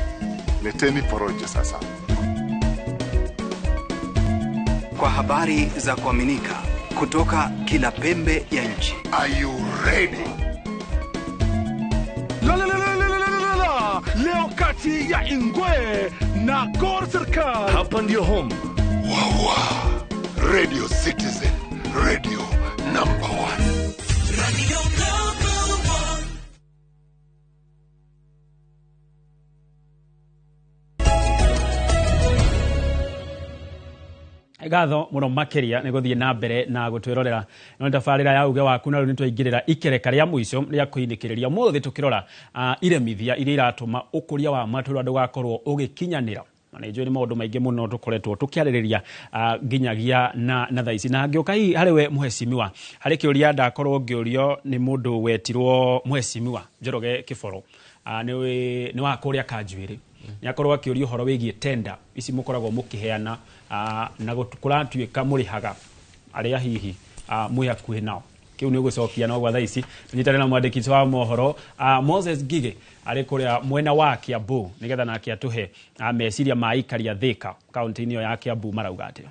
Leteni porojo sasa. Kwa habari za kuaminika kutoka kila pembe ya nchi. Are you ready? La. Leo kati ya Ingwe na Gor Serikali. Hapa ndio home. Wawa. Radio Citizen. Radio number 1. Radio number 1. Gatho muno makiria ni guthie na mbere na gutwirorera no ndafarira ya uge waku na ru nitwaingirira ikereka ria muico ria kuinikiriria muthi tukirora iremithia iria iratuma ukuria wa matura ndugakorwo ugikinyanira na njo ni maundu maingi muno tukoretwo tukiaririria nginyagia na thaici na ngioka hi hariwe muheshimiwa hari kiuria ndakorwo ngiorio ni mundu wetirwo muheshimiwa Njoroge Kiboro ni wa kuria Kanjuiri nyakorwo akiuria horo wigie tender ici mukoragwo mukiheana na gukuratuika murihaga aria hihi muyakuhe nao kiu ni gucokia no gwa thaici tunyitane na mwandiki wa mohoro Moses Gige ari kuria mwena wa Kiambu nigetha nake atuhe meciria ma ikaria Thika kaunti-ini ya Kiambu marauga atia.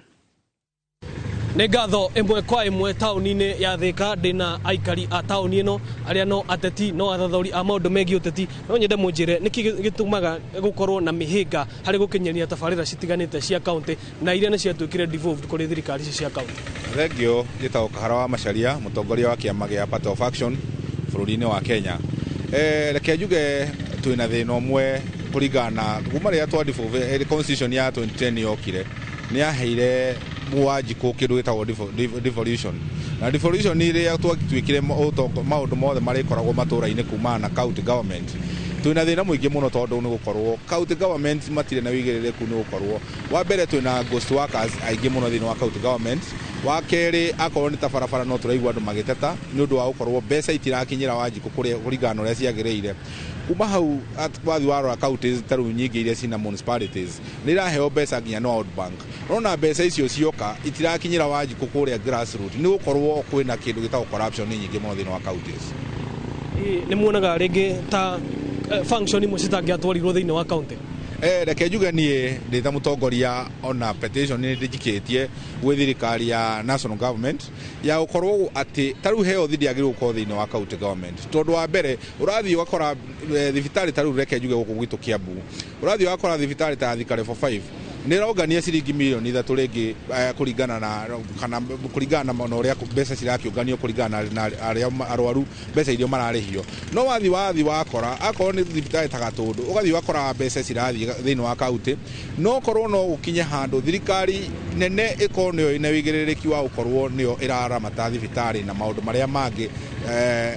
Nĩ ngatho ĩmwe kwa ĩmwe taũni-inĩ ya Thika ndĩna aikari a taũni ĩno arĩa no ateti no athathori a maũndũ megiĩ ũteti no nyende mũnjĩre nĩkĩ gĩtũmaga gũkorwo na mĩhĩnga harĩ gũkinyĩria tabarĩra citiganĩte cia kaunti na iria nĩ ciatuĩkire devolved kũrĩ thirikari cia kaunti. Thengio gĩtagwo Kahara wa Macharia mũtongoria wa kĩama gĩa Party of Action bũrũri-inĩ wa Kenya. Reke njuge twĩna thĩna ũmwe kũringana kuma rĩrĩa twa devolve constitution ya 2010 yokire nĩ yaheire Wanjiku kindu gitagwo devolution na devolution ni ria twatuikire maundu mothe marikoragwo matura-ini kuma na county government twina thina muingi muno tondu ni gukorwo county government matire na wigiririku ni gukorwo wa mbere twina ghost workers aingi muno thina wa county government wa keri akorwo ni tabarabara no turaigua andu magiteta ni undu wa gukorwo mbeca itirakinyira Wanjiku kuringana uria ciagiriire kuma hau atwathi warora counties taru nyingi iria cina municipalities ni iraheo mbeca nginya no Bank rona mbeca icio cioka itirakinyira Wanjiku kuria grassroots ni gukorwo kwina kindu gitagwo corruption nyingi muno thina wa counties. Ni muonaga ringi ta function imwe citangiatwarirwo thiini wa county. Reke njuge niĩ ndĩ ta mũtongoria ona petition nĩ ndĩnjikitie gwĩ thirikari ya national government ya gũkorwo atĩ tarĩu heo ndĩagĩrĩirwo gũkorwo thĩinĩ wa county government tondũ wa mbere ũrathiĩ ũgakora thibitarĩ tarĩu reke njuge gũkũ gwitũ Kiambu ũrathiĩ ũgakora thibitarĩ ta Thika Level 5 nirogania ciringi milioni 3 ringi kuringana na kana kuringana na uria mbeca cirakionganio kuringana na aria arwaru mbeca irio mararihio no wathi wakora akorwo ni thibitari ta Gatundu ugathi wakora mbeca cirathi thiini wa kaunti no korwo no ukinye handu thirikari nene iko nio ina wigiririki wa ukorwo nio iraramata thibitari na maundu maria mangi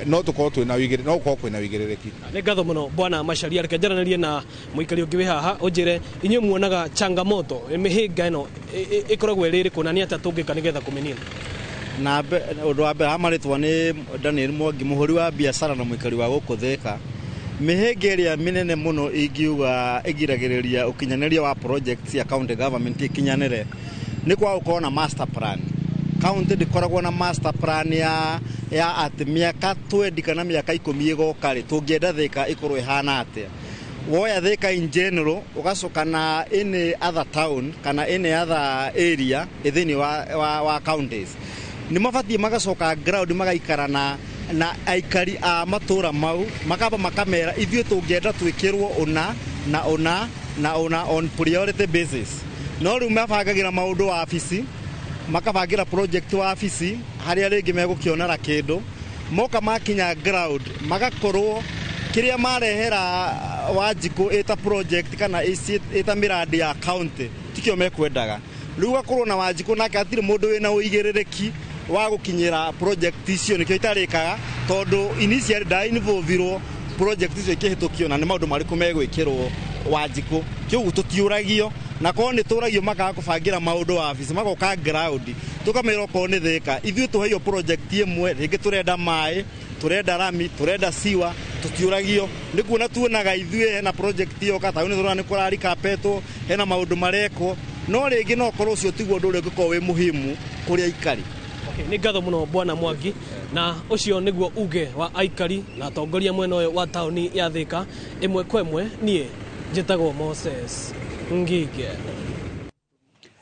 no tukorwo twina wigiriri no ukorwo kwina wigiririki. Ni ngatho muno bwana Macharia reke njaranĩrie na muikari ungi wi haha unjire inyuĩ muonaga changamoto mihinga ino ikoragwo iri kuna ni ata tungika nigetha kumenina na undu wa mbere amaritwa ni Daniel Mwangi muhuri wa biashara na muikari wa guku Thika mihinga iria minene muno ingiuga igiragiriria ukinyaniria wa projects ya county government ikinyanire ni kwa ukorwo na master plan. County ndikoragwo na master plan ya ati miaka 20 kana miaka 10 igoka ri tungienda Thika ikorwo ihana atia woya Thika in general ugacoka na any other town kana any other area thini wa counties ni mabatie magacoka ground magaikara na aikari a matura mau makaba makamera ithuĩ tungienda twikirwo ona on priority basis no riu mabangagira maundu wa afisi makabangira project wa afisi haria ringi megukionera kindu moka makinya ground magakorwo kiria marehera Wanjiku eta project kana eta miradi ya county tikio mekwendaga riu gakorwo na Wanjiku nake atire mundu wina uigiririki wa gukinyira project icio nikio itarikaga tondu initially da involvirwo project icio ikihitukio na ni maundu mariku megwikirwo Wanjiku kiugu tutiuragio na ko ni turagio makaga kubangira maundu wabici magoka ground tukamera ko ni thika ithuĩ tuheyo project imwe ringi turenda mai turenda rami turenda siwa tutiuragio ni kuona tuonaga ithuĩ hena project yo kata ni turana ni kurari kapeto hena maundu mareko no ringi no korwo cio tiguo ndu ringi ko wi muhimu kuri aikari. Okay, nĩ ngatho mũno bwana Mwangi na ũcio nĩguo uge wa aikari na atongoria mwena ũyũ wa taũni ya Thika ĩmwe kwa ĩmwe niĩ njĩtagwo Moses Ngige.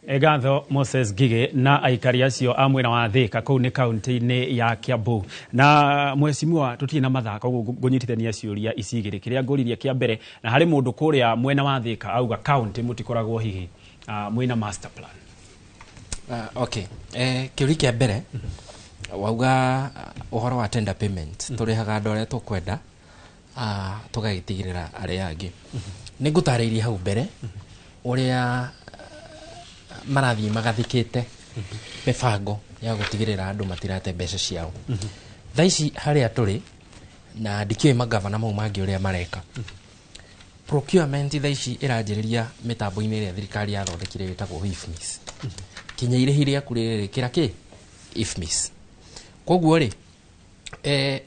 Egatho Moses Ngige na aikari acio a mwena wa Thika kũu nĩ kaunti-inĩ ya Kiambu na mwecimwa tutirĩ na mathako ngũnyitithania ciũria ici igĩrĩ kĩrĩa ngũririe kĩa mbere na harĩ mũndũ kũrĩa mwena wa Thika auga kaunti mũtikoragwo hihi mwena master plan. Okay. Kiuri kia mbere wauga uhoro wa tender payment turihaga andu aria tukwenda tugagitigirira aria angi ningutariirie hau mbere uria marathi magathikite mibango ya gutigirira andu matirate mbeca ciao thaici haria turi na ndikiwe magavana mau mangi uria mareka procurement thaici iranjiriria mitambo-ini iria thirikari yathondekire witagwo IFMIS kinya irehiria kuririkira ki IFMIS koguo ri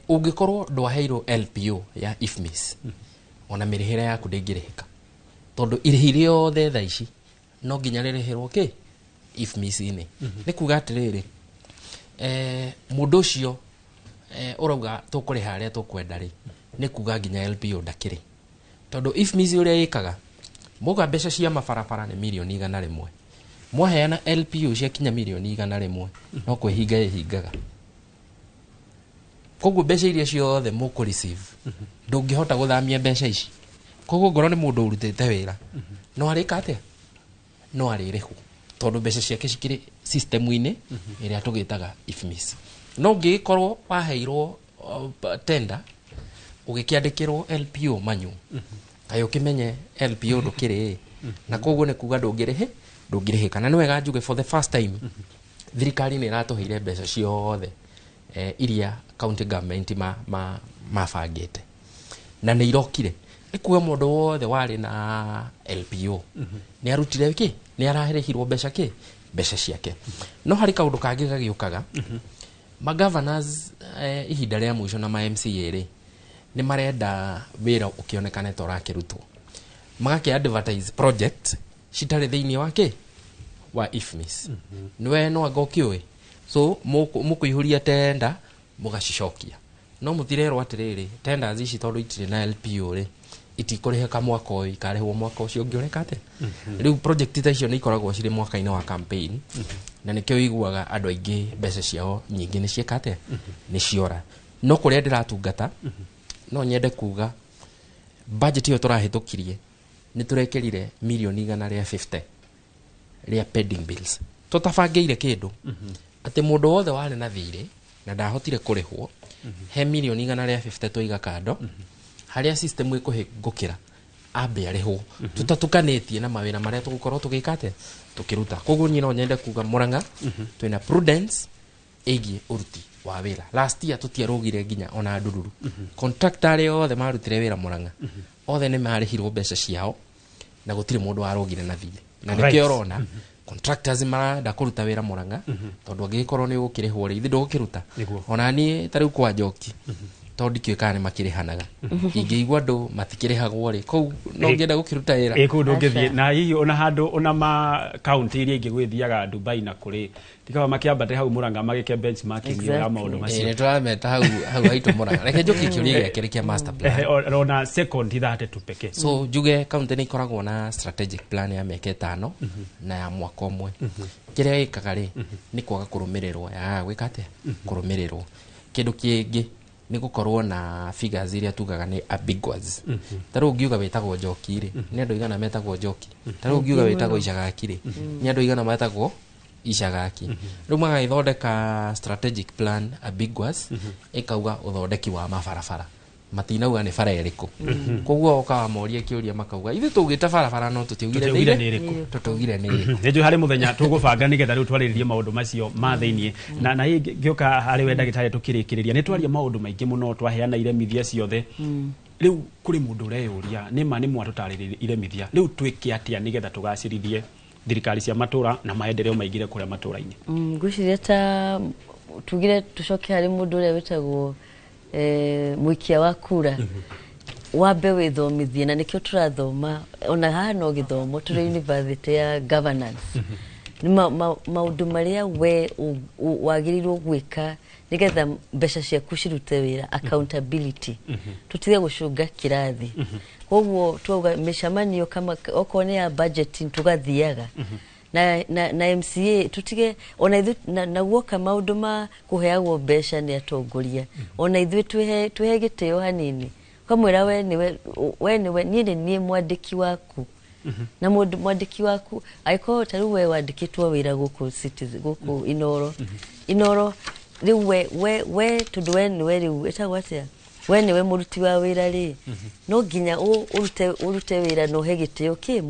ungikorwo ndwaheirwo LPO ya IFMIS ona mirihira yaku ndingirihika tondu irihiri yothe thaici no nginya ririhirwo ki IFMIS ini ni kuga atiriri mundu ucio urauga tukuriha aria tukwenda ri ni kuga nginya LPO ndakiri tondu IFMIS uria yikaga muga mbeca cia mabarabara ni milioni 100 mwaheana LPO cia kinya milioni 100 no kwihinga ihingaga koguo mbeca iria ciothe muku receive ndungihota guthamia mbeca ici koguo ngoro ni mundu urutite wira no arika atia no aririhu tondu mbeca ciake cikiri system-ini iria tugitaga IFMIS no ngikorwo waheirwo tender ugikiandikirwo LPO manyu ayo kimenye LPO ndukiri na koguo ni kuga ndungirihika na niwega njuge for the first time thirikari ni iratuheire mbeca ciothe iria county government mabangite na ni irokire ikuwe mundu wothe wari na LPO ni arutire ki ni araherehirwo mbeca ciake no hari kaundu kangi gagiukaga ma governors ihinda ria mwisho na ma MCA ri ni marenda wira ukionekane to rakirutwo magaki advertise project citare thiini wake wa IFMIS niwe no agokiwe so mukuihuria tenda mugacicokia no mutirerwo atiriri tenda ici tondu itire na LPO ri itikuriheka mwaka uyu ikarehwo mwaka ucio ungioreka ate riu project ta icio ni ikoragwo cire mwaka-ini wa campaign na nikio iguaga andu aingi mbeca ciao nyingi ni ciekate ni ciora no kuria ndiratungata no nyende kuga budget yo turahitukirie ni turekerire milioni 150 ria pending bills tutabangeire kindu ati mundu wothe wari na thiri na ndahotire kurihwo he milioni 150 twiga kando haria system ikuhingukira ambe arihwo tutatukanetie na mawira maria tugukorwo tugikate tukiruta koguo nyino nyende kuga Murang'a twina prudence egi uruti wa wira last year tutiarugire nginya ona ndururu contractor yothe marutire wira Murang'a othe ni marihirwo mbeca ciao na gutire mundu warugire na thiri na nikio rona contractors marenda kuruta wira Murang'a tondu angikorwo ni ukirihwo ri ndugukiruta ona ni tariu kwa Njoki tondu kiekane makirihanaga ingeigwa ndu matikirihagwo ri kou no ngenda gukiruta wira kundu ngithie na hihi ona handu ona ma county iria ingi gwithiaga Dubai na kuri tikawa makiambate hau Murang'a magike benchmarking ya maundu macio ni turameta hau haitu Murang'a reke Njoki kiuria giake kia master plan ona second ithate tu peke so juge county ni ikoragwo na strategic plan ya miaka 5 na ya mwaka umwe kiria ikaga ri ni kwaga kurumirirwo ya gwikate kurumirirwo kindu kiingi ni gukorwo na figures iria tugaga ni ambiguous taro ngiuga wetagwo Njoki ri ni andu igana metagwo Njoki taro ngiuga wetagwo Icagaki ri ni andu igana metagwo Icagaki riu magaithondeka strategic plan ambiguous ikauga uthondeki wa mabarabara matinauga ni bara iriku koguo okawa moria kiuria makauga ithu tugite barabara no tutiugire ni iriku tutugire ni iriku nejo hari muthenya tugubanga nigetha riu twariririe maundu macio ma thiini na ngioka hari we ndagitari tukirikiriria ni twaria maundu maingi muno twaheana iremithia ciothe riu kuri mundu reyuria nima ni mwatutaririre iremithia riu twike atia nigetha tugacirithie thirikari cia matura na maendeleo maigire kuria matura-ini. Ngwiciria ta tugire tucoke hari mundu uria witagwo mwikia wa kura wambe withomithie na nikio turathoma ona haha no githomo turi university ya governance ni maundu maria we wagirirwo gwika nigetha mbeca ciaku cirute wira accountability tutithie gucunga kirathi koguo twauga mishamanio kama okone ya budgeting tugathiaga na MCA tutige ona ithu na guoka maundu ma kuheagwo mbeca ni atongoria ona ithu twehe giteo hanini kamwira we niwe nie mwandiki waku na mundu mwandiki waku aiko taru we wandikitwo wira guku citizen guku inoro riu we tundu we niwe riu etagwatia we niwe muruti wa wira ri no ginya urute wira no hegiteo ki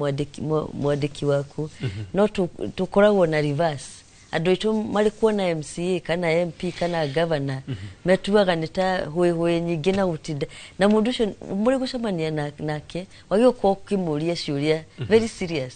mwandiki waku no tukoragwo na reverse andu itu mari kuona MCA kana MP kana governor metuaga nita hwe nyingi na utinda na mundu ucio muri gucemania nake wagio ko kimuria ciuria very serious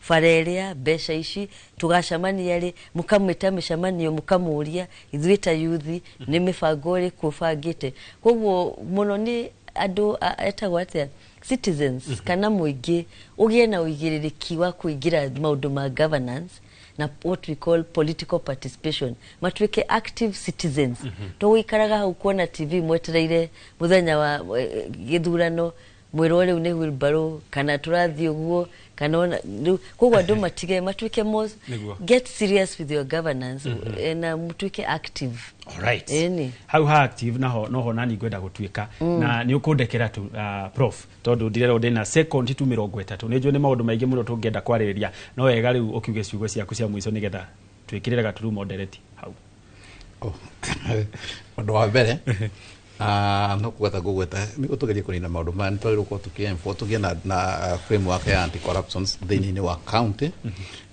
fareria besha ici tugacemania ri mukamwita mishamanio mukamuria ithuita yuthi ni mibango ri kubangite koguo muno ni andu etagwatia citizens kana muingi ugie na uigiririki wa kuingira maundu ma governance na what we call political participation matwike active citizens to ikaraga hau kuona TV mwetereire muthenya wa githurano mwirore une wilbaro kana turathi uguo kana koguo andu matige matwike get serious with your governance na mutwike active. Alright. How active no nani gwenda gutwika na ni ukundekera tu prof tondu ndirero ndina second 230 nejo ni maundu maingi muno tungenda kwaririria no wega riu ukiuge ciugo ciaku cia mwico nigetha twikirira gaturu moderate hau. Undu wa mbere no kugata gugweta ni gutugerie kurina maundu ma ntwari ruko tukienfo tugie na framework ya anti corruptions thini wa county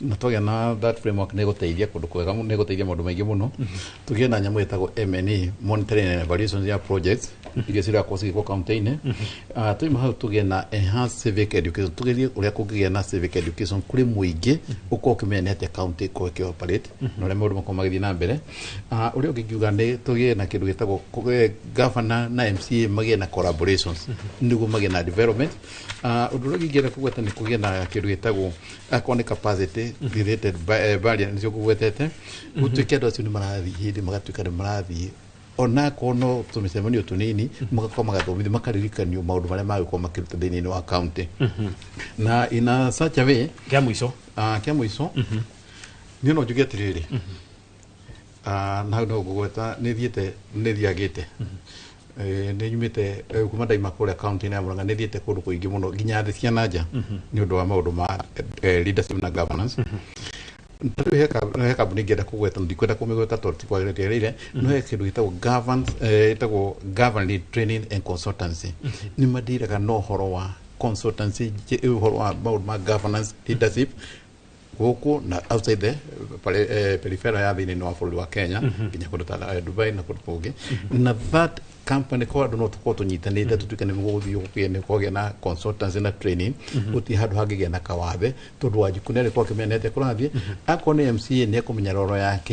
na tugie na that framework ne guteithia kundu kwega ne guteithia maundu maingi muno tugie na nyamu etago MNE monitoring and evaluation ya projects iria cira kosi ko county-ini tuima hau tugie na enhanced civic education tugerie uria kugia na civic education kuri muingi uko kimenete county ko ke operate no le maundu makomagithia na mbere uria ugiuga ne tugie na kindu getago governor na MCA magie na collaborations niguo magie na development undu uria ngira kugweta ni kugia na kindu getago akone capacity related barrier ncio kugwetete gutwike andu acio ni marathi hindi magatwika ni marathi ona kono tumisemanio tunini magakoma gathomithi makaririkanio maundu maria magikoma makiruta thini wa county na ina such a way kia mwiso ni no juge tiriri na no gugweta ni thiagite ni nyumite kuma ndaima kule county na Murang'a ni thiete kundu kuingi muno ginya thi cia nanja ni undu wa maundu ma leadership na governance he kambuni ngenda kugweta ndikwenda kumigweta tondu kwagirire no he kindu gitagwo government training and consultancy ni madiraga no horo wa consultancy horo wa maundu ma governance leadership guku na outside the peripheral ya thini no bũrũri wa Kenya nginya kundu ta Dubai na kundu kungi na that company ko andu no tuko tunyitanite tutuike ni guthio kuene koge na consultancy na training uti handu hangige na kawathe tondu wajikunere kwa kimenete kurathie akone MCA ne kumenya roro yake